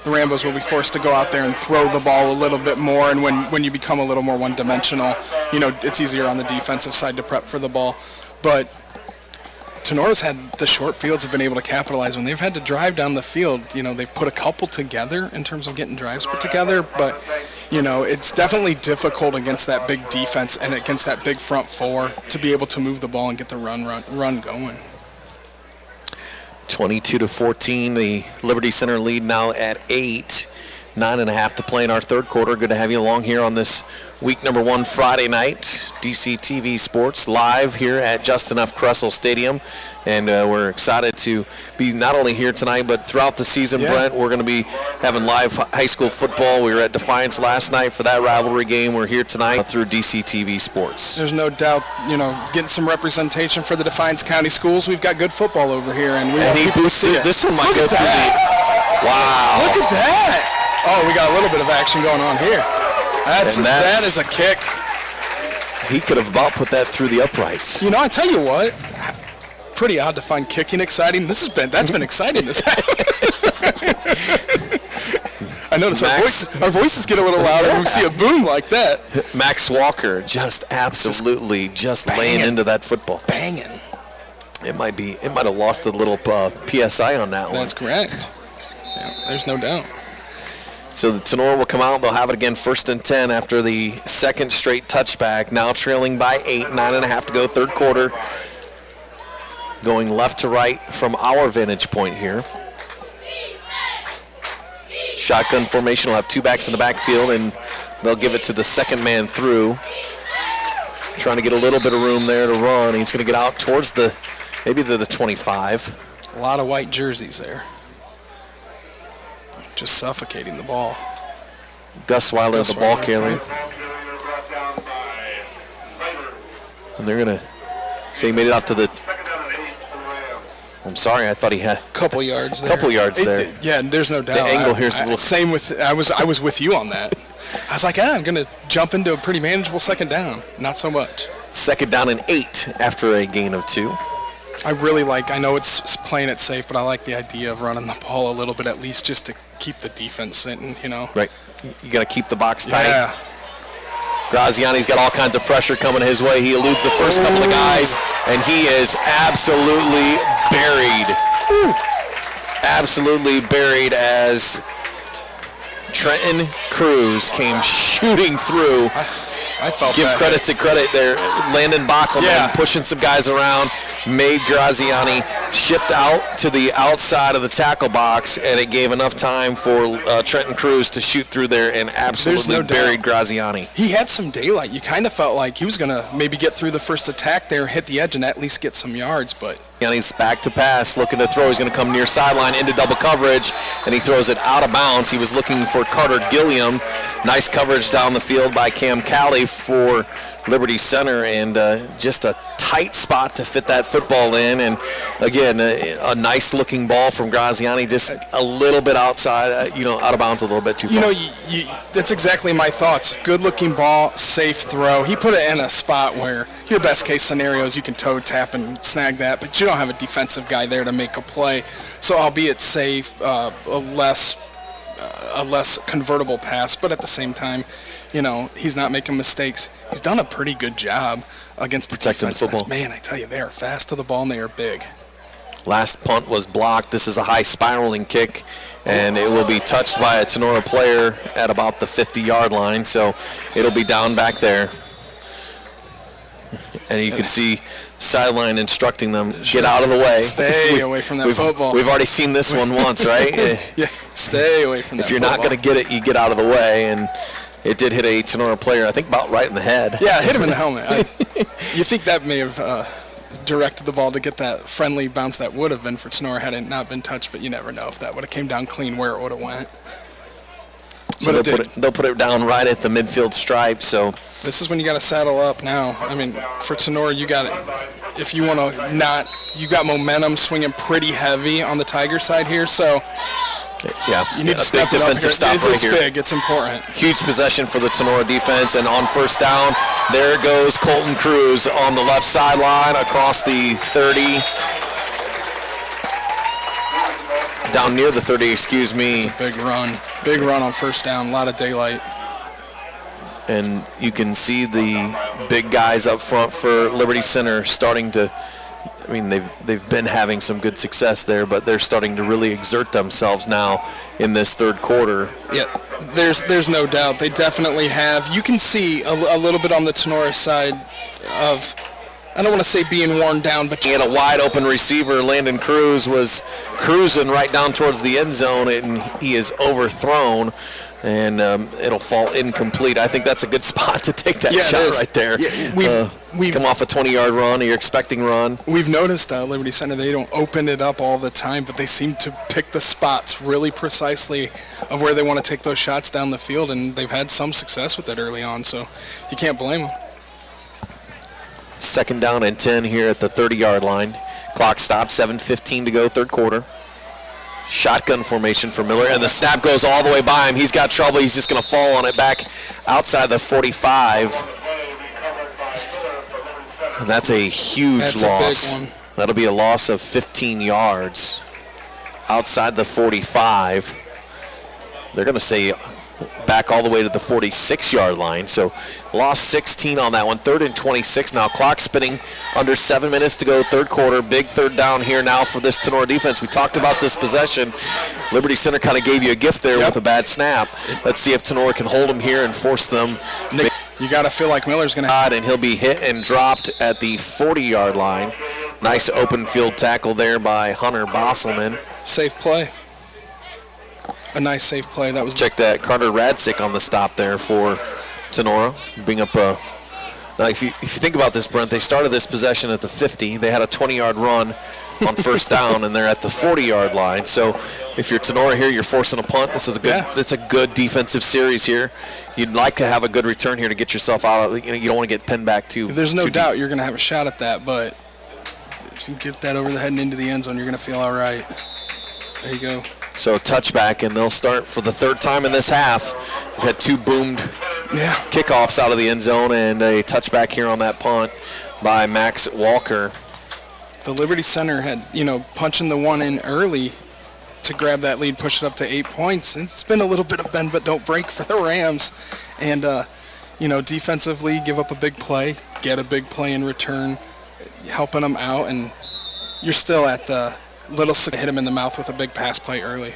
the Rambos will be forced to go out there and throw the ball a little bit more, and when you become a little more one-dimensional, you know, it's easier on the defensive side to prep for the ball. But Tenora's had the short fields have been able to capitalize. When they've had to drive down the field, you know, they've put a couple together in terms of getting drives put together, but, you know, it's definitely difficult against that big defense and against that big front four to be able to move the ball and get the run going. 22-14, the Liberty Center lead now at 8. 9.5 to play in our third quarter. Good to have you along here on this week number 1 Friday night. DC TV Sports live here at Justin F. Kressel Stadium. And we're excited to be not only here tonight, but throughout the season, Brent. We're going to be having live high school football. We were at Defiance last night for that rivalry game. We're here tonight through DC TV Sports. There's no doubt, you know, getting some representation for the Defiance County schools. We've got good football over here. And he boosted. This one might go through the... Wow. Look at that. Oh, we got a little bit of action going on here. That is a kick. He could have about put that through the uprights. You know, I tell you what, pretty odd to find kicking exciting. That's been exciting. I notice our voices get a little louder when we see a boom like that. Max Walker just absolutely laying into that football. Banging. It might have lost a little PSI on that one. That's correct. Yeah, there's no doubt. So the Tinora will come out. They'll have it again 1st and 10 after the second straight touchback. Now trailing by 8, 9.5 to go, third quarter. Going left to right from our vantage point here. Shotgun formation will have 2 backs in the backfield, and they'll give it to the second man through. Trying to get a little bit of room there to run. He's going to get out towards maybe the 25. A lot of white jerseys there. Just suffocating the ball. Gus Weiler, the ball carrier. And they're going to say he made it out to the... I'm sorry, I thought he had... Couple yards there. Yeah, there's no doubt. The angle here's a little... Same with... I was with you on that. I was like, I'm going to jump into a pretty manageable second down. Not so much. Second down and 8 after a gain of 2. I really I know it's playing it safe, but I like the idea of running the ball a little bit, at least just to keep the defense sitting, you know. Right. You got to keep the box tight. Yeah. Graziani's got all kinds of pressure coming his way. He eludes the first couple of guys, and he is absolutely buried. Absolutely buried as Trenton Cruz came shooting through. I felt Give that. credit to credit there. Landon Bockelman pushing some guys around, made Graziani shift out to the outside of the tackle box, and it gave enough time for Trenton Cruz to shoot through there and absolutely buried Graziani. He had some daylight. You kind of felt like he was going to maybe get through the first attack there, hit the edge, and at least get some yards, but... He's back to pass, looking to throw. He's going to come near sideline into double coverage, and he throws it out of bounds. He was looking for Carter Gilliam. Nice coverage down the field by Cam Calley for Liberty Center, and just a tight spot to fit that football in. And again, a nice-looking ball from Graziani, just a little bit outside, out of bounds a little bit too far. That's exactly my thoughts. Good-looking ball, safe throw. He put it in a spot where your best-case scenario is you can toe tap and snag that, but you don't have a defensive guy there to make a play. So albeit safe, a less convertible pass, but at the same time, he's not making mistakes. He's done a pretty good job against the Protecting defense. the football. Man, I tell you, they are fast to the ball and they are big. Last punt was blocked. This is a high spiraling kick, and it will be touched by a Tinora player at about the 50-yard line, so it'll be down back there. And you can see sideline instructing them, get out of the way. Stay away from that football. We've already seen this one once, right? Yeah, stay away from that If you're football. not going to get it, you get out of the way, and it did hit a Tinora player, I think about right in the head. Yeah, hit him in the helmet. You think that may have directed the ball to get that friendly bounce that would have been for Tinora had it not been touched, but you never know if that would have came down clean where it would have went. So they'll put it down right at the midfield stripe. So this is when you got to saddle up now. I mean, for Tinora, you got if you want to not, you got momentum swinging pretty heavy on the Tiger side here. So yeah, you need to step it up here. It's big. It's important. Huge possession for the Tinora defense, and on first down, there goes Colton Cruz on the left sideline across the 30. Down near the 30, excuse me. It's a big run. Big run on first down. A lot of daylight. And you can see the big guys up front for Liberty Center starting to, I mean, they've been having some good success there, but they're starting to really exert themselves now in this third quarter. Yeah, there's no doubt. They definitely have. You can see a little bit on the Tinora side of, I don't want to say being worn down, but he had a wide open receiver. Landon Cruz was cruising right down towards the end zone, and he is overthrown, and it'll fall incomplete. I think that's a good spot to take that shot right there. Yeah, we've come off a 20-yard run, or you're expecting run. We've noticed Liberty Center, they don't open it up all the time, but they seem to pick the spots really precisely of where they want to take those shots down the field, and they've had some success with it early on, so you can't blame them. Second down and 10 here at the 30-yard line. Clock stopped, 7:15 to go, third quarter. Shotgun formation for Miller, and the snap goes all the way by him. He's got trouble. He's just going to fall on it back outside the 45. And that's a huge loss. A big one. That'll be a loss of 15 yards outside the 45. They're going to say back all the way to the 46-yard line. So lost 16 on that one. 3rd and 26 now. Clock spinning, under 7 minutes to go, third quarter. Big third down here now for this Tinora defense. We talked about this possession. Liberty Center kind of gave you a gift there with a bad snap. Let's see if Tinora can hold them here and force them. You got to feel like Miller's going to and he'll be hit and dropped at the 40-yard line. Nice open field tackle there by Hunter Bosselman. Safe play. A nice safe play. That was. Check that. Carter Radsick on the stop there for Tinora. Bring up a. Now, if you think about this, Brent, they started this possession at the 50. They had a 20-yard run on first down, and they're at the 40-yard line. So, if you're Tinora here, you're forcing a punt. This is a good. It's a good defensive series here. You'd like to have a good return here to get yourself out of. You don't want to get pinned back too. There's no doubt deep. you're going to have a shot at that, but if you can get that over the head and into the end zone, you're going to feel all right. There you go. So touchback, and they'll start for the third time in this half. We've had two boomed kickoffs out of the end zone and a touchback here on that punt by Max Walker. The Liberty Center had, punching the one in early to grab that lead, push it up to 8 points. It's been a little bit of bend but don't break for the Rams. And, defensively give up a big play, get a big play in return, helping them out, and you're still at the little hit him in the mouth with a big pass play early.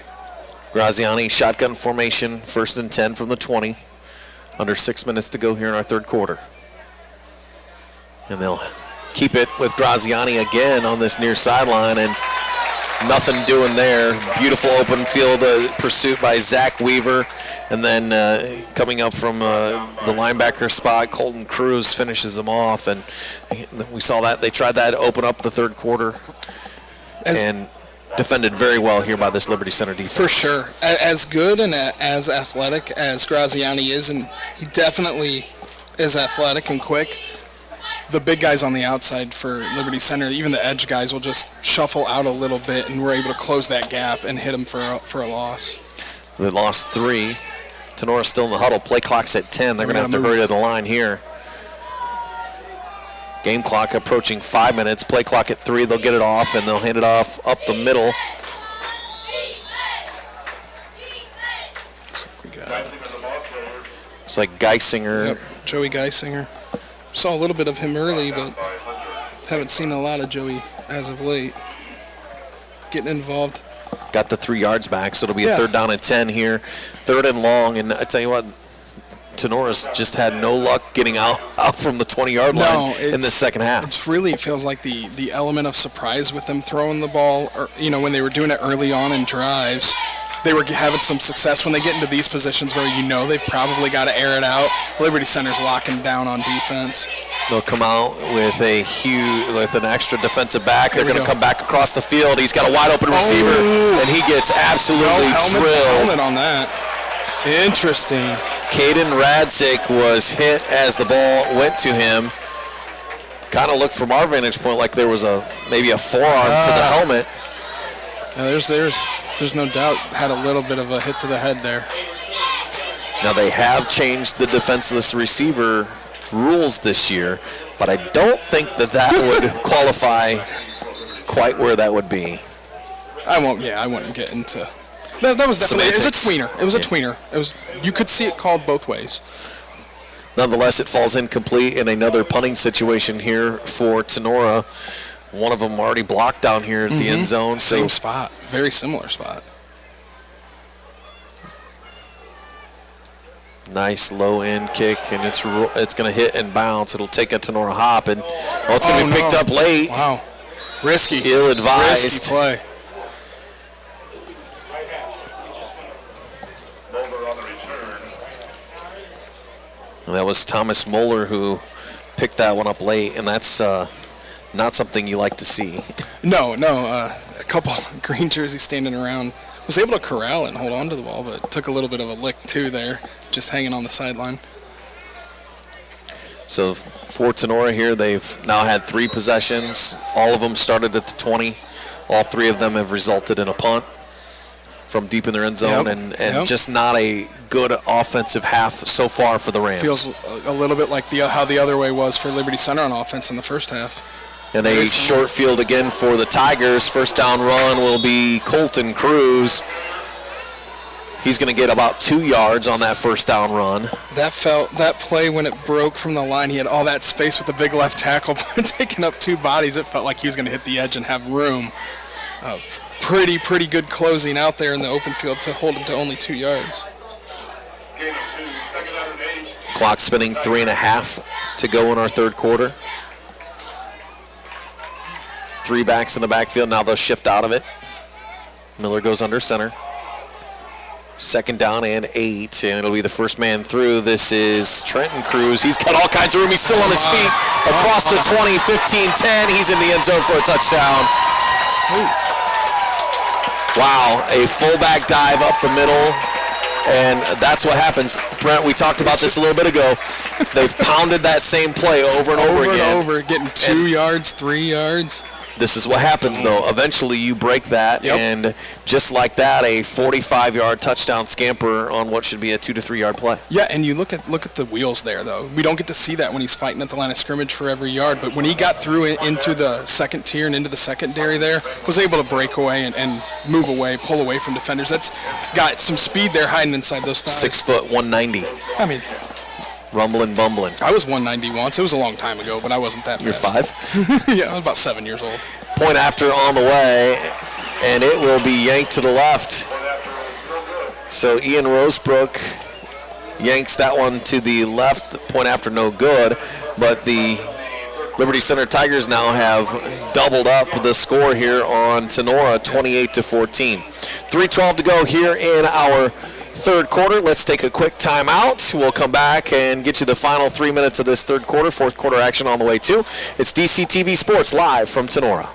Graziani, shotgun formation, 1st and 10 from the 20. Under 6 minutes to go here in our third quarter. And they'll keep it with Graziani again on this near sideline, and nothing doing there. Beautiful open field pursuit by Zach Weaver. And then coming up from the linebacker spot, Colton Cruz finishes them off. And we saw that. They tried that to open up the third quarter. And defended very well here by this Liberty Center defense. For sure. As good and as athletic as Graziani is, and he definitely is athletic and quick, the big guys on the outside for Liberty Center, even the edge guys, will just shuffle out a little bit, and we're able to close that gap and hit them for a loss. They lost 3. Tinora still in the huddle. Play clock's at 10. They're going to have to hurry to the line here. Game clock approaching 5 minutes. Play clock at 3. They'll get it off, and they'll hand it off up the middle. We got It's like Geisinger. Joey Geisinger. Saw a little bit of him early, but haven't seen a lot of Joey as of late. Getting involved. Got the 3 yards back, so it'll be a 3rd down and 10 here. 3rd and long, and I tell you what, Tenora's just had no luck getting out from the 20-yard line in the second half. It feels like the element of surprise with them throwing the ball, or, when they were doing it early on in drives, they were having some success. When they get into these positions where they've probably got to air it out, Liberty Center's locking down on defense. They'll come out with an extra defensive back. They're going to come back across the field. He's got a wide open receiver, and he gets absolutely drilled. Helmet on that. Interesting. Caden Radzik was hit as the ball went to him. Kind of looked from our vantage point like there was maybe a forearm to the helmet. There's no doubt had a little bit of a hit to the head there. Now they have changed the defenseless receiver rules this year, but I don't think that would qualify quite where that would be. I wouldn't get into. That was definitely semantics. It was a tweener. It was a tweener. You could see it called both ways. Nonetheless, it falls incomplete in another punting situation here for Tinora. One of them already blocked down here at the end zone. Same spot. Very similar spot. Nice low end kick, and it's going to hit and bounce. It'll take a Tinora hop, and it's going to be picked up late. Wow. Risky. Ill-advised. Risky play. And that was Thomas Moeller who picked that one up late, and that's not something you like to see. No. A couple green jerseys standing around. Was able to corral it and hold on to the ball, but took a little bit of a lick too there, just hanging on the sideline. So for Tinora here, they've now had 3 possessions. All of them started at the 20. All 3 of them have resulted in a punt from deep in their end zone, and just not a good offensive half so far for the Rams. Feels a little bit like how the other way was for Liberty Center on offense in the first half. And a short field again for the Tigers. First down run will be Colton Cruz. He's going to get about 2 yards on that first down run. That play when it broke from the line, he had all that space with the big left tackle taking up 2 bodies. It felt like he was going to hit the edge and have room. Pretty good closing out there in the open field to hold him to only 2 yards. Clock spinning, 3.5 to go in our third quarter. 3 backs in the backfield. Now they'll shift out of it. Miller goes under center. Second down and 8, and it'll be the first man through. This is Trenton Cruz. He's got all kinds of room. He's still on his feet. Across the 20, 15, 10. He's in the end zone for a touchdown. Wow, a fullback dive up the middle. And that's what happens. Brent, we talked about this a little bit ago. They've pounded that same play over and over again. Getting 2 yards, 3 yards. This is what happens, though. Eventually, you break that, and just like that, a 45-yard touchdown scamper on what should be a 2 to 3 yard play. Yeah, and you look at the wheels there, though. We don't get to see that when he's fighting at the line of scrimmage for every yard, but when he got through into the second tier and into the secondary there, was able to break away and move away, pull away from defenders. That's got some speed there hiding inside those thighs. 6 foot, 190. I mean, rumbling, bumbling. I was 190 once. It was a long time ago, but I wasn't that fast. You're 5? Yeah, I was about 7 years old. Point after on the way, and it will be yanked to the left. So Ian Rosebrook yanks that one to the left. Point after no good, but the Liberty Center Tigers now have doubled up the score here on Tinora, 28 to 14. 3:12 to go here in our third quarter. Let's take a quick timeout. We'll come back and get you the final 3 minutes of this third quarter. Fourth quarter action on the way too. It's DCTV Sports live from Tinora.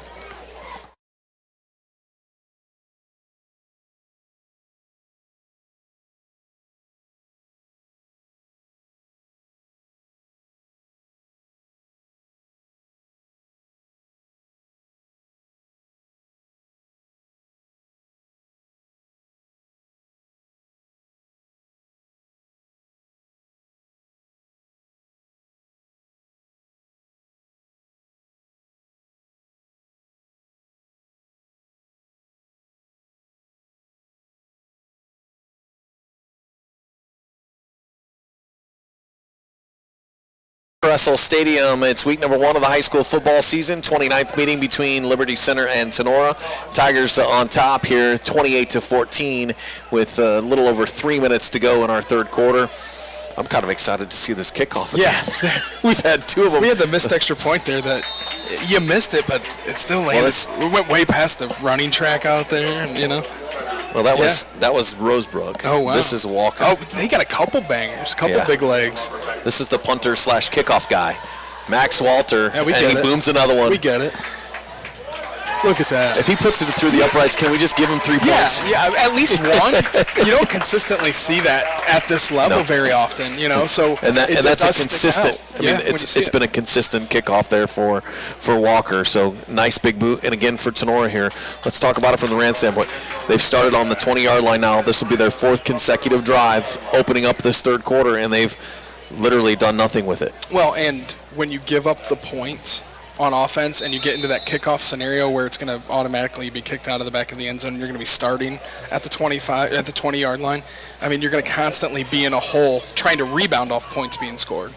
Cressel Stadium. It's week number 1 of the high school football season, 29th meeting between Liberty Center and Tinora. Tigers on top here, 28-14, with a little over 3 minutes to go in our third quarter. I'm kind of excited to see this kickoff again. Yeah. We've had 2 of them. We had the missed extra point there that you missed it, but it still landed. We went way past the running track out there, and, Well, that was Rosebrook. Oh, wow. This is Walker. Oh, they got a couple bangers, a couple big legs. This is the punter / kickoff guy, Max Walter, and he booms another one. We get it. Look at that. If he puts it through the uprights, can we just give him 3 points? Yeah, at least one. You don't consistently see that at this level very often, So and that's a consistent. It's been a consistent kickoff there for Walker. So nice big boot, and again for Tinora here. Let's talk about it from the Rand standpoint. They've started on the 20-yard line now. This will be their 4th consecutive drive, opening up this third quarter, and they've literally done nothing with it. Well, and when you give up the points on offense and you get into that kickoff scenario where it's going to automatically be kicked out of the back of the end zone, you're going to be starting at the 20-yard line. I mean, you're going to constantly be in a hole trying to rebound off points being scored.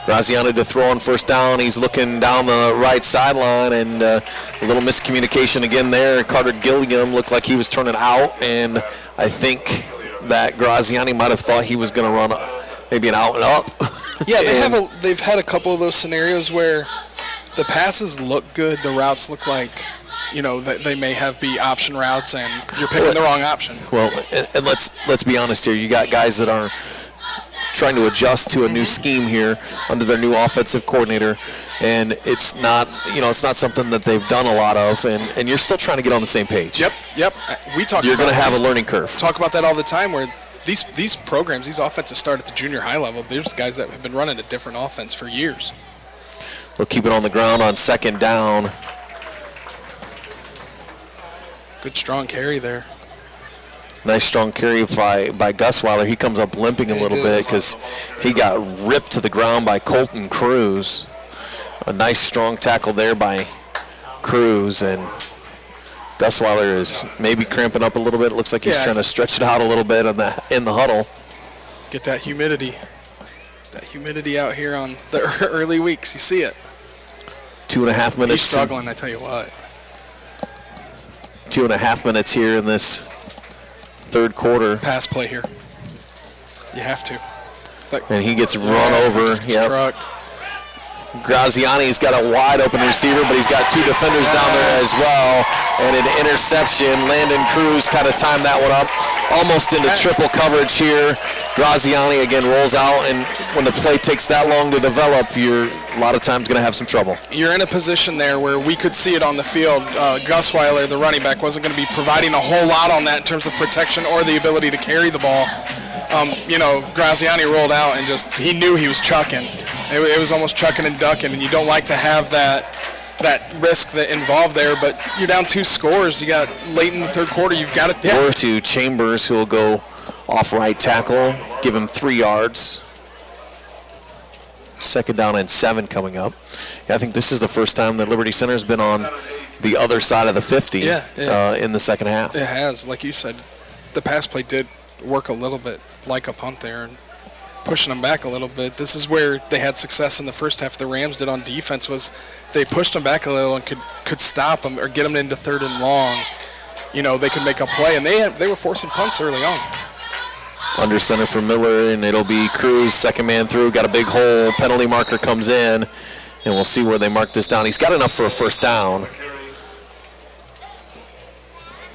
Graziani to throw on first down. He's looking down the right sideline, and a little miscommunication again there. Carter Gilliam looked like he was turning out, and I think that Graziani might have thought he was going to run maybe an out and up. Yeah, they've had a couple of those scenarios where the passes look good, the routes look like, that they may be option routes, and you're picking the wrong option. Well, and let's be honest here. You got guys that are trying to adjust to a new scheme here under their new offensive coordinator, and it's not something that they've done a lot of, and you're still trying to get on the same page. Yep. You're going to have a learning curve. Talk about that all the time, where these programs, these offenses start at the junior high level. There's guys that have been running a different offense for years. They'll keep it on the ground on second down. Good strong carry there. Nice strong carry by Gusweiler. He comes up limping a little bit because he got ripped to the ground by Colton Cruz. A nice strong tackle there by Cruz, and Gusweiler is maybe cramping up a little bit. It looks like he's trying to stretch it out a little bit in the huddle. Get that humidity. That humidity out here on the early weeks. You see it. 2.5 minutes. He's struggling, I tell you what. 2.5 minutes here in this third quarter. Pass play here. You have to. And he gets run over. Yep. Graziani's got a wide open receiver, but he's got 2 defenders down there as well. And an interception. Landon Cruz kind of timed that one up. Almost into triple coverage here. Graziani again rolls out, and when the play takes that long to develop, you're a lot of times going to have some trouble. You're in a position there where we could see it on the field. Gusweiler, the running back, wasn't going to be providing a whole lot on that in terms of protection or the ability to carry the ball. Graziani rolled out and he knew he was chucking. It was almost chucking and ducking, and you don't like to have that risk that involved there, but you're down 2 scores. You got late in the third quarter, you've got it. Or to Chambers, who will go off right tackle, give him 3 yards. Second down and 7 coming up. I think this is the first time that Liberty Center has been on the other side of the 50 in the second half. It has. Like you said, the pass play did work a little bit like a punt there and pushing them back a little bit. This is where they had success in the first half. The Rams did on defense was they pushed them back a little and could stop them or get them into third and long. They could make a play, and they were forcing punts early on. Under center for Miller, and it'll be Cruz, second man through, got a big hole. Penalty marker comes in, and we'll see where they mark this down. He's got enough for a first down.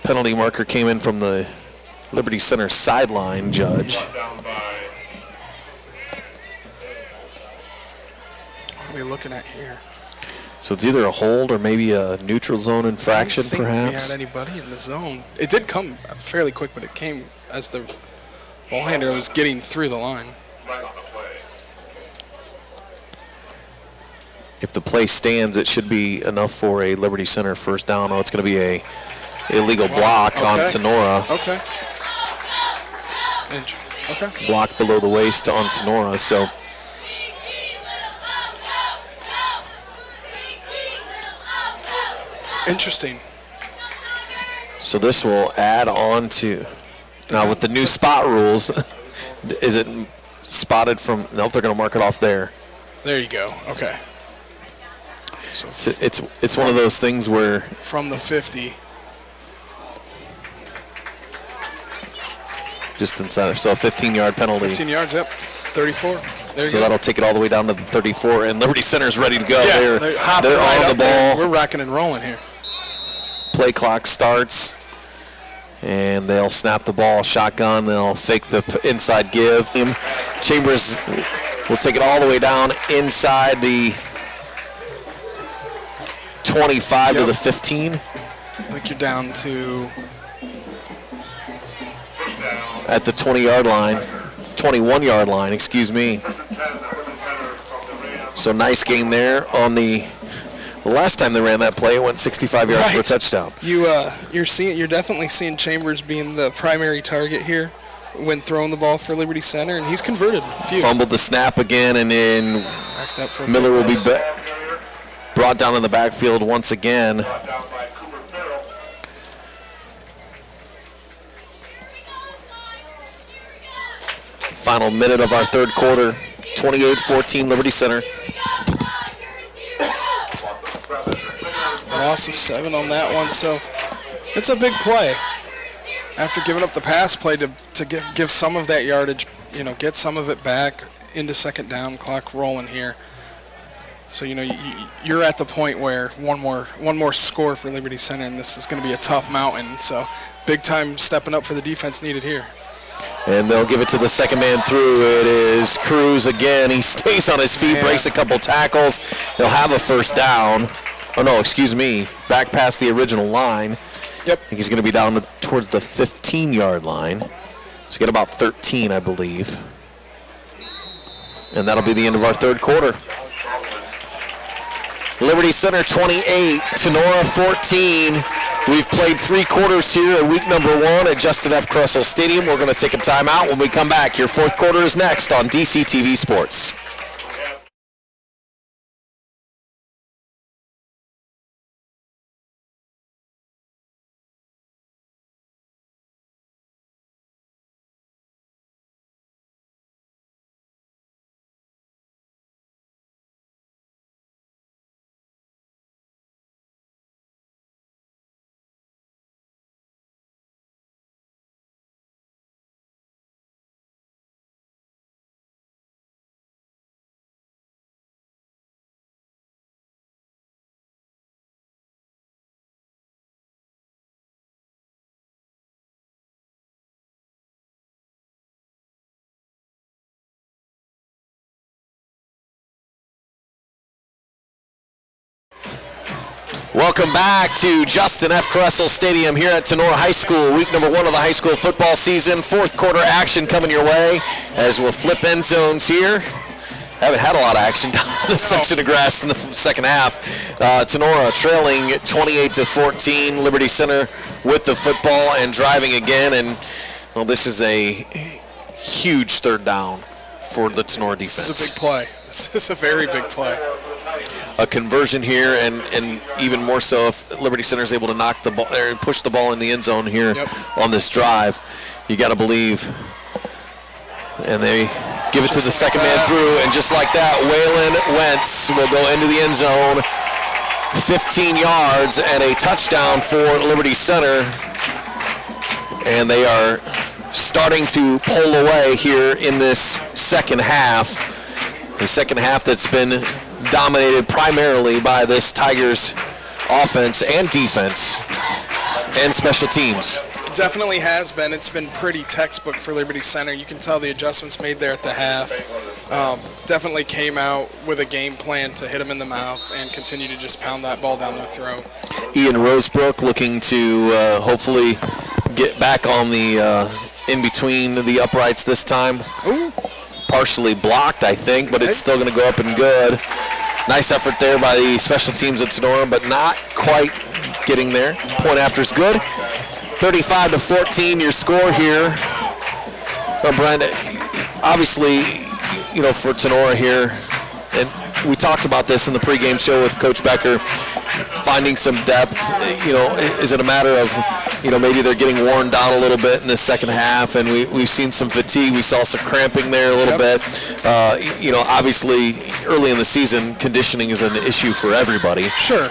Penalty marker came in from the Liberty Center sideline judge. What are we looking at here? So it's either a hold or maybe a neutral zone infraction, I don't think perhaps. we had anybody in the zone. It did come fairly quick, but it came as the ball handler was getting through the line. If the play stands, it should be enough for a Liberty Center first down. Oh, it's going to be a illegal block on Tinora. Okay. Block below the waist on Tinora. So interesting. So this will add on to now with the new spot rules. Is it spotted from? Nope, they're going to mark it off there. There you go. Okay. So It's one of those things where from the 50. Just inside, so a 15-yard penalty. 15 yards, yep. 34. There you So go. that'll take it all the way down to the 34, and Liberty Center's ready to go. Yeah, they're hopping right on up the there. ball. We're rocking and rolling here. Play clock starts, and they'll snap the ball shotgun. They'll fake the inside give. Chambers will take it all the way down inside the 25 to the 15. I think you're down to at the 20-yard line, 21-yard line, excuse me. So nice game there on the last time they ran that play. It went 65 yards for a touchdown. You're definitely seeing Chambers being the primary target here when throwing the ball for Liberty Center, and he's converted a few. Fumbled the snap again, and then Miller will be brought down in the backfield once again. Final minute of our third quarter, 28-14 Liberty Center. Loss of 7 on that one, so it's a big play. After giving up the pass play to give some of that yardage, get some of it back into second down, clock rolling here. So you're at the point where one more score for Liberty Center, and this is going to be a tough mountain. So big time stepping up for the defense needed here. And they'll give it to the second man through. It is Cruz again. He stays on his feet, breaks a couple tackles. He'll have a first down. Oh, no, excuse me. Back past the original line. Yep. I think he's going to be down towards the 15-yard line. So get about 13, I believe. And that'll be the end of our third quarter. Liberty Center 28, Tinora 14. We've played 3 quarters here at week number 1 at Justin F. Crussell Stadium. We're going to take a timeout. When we come back, your fourth quarter is next on DCTV Sports. Welcome back to Justin F. Crussell Stadium here at Tinora High School. Week number 1 of the high school football season. Fourth quarter action coming your way as we'll flip end zones here. Haven't had a lot of action down in this section of grass in the second half. Tinora trailing 28-14. Liberty Center with the football and driving again. And this is a huge third down for the Tinora defense. This is a big play. This is a very big play. A conversion here, and even more so if Liberty Center is able to knock the ball or push the ball in the end zone here on this drive. You got to believe. And they give it to the second man through, and just like that, Waylon Wentz will go into the end zone, 15 yards and a touchdown for Liberty Center. And they are starting to pull away here in this second half. The second half that's been dominated primarily by this Tigers offense and defense and special teams. It definitely has been. It's been pretty textbook for Liberty Center. You can tell the adjustments made there at the half. Definitely came out with a game plan to hit them in the mouth and continue to just pound that ball down their throat. Ian Rosebrook looking to hopefully get back on the in between the uprights this time. Ooh. Partially blocked, I think, but it's still going to go up and good. Nice effort there by the special teams at Tinora, but not quite getting there. Point after is good. 35-14, your score here. But Brent, obviously, for Tinora here, and we talked about this in the pregame show with Coach Becker, finding some depth. Is it a matter of, maybe they're getting worn down a little bit in the second half, and we've seen some fatigue. We saw some cramping there a little bit. Obviously, early in the season, conditioning is an issue for everybody. Sure.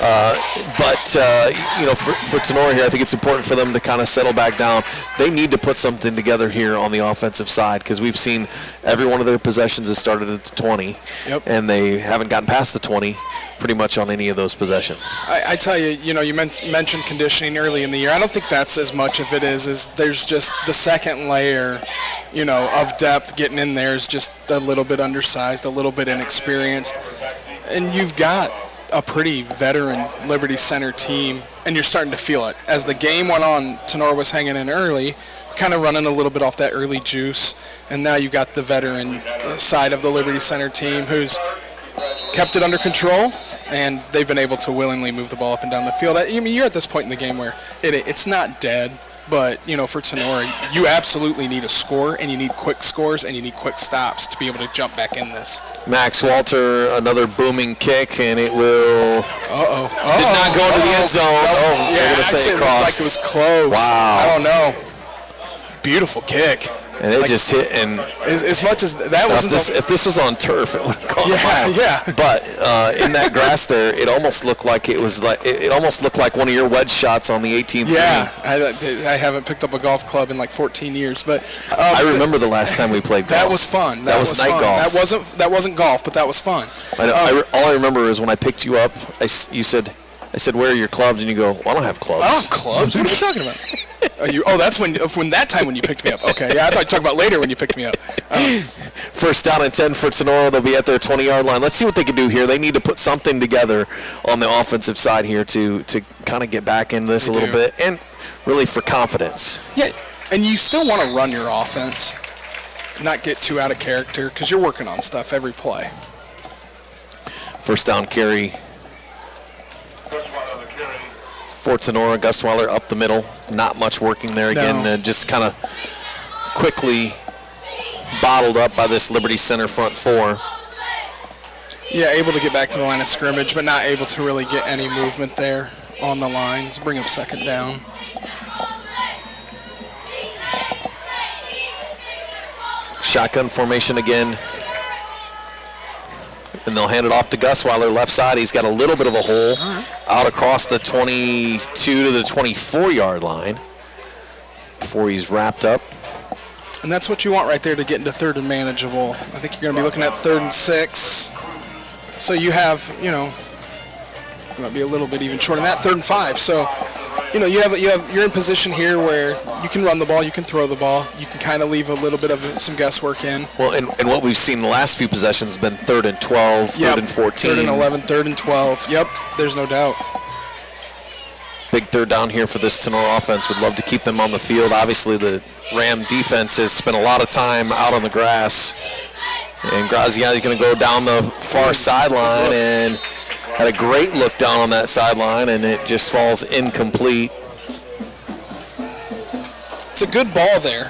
But for Tinora here, I think it's important for them to kind of settle back down. They need to put something together here on the offensive side, because we've seen every one of their possessions has started at the 20, and they haven't gotten past the 20 pretty much on any of those possessions. I tell you, you mentioned conditioning early in the year. I don't think that's as much of it as there's just the second layer, of depth getting in there is just a little bit undersized, a little bit inexperienced. And you've got a pretty veteran Liberty Center team, and you're starting to feel it. As the game went on, Tinora was hanging in early, kind of running a little bit off that early juice, and now you've got the veteran side of the Liberty Center team who's kept it under control, and they've been able to willingly move the ball up and down the field. I mean, you're at this point in the game where it's not dead, but, for Tinora, you absolutely need a score, and you need quick scores, and you need quick stops to be able to jump back in this. Max Walter, another booming kick, and it will did not go into the end zone. Yeah, I said it looked like it was close. Wow. I don't know. Beautiful kick. And it just hit, and as much as that wasn't. If this was on turf, it would have gone wild. Yeah. But in that grass there, it almost looked like it almost looked like one of your wedge shots on the 18th. Yeah, I haven't picked up a golf club in like 14 years, but I remember the last time we played golf. That was fun. That was night fun. golf. That wasn't golf, but that was fun. All I remember is when I picked you up, I said, where are your clubs? And you go, well, I don't have clubs. I don't have clubs? What are you talking about? That's when you picked me up. Okay, yeah, I thought you were talking about later when you picked me up. First down and 10 for Tinora. They'll be at their 20-yard line. Let's see what they can do here. They need to put something together on the offensive side here to kind of get back in this a little bit, and really for confidence. Yeah, and you still want to run your offense, not get too out of character, because you're working on stuff every play. First down carry for Tinora. Gustweiler up the middle. Not much working there again. Just kind of quickly bottled up by this Liberty Center front four. Yeah, able to get back to the line of scrimmage, but not able to really get any movement there on the lines. Bring up second down. Shotgun formation again. And they'll hand it off to Gustweiler, left side. He's got a little bit of a hole out across the 22 to the 24-yard line before he's wrapped up. And that's what you want right there to get into third and manageable. I think you're going to be looking at 3rd and 6. So you have, you might be a little bit even short on that, 3rd and 5. So, you're in position here where you can run the ball, you can throw the ball, you can kind of leave a little bit of some guesswork in. Well, and what we've seen the last few possessions has been 3rd and 12, 3rd and 14. 3rd and 11, 3rd and 12. Yep, there's no doubt. Big third down here for this Tinora offense. Would love to keep them on the field. Obviously, the Ram defense has spent a lot of time out on the grass. And Graziani's going to go down the far sideline and had a great look down on that sideline, and it just falls incomplete. It's a good ball there.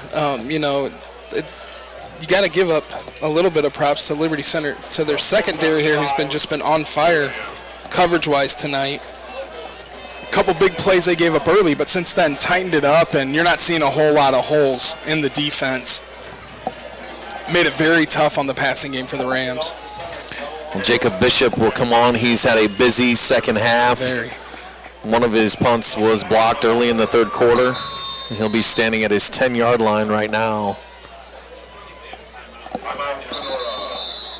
You got to give up a little bit of props to Liberty Center, to their secondary here, who's just been on fire coverage-wise tonight. A couple big plays they gave up early, but since then tightened it up, and you're not seeing a whole lot of holes in the defense. Made it very tough on the passing game for the Rams. Jacob Bishop will come on. He's had a busy second half. Very. One of his punts was blocked early in the third quarter. He'll be standing at his 10-yard line right now.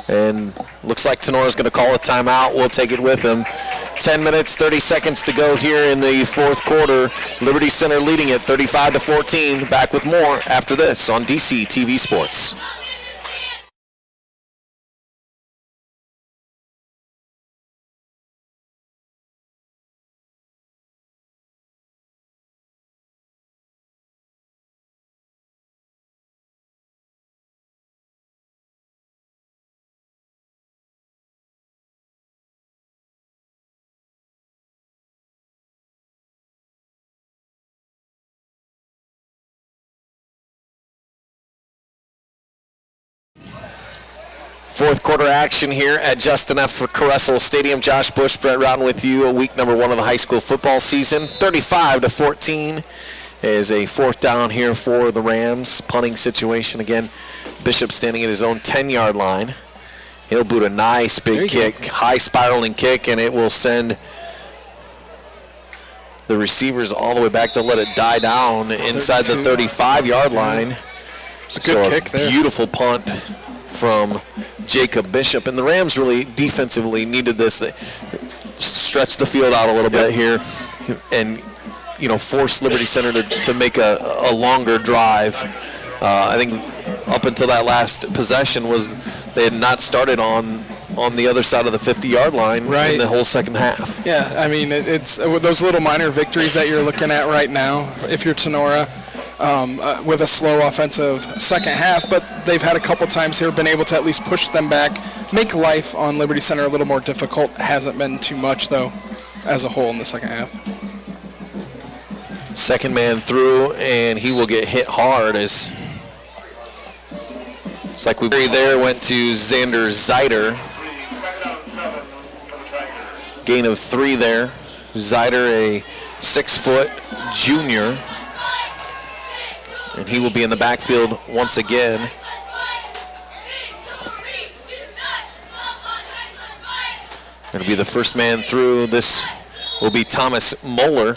And looks like Tenora's going to call a timeout. We'll take it with him. 10 minutes, 30 seconds to go here in the fourth quarter. Liberty Center leading it 35-14. Back with more after this on DC TV Sports. Fourth quarter action here at Justin F. Caressel Stadium. Josh Bush, Brett Rowden with you. Week number 1 of the high school football season. 35-14 is a fourth down here for the Rams. Punting situation again. Bishop standing at his own 10-yard line. He'll boot a nice big kick, high spiraling kick, and it will send the receivers all the way back to let it die down inside the 35-yard line. It's a good kick there. Beautiful punt from Jacob Bishop. And the Rams really defensively needed this. They stretch the field out a little bit here and, force Liberty Center to make a longer drive. I think up until that last possession they had not started on the other side of the 50-yard line in the whole second half. Yeah, I mean, it's those little minor victories that you're looking at right now, if you're Tinora, with a slow offensive second half, but they've had a couple times here been able to at least push them back, make life on Liberty Center a little more difficult. Hasn't been too much, though, as a whole in the second half. Second man through, and he will get hit hard as it's like we there went to Xander Zeider. Gain of 3 there. Zeider, a 6-foot junior. And he will be in the backfield once again. It'll be the first man through. This will be Thomas Moeller,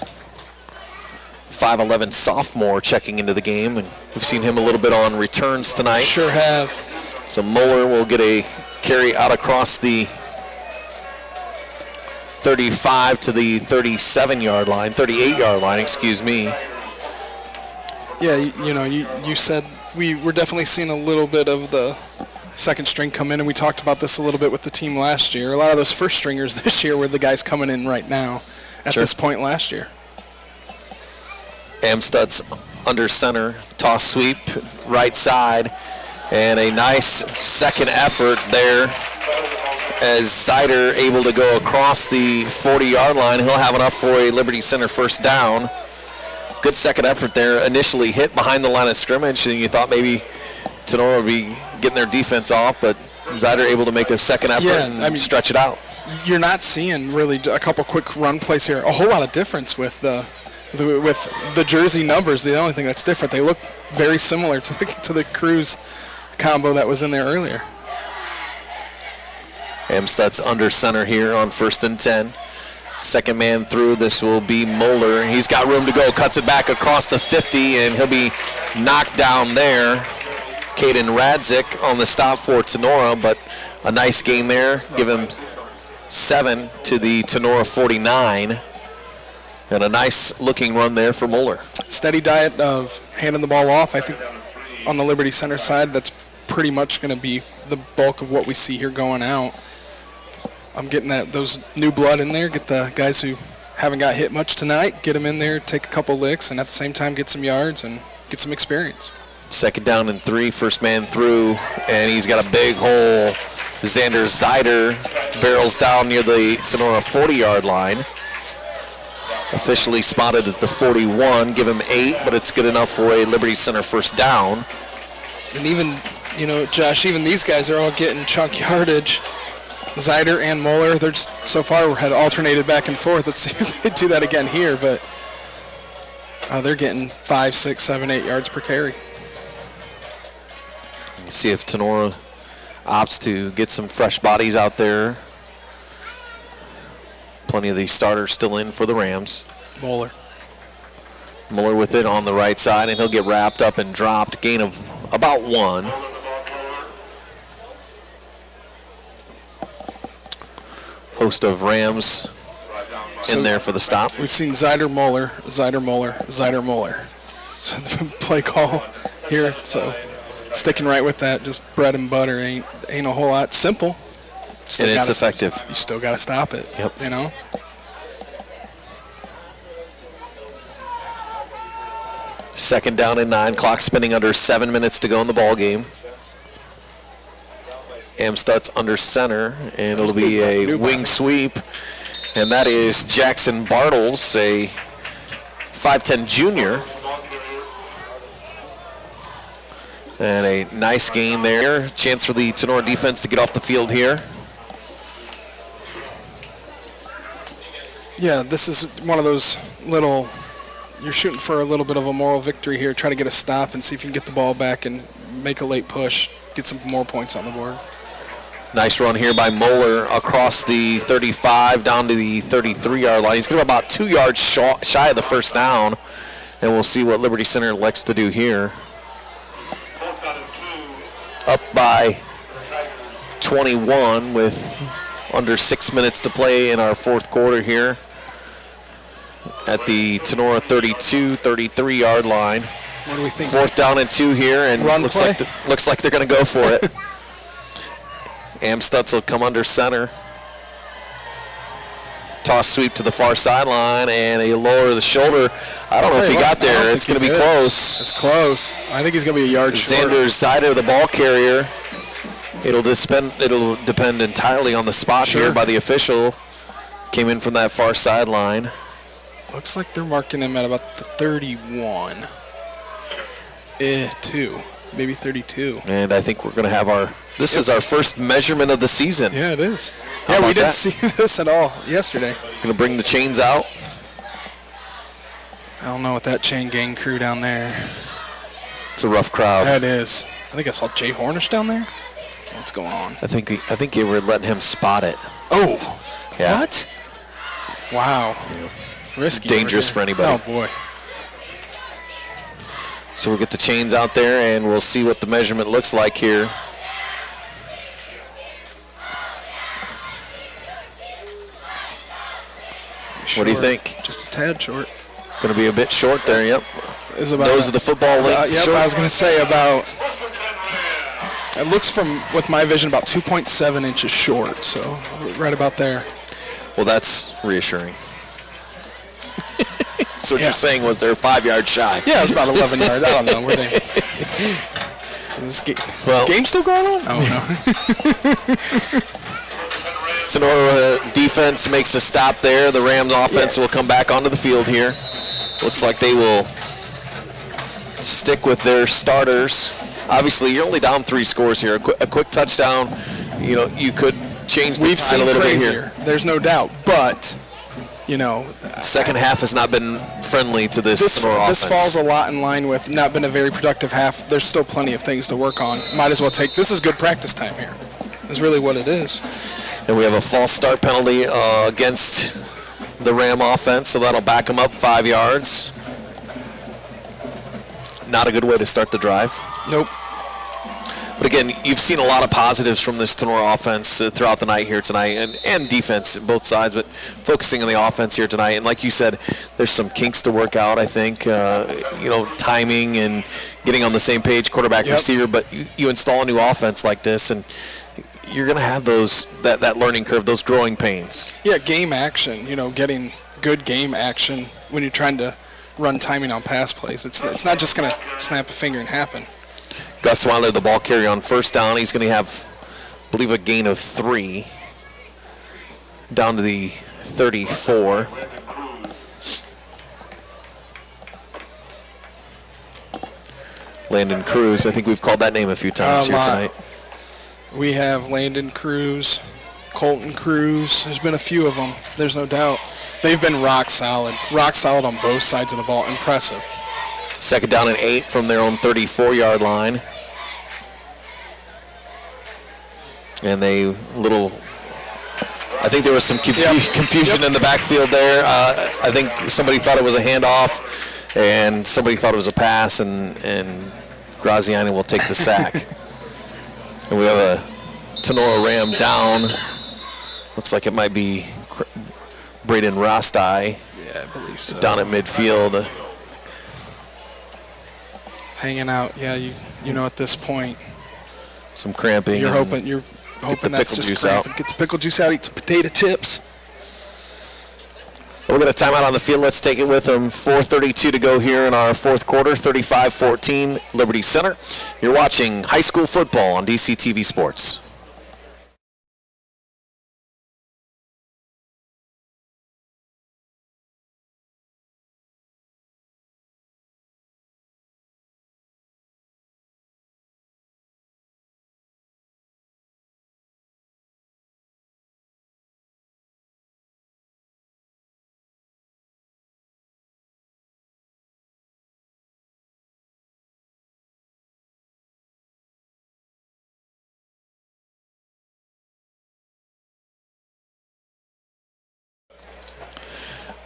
5'11" sophomore, checking into the game. And we've seen him a little bit on returns tonight. Sure have. So Moeller will get a carry out across the 35 to the 38-yard line, excuse me. Yeah, you said we're definitely seeing a little bit of the second string come in, and we talked about this a little bit with the team last year. A lot of those first stringers this year were the guys coming in right now at this point last year. Amstutz under center, toss sweep, right side, and a nice second effort there as Zeider able to go across the 40-yard line. He'll have enough for a Liberty Center first down. Good second effort there. Initially hit behind the line of scrimmage, and you thought maybe Tinora would be getting their defense off, but Zeider able to make a second effort and stretch it out. You're not seeing really a couple quick run plays here. A whole lot of difference with the jersey numbers. The only thing that's different, they look very similar to the Cruz combo that was in there earlier. Amstutz under center here on 1st and 10. Second man through, this will be Moeller. He's got room to go, cuts it back across the 50, and he'll be knocked down there. Caden Radzik on the stop for Tinora, but a nice gain there. Give him 7 to the Tinora 49. And a nice looking run there for Moeller. Steady diet of handing the ball off. I think on the Liberty Center side, that's pretty much going to be the bulk of what we see here going out. I'm getting those new blood in there, get the guys who haven't got hit much tonight, get them in there, take a couple licks, and at the same time get some yards and get some experience. Second down and 3, first man through, and he's got a big hole. Xander Zeider barrels down near the Tinora 40-yard line. Officially spotted at the 41, give him 8, but it's good enough for a Liberty Center first down. And even, Josh, even these guys are all getting chunk yardage. Zeider and Moeller, they're just, so far had alternated back and forth. Let's see if they do that again here, but they're getting 5, 6, 7, 8 yards per carry. See if Tinora opts to get some fresh bodies out there. Plenty of the starters still in for the Rams. Moeller with it on the right side, and he'll get wrapped up and dropped. Gain of about 1. Host of Rams in there for the stop. We've seen Zeider Moeller. So the play call here, so sticking right with that, just bread and butter, ain't a whole lot. Simple. And it's effective. You still got to stop it. Yep. Second down and 9. Clock spinning under 7 minutes to go in the ball game. Amstutz under center, and it'll be a wing sweep. And that is Jackson Bartles, a 5'10 junior. And a nice gain there. Chance for the Tinora defense to get off the field here. Yeah, this is one of those little, you're shooting for a little bit of a moral victory here. Try to get a stop and see if you can get the ball back and make a late push, get some more points on the board. Nice run here by Moeller across the 35 down to the 33-yard line. He's going to be about 2 yards shy of the first down, and we'll see what Liberty Center elects to do here. Up by 21 with under 6 minutes to play in our fourth quarter here at the Tinora 32, 33-yard line. What do we think? 4th down and 2 here, and looks like they're going to go for it. Amstutz will come under center. Toss sweep to the far sideline, and a lower the shoulder. I don't know if he got there. It's going to be close. It's close. I think he's going to be a yard short. Xander's side of the ball carrier. It'll depend entirely on the spot here by the official. Came in from that far sideline. Looks like they're marking him at about the 31. 2, maybe 32. And I think we're going to have this is our first measurement of the season. Yeah, it is. Yeah, we didn't see this at all yesterday. Going to bring the chains out. I don't know what that chain gang crew down there. It's a rough crowd. That is. I think I saw Jay Hornish down there. What's going on? I think they were letting him spot it. Oh. Yeah. What? Wow. Yeah. Risky. Dangerous for anybody. Oh, boy. So we'll get the chains out there, and we'll see what the measurement looks like here. Short. What do you think? Just a tad short. Going to be a bit short there, yep. Those are the football length yep, short. I was going to say about, it looks with my vision, about 2.7 inches short, so right about there. Well, that's reassuring. So what you're saying was they're 5 yards shy. Yeah, it's about 11 yards. I don't know. Were they? Is the game still going on? Oh, no. Tinora defense makes a stop there. The Rams offense will come back onto the field here. Looks like they will stick with their starters. Obviously, you're only down 3 scores here. A quick touchdown, you could change the tide a little bit here. There's no doubt, but second half has not been friendly to this Tinora offense. This falls a lot in line with not been a very productive half. There's still plenty of things to work on. Might as well this is good practice time here. Is really what it is. And we have a false start penalty against the Ram offense, so that'll back them up 5 yards. Not a good way to start the drive. Nope. But again, you've seen a lot of positives from this Tinora offense throughout the night here tonight, and defense, both sides, but focusing on the offense here tonight. And like you said, there's some kinks to work out, I think, timing and getting on the same page, quarterback, receiver. But you install a new offense like this, and you're going to have that learning curve, those growing pains. Yeah, game action, getting good game action when you're trying to run timing on pass plays. It's not just going to snap a finger and happen. Gus Weiler, the ball carrier on first down. He's going to have, I believe, a gain of 3 down to the 34. Landon Cruz, I think we've called that name a few times here tonight. We have Landon Cruz, Colton Cruz. There's been a few of them. There's no doubt. They've been rock solid on both sides of the ball. Impressive. Second down and 8 from their own 34-yard line. And I think there was some confusion in the backfield there. I think somebody thought it was a handoff, and somebody thought it was a pass, and Graziani will take the sack. And we have a Tinora Ram down. Looks like it might be Braden Rostai. Yeah, I believe so. Down at midfield. Hanging out. Yeah, at this point. Some cramping. You're hoping that's just cramping. Get the pickle juice out, eat some potato chips. We'll get a timeout on the field. Let's take it with them. 4:32 to go here in our fourth quarter. 35-14, Liberty Center. You're watching high school football on DCTV Sports.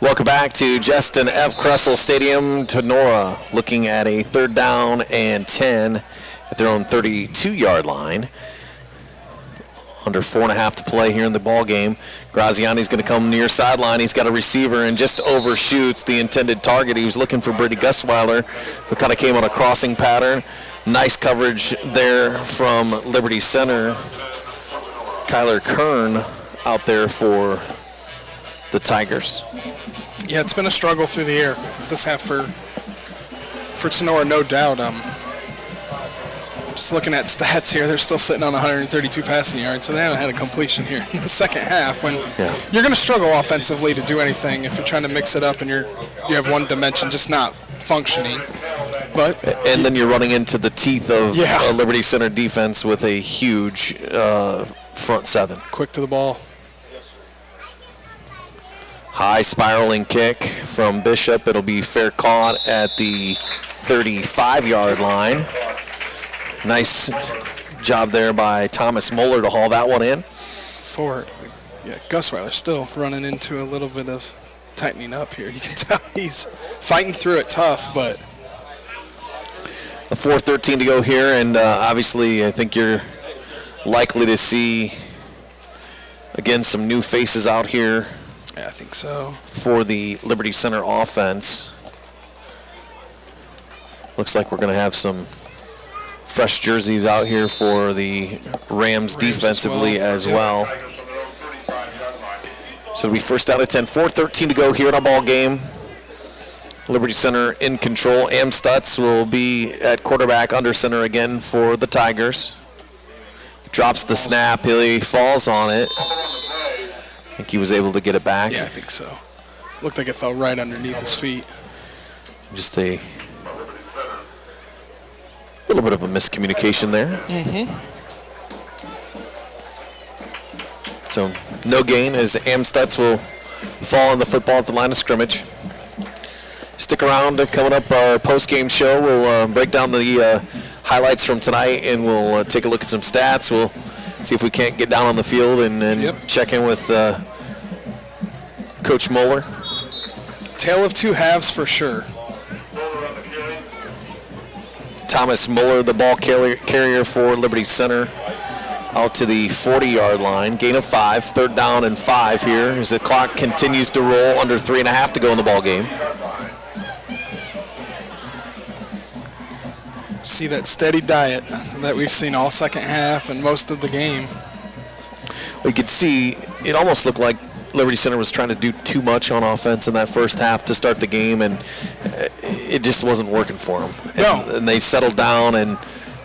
Welcome back to Justin F. Kressel Stadium. Tinora looking at a 3rd down and 10 at their own 32-yard line. Under 4.5 to play here in the ball game. Graziani's going to come near sideline. He's got a receiver and just overshoots the intended target. He was looking for Brady Gusweiler, who kind of came on a crossing pattern. Nice coverage there from Liberty Center. Kyler Kern out there for the Tigers. Yeah, it's been a struggle through the air this half for Tinora, no doubt. Just looking at stats here, they're still sitting on 132 passing yards, so they haven't had a completion here in the second half. When you're going to struggle offensively to do anything if you're trying to mix it up and you have one dimension just not functioning. And then you're running into the teeth of a Liberty Center defense with a huge front 7. Quick to the ball. High spiraling kick from Bishop. It'll be fair caught at the 35-yard line. Nice job there by Thomas Moeller to haul that one in. Gusweiler still running into a little bit of tightening up here. You can tell he's fighting through it tough, but a 4:13 to go here, and obviously I think you're likely to see, again, some new faces out here. Yeah, I think so. For the Liberty Center offense. Looks like we're going to have some fresh jerseys out here for the Rams defensively as well. So it'll be 1st down and 10. 4:13 to go here in our ball game. Liberty Center in control. Am Stutz will be at quarterback, under center again for the Tigers. Drops the snap. He falls on it. I think he was able to get it back. Yeah, I think so. Looked like it fell right underneath his feet. Just a little bit of a miscommunication there. So no gain as Amstutz will fall on the football at the line of scrimmage. Stick around. Coming up, our post-game show. We'll break down the highlights from tonight, and we'll take a look at some stats. We'll see if we can't get down on the field and check in with Coach Moeller. Tale of two halves for sure. Thomas Moeller, the ball carrier for Liberty Center, out to the 40-yard line. Gain of 5, 3rd down and 5 here as the clock continues to roll. Under 3.5 to go in the ball game. See that steady diet that we've seen all second half and most of the game. We could see it almost looked like Liberty Center was trying to do too much on offense in that first half to start the game, and it just wasn't working for them. And they settled down, and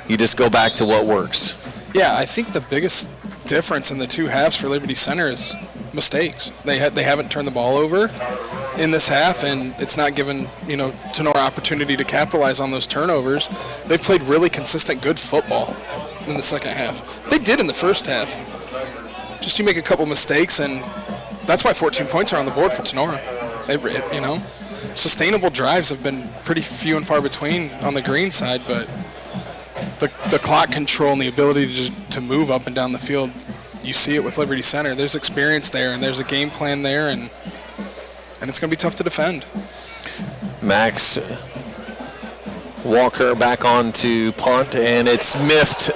you just go back to what works. Yeah, I think the biggest difference in the two halves for Liberty Center is mistakes. They haven't turned the ball over in this half, and it's not given Tinora opportunity to capitalize on those turnovers. They've played really consistent, good football in the second half. They did in the first half. Just you make a couple mistakes, and that's why 14 points are on the board for Tinora. Sustainable drives have been pretty few and far between on the green side, but the clock control and the ability to move up and down the field, you see it with Liberty Center. There's experience there, and there's a game plan there, and it's going to be tough to defend. Max Walker back on to punt, and it's miffed.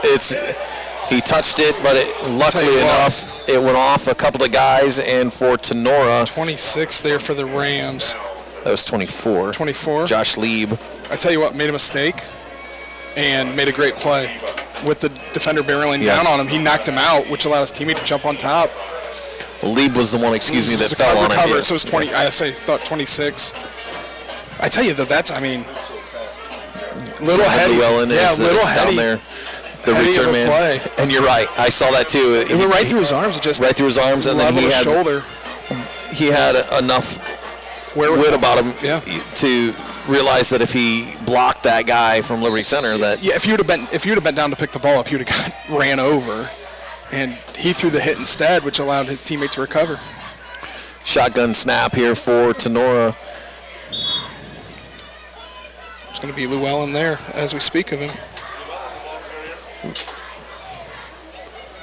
He touched it, but luckily enough, it went off a couple of guys, and for Tinora. 26 there for the Rams. That was 24. 24. Josh Lieb. I tell you what, made a mistake and made a great play. With the defender barreling down on him, he knocked him out, which allowed his teammate to jump on top. Lieb was the one, that fell on it. So it was 20. I thought 26. I tell you that's little heady. Little heady. Down there. The return man. Play. And you're right. I saw that too. It went right through his arms. Right through his arms, and then he had shoulder. He had enough wit about him to realize that if he blocked that guy from Liberty Center, if you would have bent down to pick the ball up, he would have ran over, and he threw the hit instead, which allowed his teammate to recover. Shotgun snap here for Tinora. It's going to be Llewellyn there as we speak of him.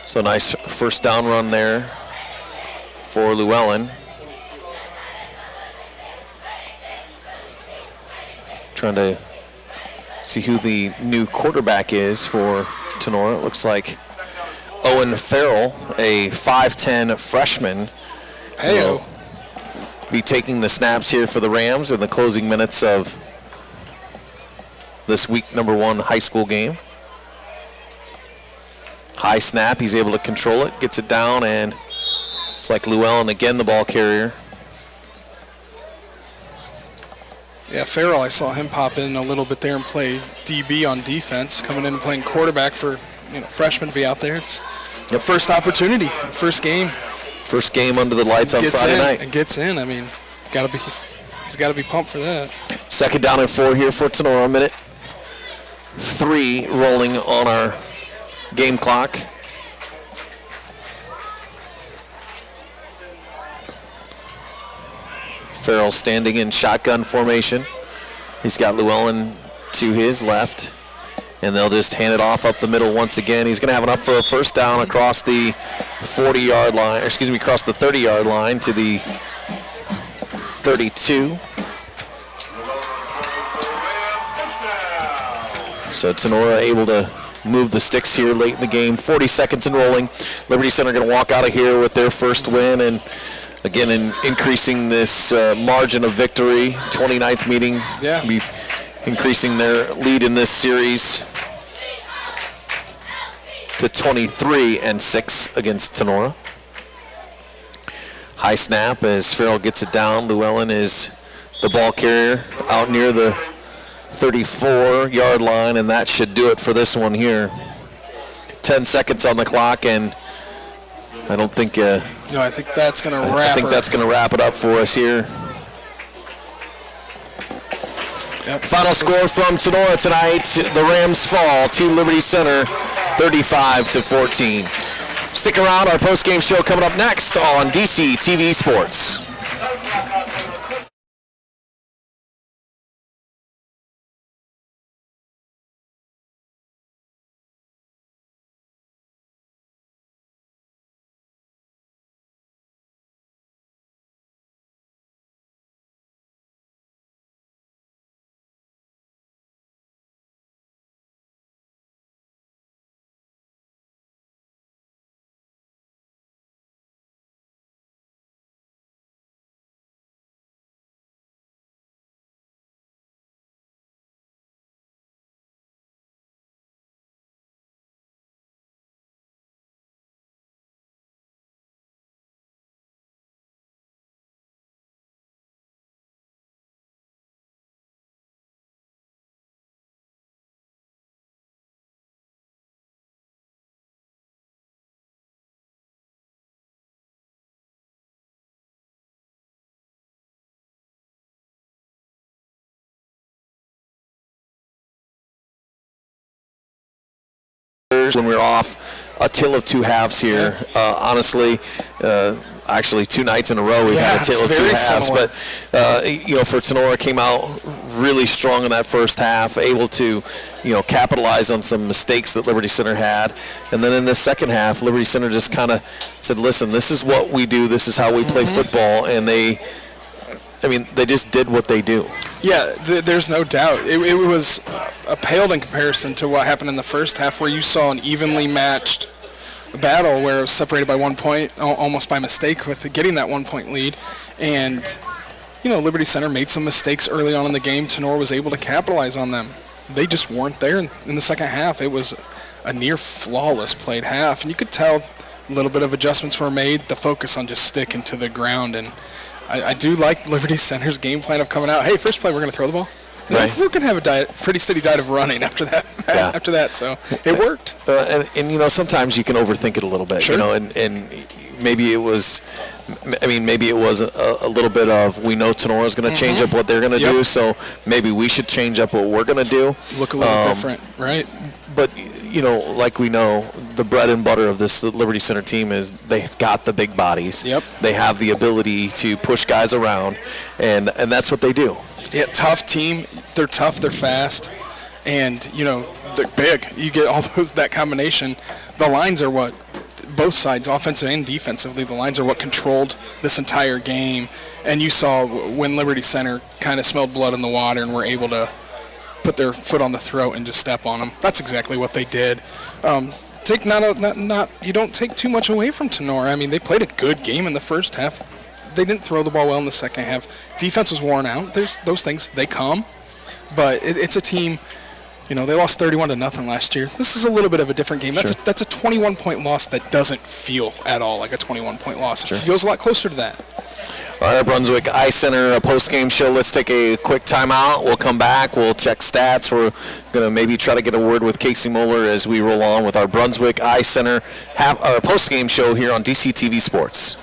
So nice first down run there for Llewellyn. Trying to see who the new quarterback is for Tinora. It looks like Owen Farrell, a 5'10 freshman, will be taking the snaps here for the Rams in the closing minutes of this week number 1 high school game. High snap, he's able to control it, gets it down, and it's like Llewellyn again, the ball carrier. Yeah, Farrell, I saw him pop in a little bit there and play DB on defense, coming in and playing quarterback for freshmen to be out there. It's first opportunity, first game. First game under the lights on Friday night. And gets in. I mean, he's got to be pumped for that. 2nd down and 4 here for Tinora. Minute 3 rolling on our game clock. Farrell standing in shotgun formation. He's got Llewellyn to his left, and they'll just hand it off up the middle once again. He's going to have enough for a first down across the 40-yard line, across the 30-yard line to the 32. So Tinora able to move the sticks here late in the game. 40 seconds and rolling. Liberty Center going to walk out of here with their first win, and again, increasing this margin of victory. 29th meeting, be increasing their lead in this series to 23-6 against Tinora. High snap as Farrell gets it down. Llewellyn is the ball carrier out near the 34-yard line, and that should do it for this one here. 10 seconds on the clock, and I don't think... No, I think that's going to wrap I think that's going to wrap it up for us here. Yep. Final score from Tinora tonight, the Rams fall to Liberty Center, 35-14. Stick around, our post-game show coming up next on DC TV Sports. When we were off, a tale of two halves here. Honestly, actually 2 nights in a row we've had a tale of two halves. Similar. But for Tinora, came out really strong in that first half, able to capitalize on some mistakes that Liberty Center had, and then in the second half, Liberty Center just kind of said, "Listen, this is what we do. This is how we play football," and they just did what they do. Yeah, there's no doubt. It was paled in comparison to what happened in the first half, where you saw an evenly matched battle where it was separated by 1 point, almost by mistake with getting that 1 point lead. And, Liberty Center made some mistakes early on in the game. Tinora was able to capitalize on them. They just weren't there in the second half. It was a near flawless played half. And you could tell a little bit of adjustments were made, the focus on just sticking to the ground. And I do like Liberty Center's game plan of coming out, hey, first play, we're going to throw the ball. Right. We're going to have a pretty steady diet of running after that. Yeah. After that, so it worked. And sometimes you can overthink it a little bit. Sure. And maybe it was, a little bit of, we know Tenora's going to change up what they're going to do, so maybe we should change up what we're going to do. Look a little different, right? But like we know, the bread and butter of this Liberty Center team is they've got the big bodies. Yep. They have the ability to push guys around, and that's what they do. Yeah, tough team. They're tough. They're fast, and they're big. You get all that combination. The lines are what both sides, offensive and defensively, the lines are what controlled this entire game. And you saw when Liberty Center kind of smelled blood in the water and were able to put their foot on the throat and just step on them. That's exactly what they did. You don't take too much away from Tinora. I mean, they played a good game in the first half. They didn't throw the ball well in the second half. Defense was worn out. There's those things. They come. But it's a team, they lost 31-0 last year. This is a little bit of a different game. That's a 21-point loss that doesn't feel at all like a 21-point loss. It feels a lot closer to that. All right, Brunswick Ice Center post-game show. Let's take a quick timeout. We'll come back. We'll check stats. We're going to maybe try to get a word with Casey Moeller as we roll on with our Brunswick Ice Center post-game show here on DCTV Sports.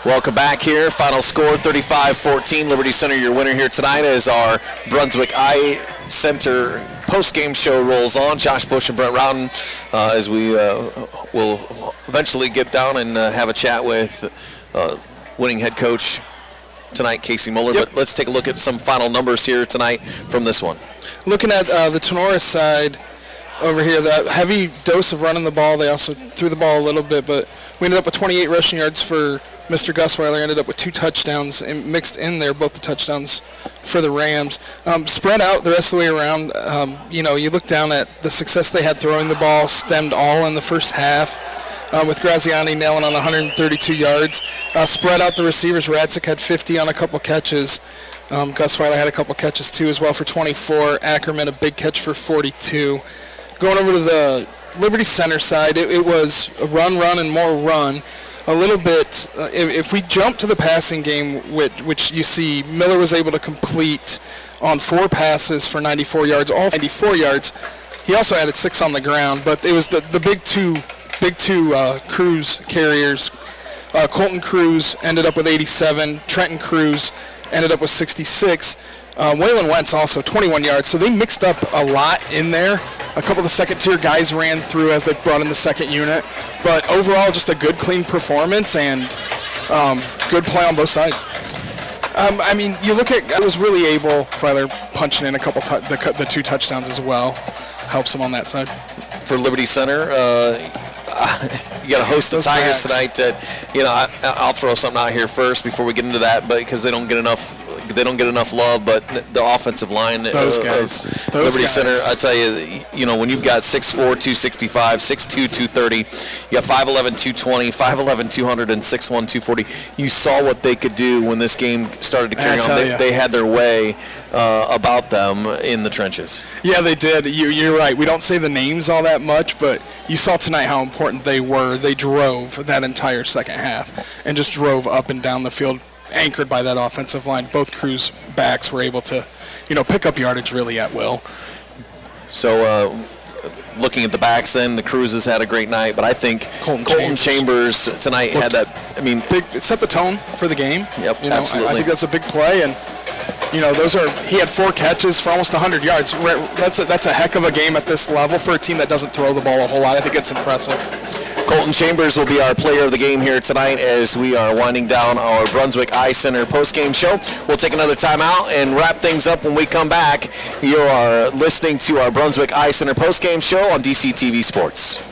Welcome back here. Final score 35-14. Liberty Center, your winner here tonight, as our Brunswick Eye Center post-game show rolls on. Josh Bush and Brent Rowden, as we will eventually get down and have a chat with winning head coach tonight, Casey Moeller. But let's take a look at some final numbers here tonight from this one. Looking at the Tinora side over here, that heavy dose of running the ball. They also threw the ball a little bit, but we ended up with 28 rushing yards for Mr. Gusweiler. Ended up with 2 touchdowns, and mixed in there both the touchdowns for the Rams. Spread out the rest of the way around. You look down at the success they had throwing the ball, stemmed all in the first half, with Graziani nailing on 132 yards. Spread out the receivers. Radzik had 50 on a couple catches. Gusweiler had a couple catches too as well for 24. Ackerman a big catch for 42. Going over to the Liberty Center side, it was a run, and more run. A little bit, if we jump to the passing game, which you see, Miller was able to complete on 4 passes for 94 yards, all 94 yards. He also added 6 on the ground, but it was the big two Cruz carriers. Colton Cruz ended up with 87. Trenton Cruz ended up with 66. Waylon Wentz also 21 yards, so they mixed up a lot in there. A couple of the second-tier guys ran through as they brought in the second unit. But overall, just a good, clean performance and good play on both sides. You look at, I was really able, Tyler punching in a couple, the 2 touchdowns as well. Helps them on that side. For Liberty Center, you got a host of Tigers tonight. I'll throw something out here first before we get into that, but because they don't get enough love. But the offensive line, those guys, Liberty Center, I tell you, when you've got 6'4", 265, 6'2", 230, you got 5'11", 220, 5'11", 200, and 6'1", 240. You saw what they could do when this game started to carry on. They had their way about them in the trenches. Yeah, they did. You're right. We don't say the names all that much, but you saw tonight how important they were. They drove that entire second half and just drove up and down the field, anchored by that offensive line. Both Cruz backs were able to, pick up yardage really at will. So looking at the backs then, the Cruzes had a great night, but I think Colton Chambers tonight had that, it set the tone for the game. Yep, absolutely. I think that's a big play, and he had 4 catches for almost 100 yards. That's a heck of a game at this level for a team that doesn't throw the ball a whole lot. I think it's impressive. Colton Chambers will be our player of the game here tonight as we are winding down our Brunswick Eye Center postgame show. We'll take another timeout and wrap things up when we come back. You are listening to our Brunswick Eye Center postgame show on DCTV Sports.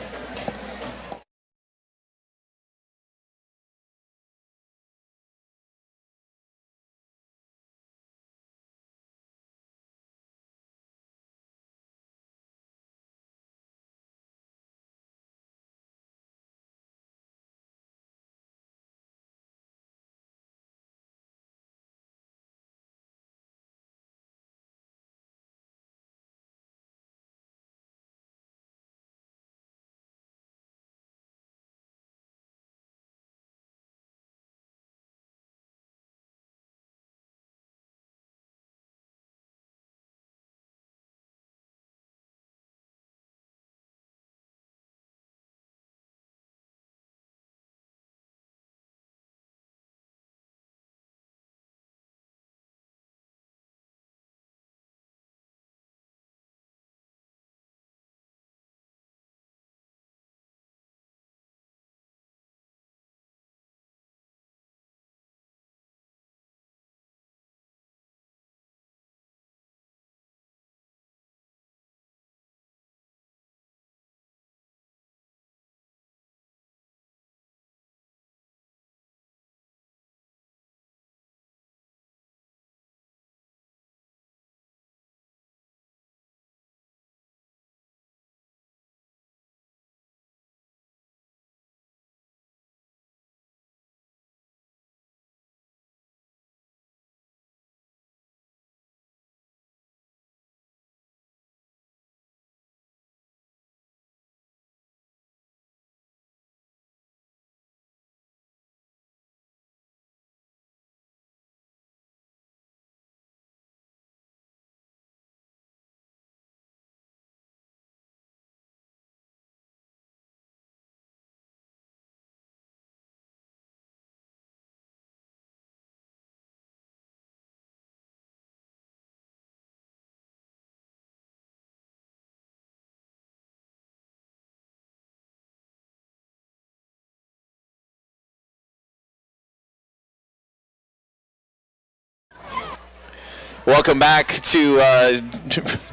Welcome back to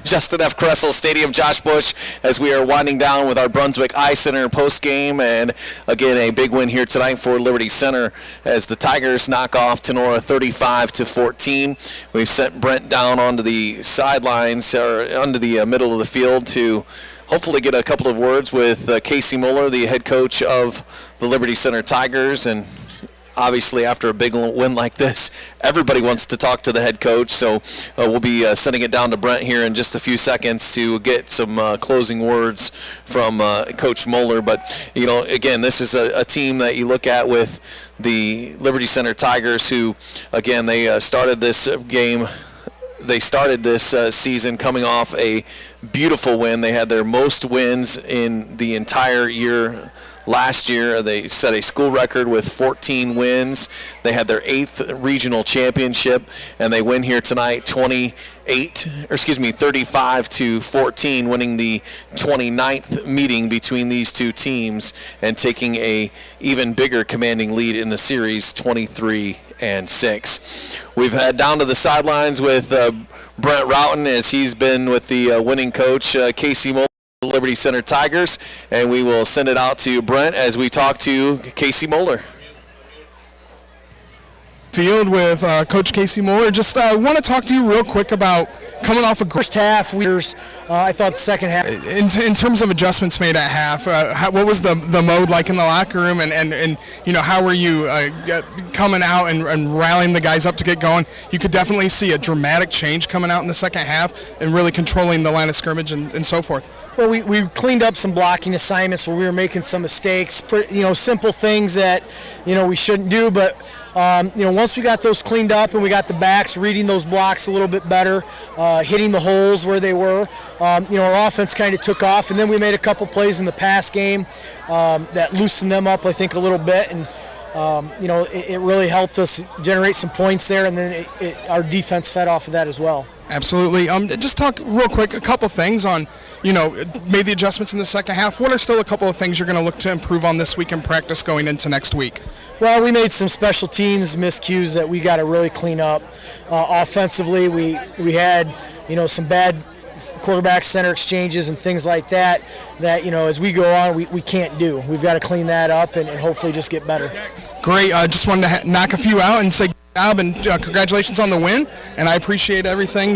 Justin F. Kressel Stadium, Josh Bush, as we are winding down with our Brunswick Eye Center post-game. And again, a big win here tonight for Liberty Center as the Tigers knock off Tinora 35-14. We've sent Brent down onto the sidelines, or onto the middle of the field, to hopefully get a couple of words with Casey Moeller, the head coach of the Liberty Center Tigers. And obviously, after a big win like this, everybody wants to talk to the head coach. So we'll be sending it down to Brent here in just a few seconds to get some closing words from Coach Moeller. But, you know, again, this is a team that you look at with the Liberty Center Tigers who, again, they started this game. They started this season coming off a beautiful win. They had their most wins in the entire year. Last year, they set a school record with 14 wins. They had their 8th regional championship, and they win here tonight 35-14, winning the 29th meeting between these two teams and taking a even bigger commanding lead in the series, 23-6. We've had down to the sidelines with Brent Routon as he's been with the winning coach, Casey Moeller, Liberty Center Tigers, and we will send it out to Brent as we talk to Casey Moeller. Field with Coach Casey Moeller. Just want to talk to you real quick about coming off a First half, I thought the second half. In terms of adjustments made at half, what was the mode like in the locker room, and you know, how were you coming out and rallying the guys up to get going? You could definitely see a dramatic change coming out in the second half and really controlling the line of scrimmage and so forth. Well, we cleaned up some blocking assignments where we were making some mistakes, simple things that, we shouldn't do, but once we got those cleaned up and we got the backs reading those blocks a little bit better, hitting the holes where they were, our offense kind of took off, and then we made a couple plays in the pass game that loosened them up, I think, a little bit, and it really helped us generate some points there, and then our defense fed off of that as well. Absolutely. Just talk real quick, a couple things on, made the adjustments in the second half. What are still a couple of things you're going to look to improve on this week in practice going into next week? Well, we made some special teams miscues that we got to really clean up. Offensively, we had, some bad quarterback center exchanges and things like that, as we go on, we can't do. We've got to clean that up and hopefully just get better. Great. I just wanted to knock a few out and say good job and congratulations on the win. And I appreciate everything,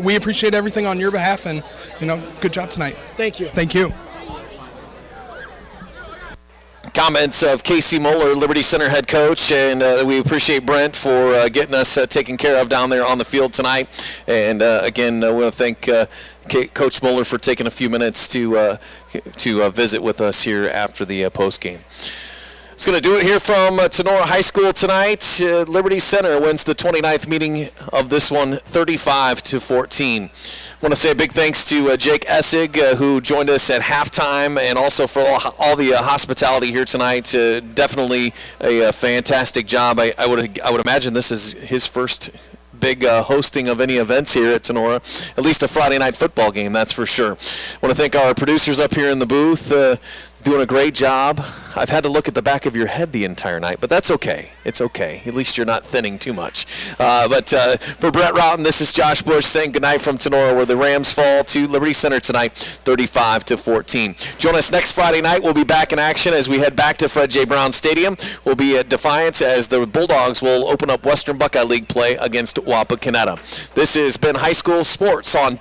we appreciate everything on your behalf, and, good job tonight. Thank you. Thank you. Comments of Casey Moeller, Liberty Center head coach, and we appreciate Brent for getting us taken care of down there on the field tonight. And again, we want to thank Coach Moeller for taking a few minutes to visit with us here after the post game. It's going to do it here from Tinora High School tonight. Liberty Center wins the 29th meeting of this one, 35-14. I want to say a big thanks to Jake Essig, who joined us at halftime, and also for all the hospitality here tonight. Definitely a fantastic job. I would imagine this is his first big hosting of any events here at Tinora, at least a Friday night football game, that's for sure. I want to thank our producers up here in the booth, doing a great job. I've had to look at the back of your head the entire night, but that's okay. It's okay. At least you're not thinning too much. But for Brett Roughton, this is Josh Bush saying goodnight from Tinora, where the Rams fall to Liberty Center tonight, 35-14. Join us next Friday night. We'll be back in action as we head back to Fred J. Brown Stadium. We'll be at Defiance as the Bulldogs will open up Western Buckeye League play against Wapakoneta. This has been High School Sports on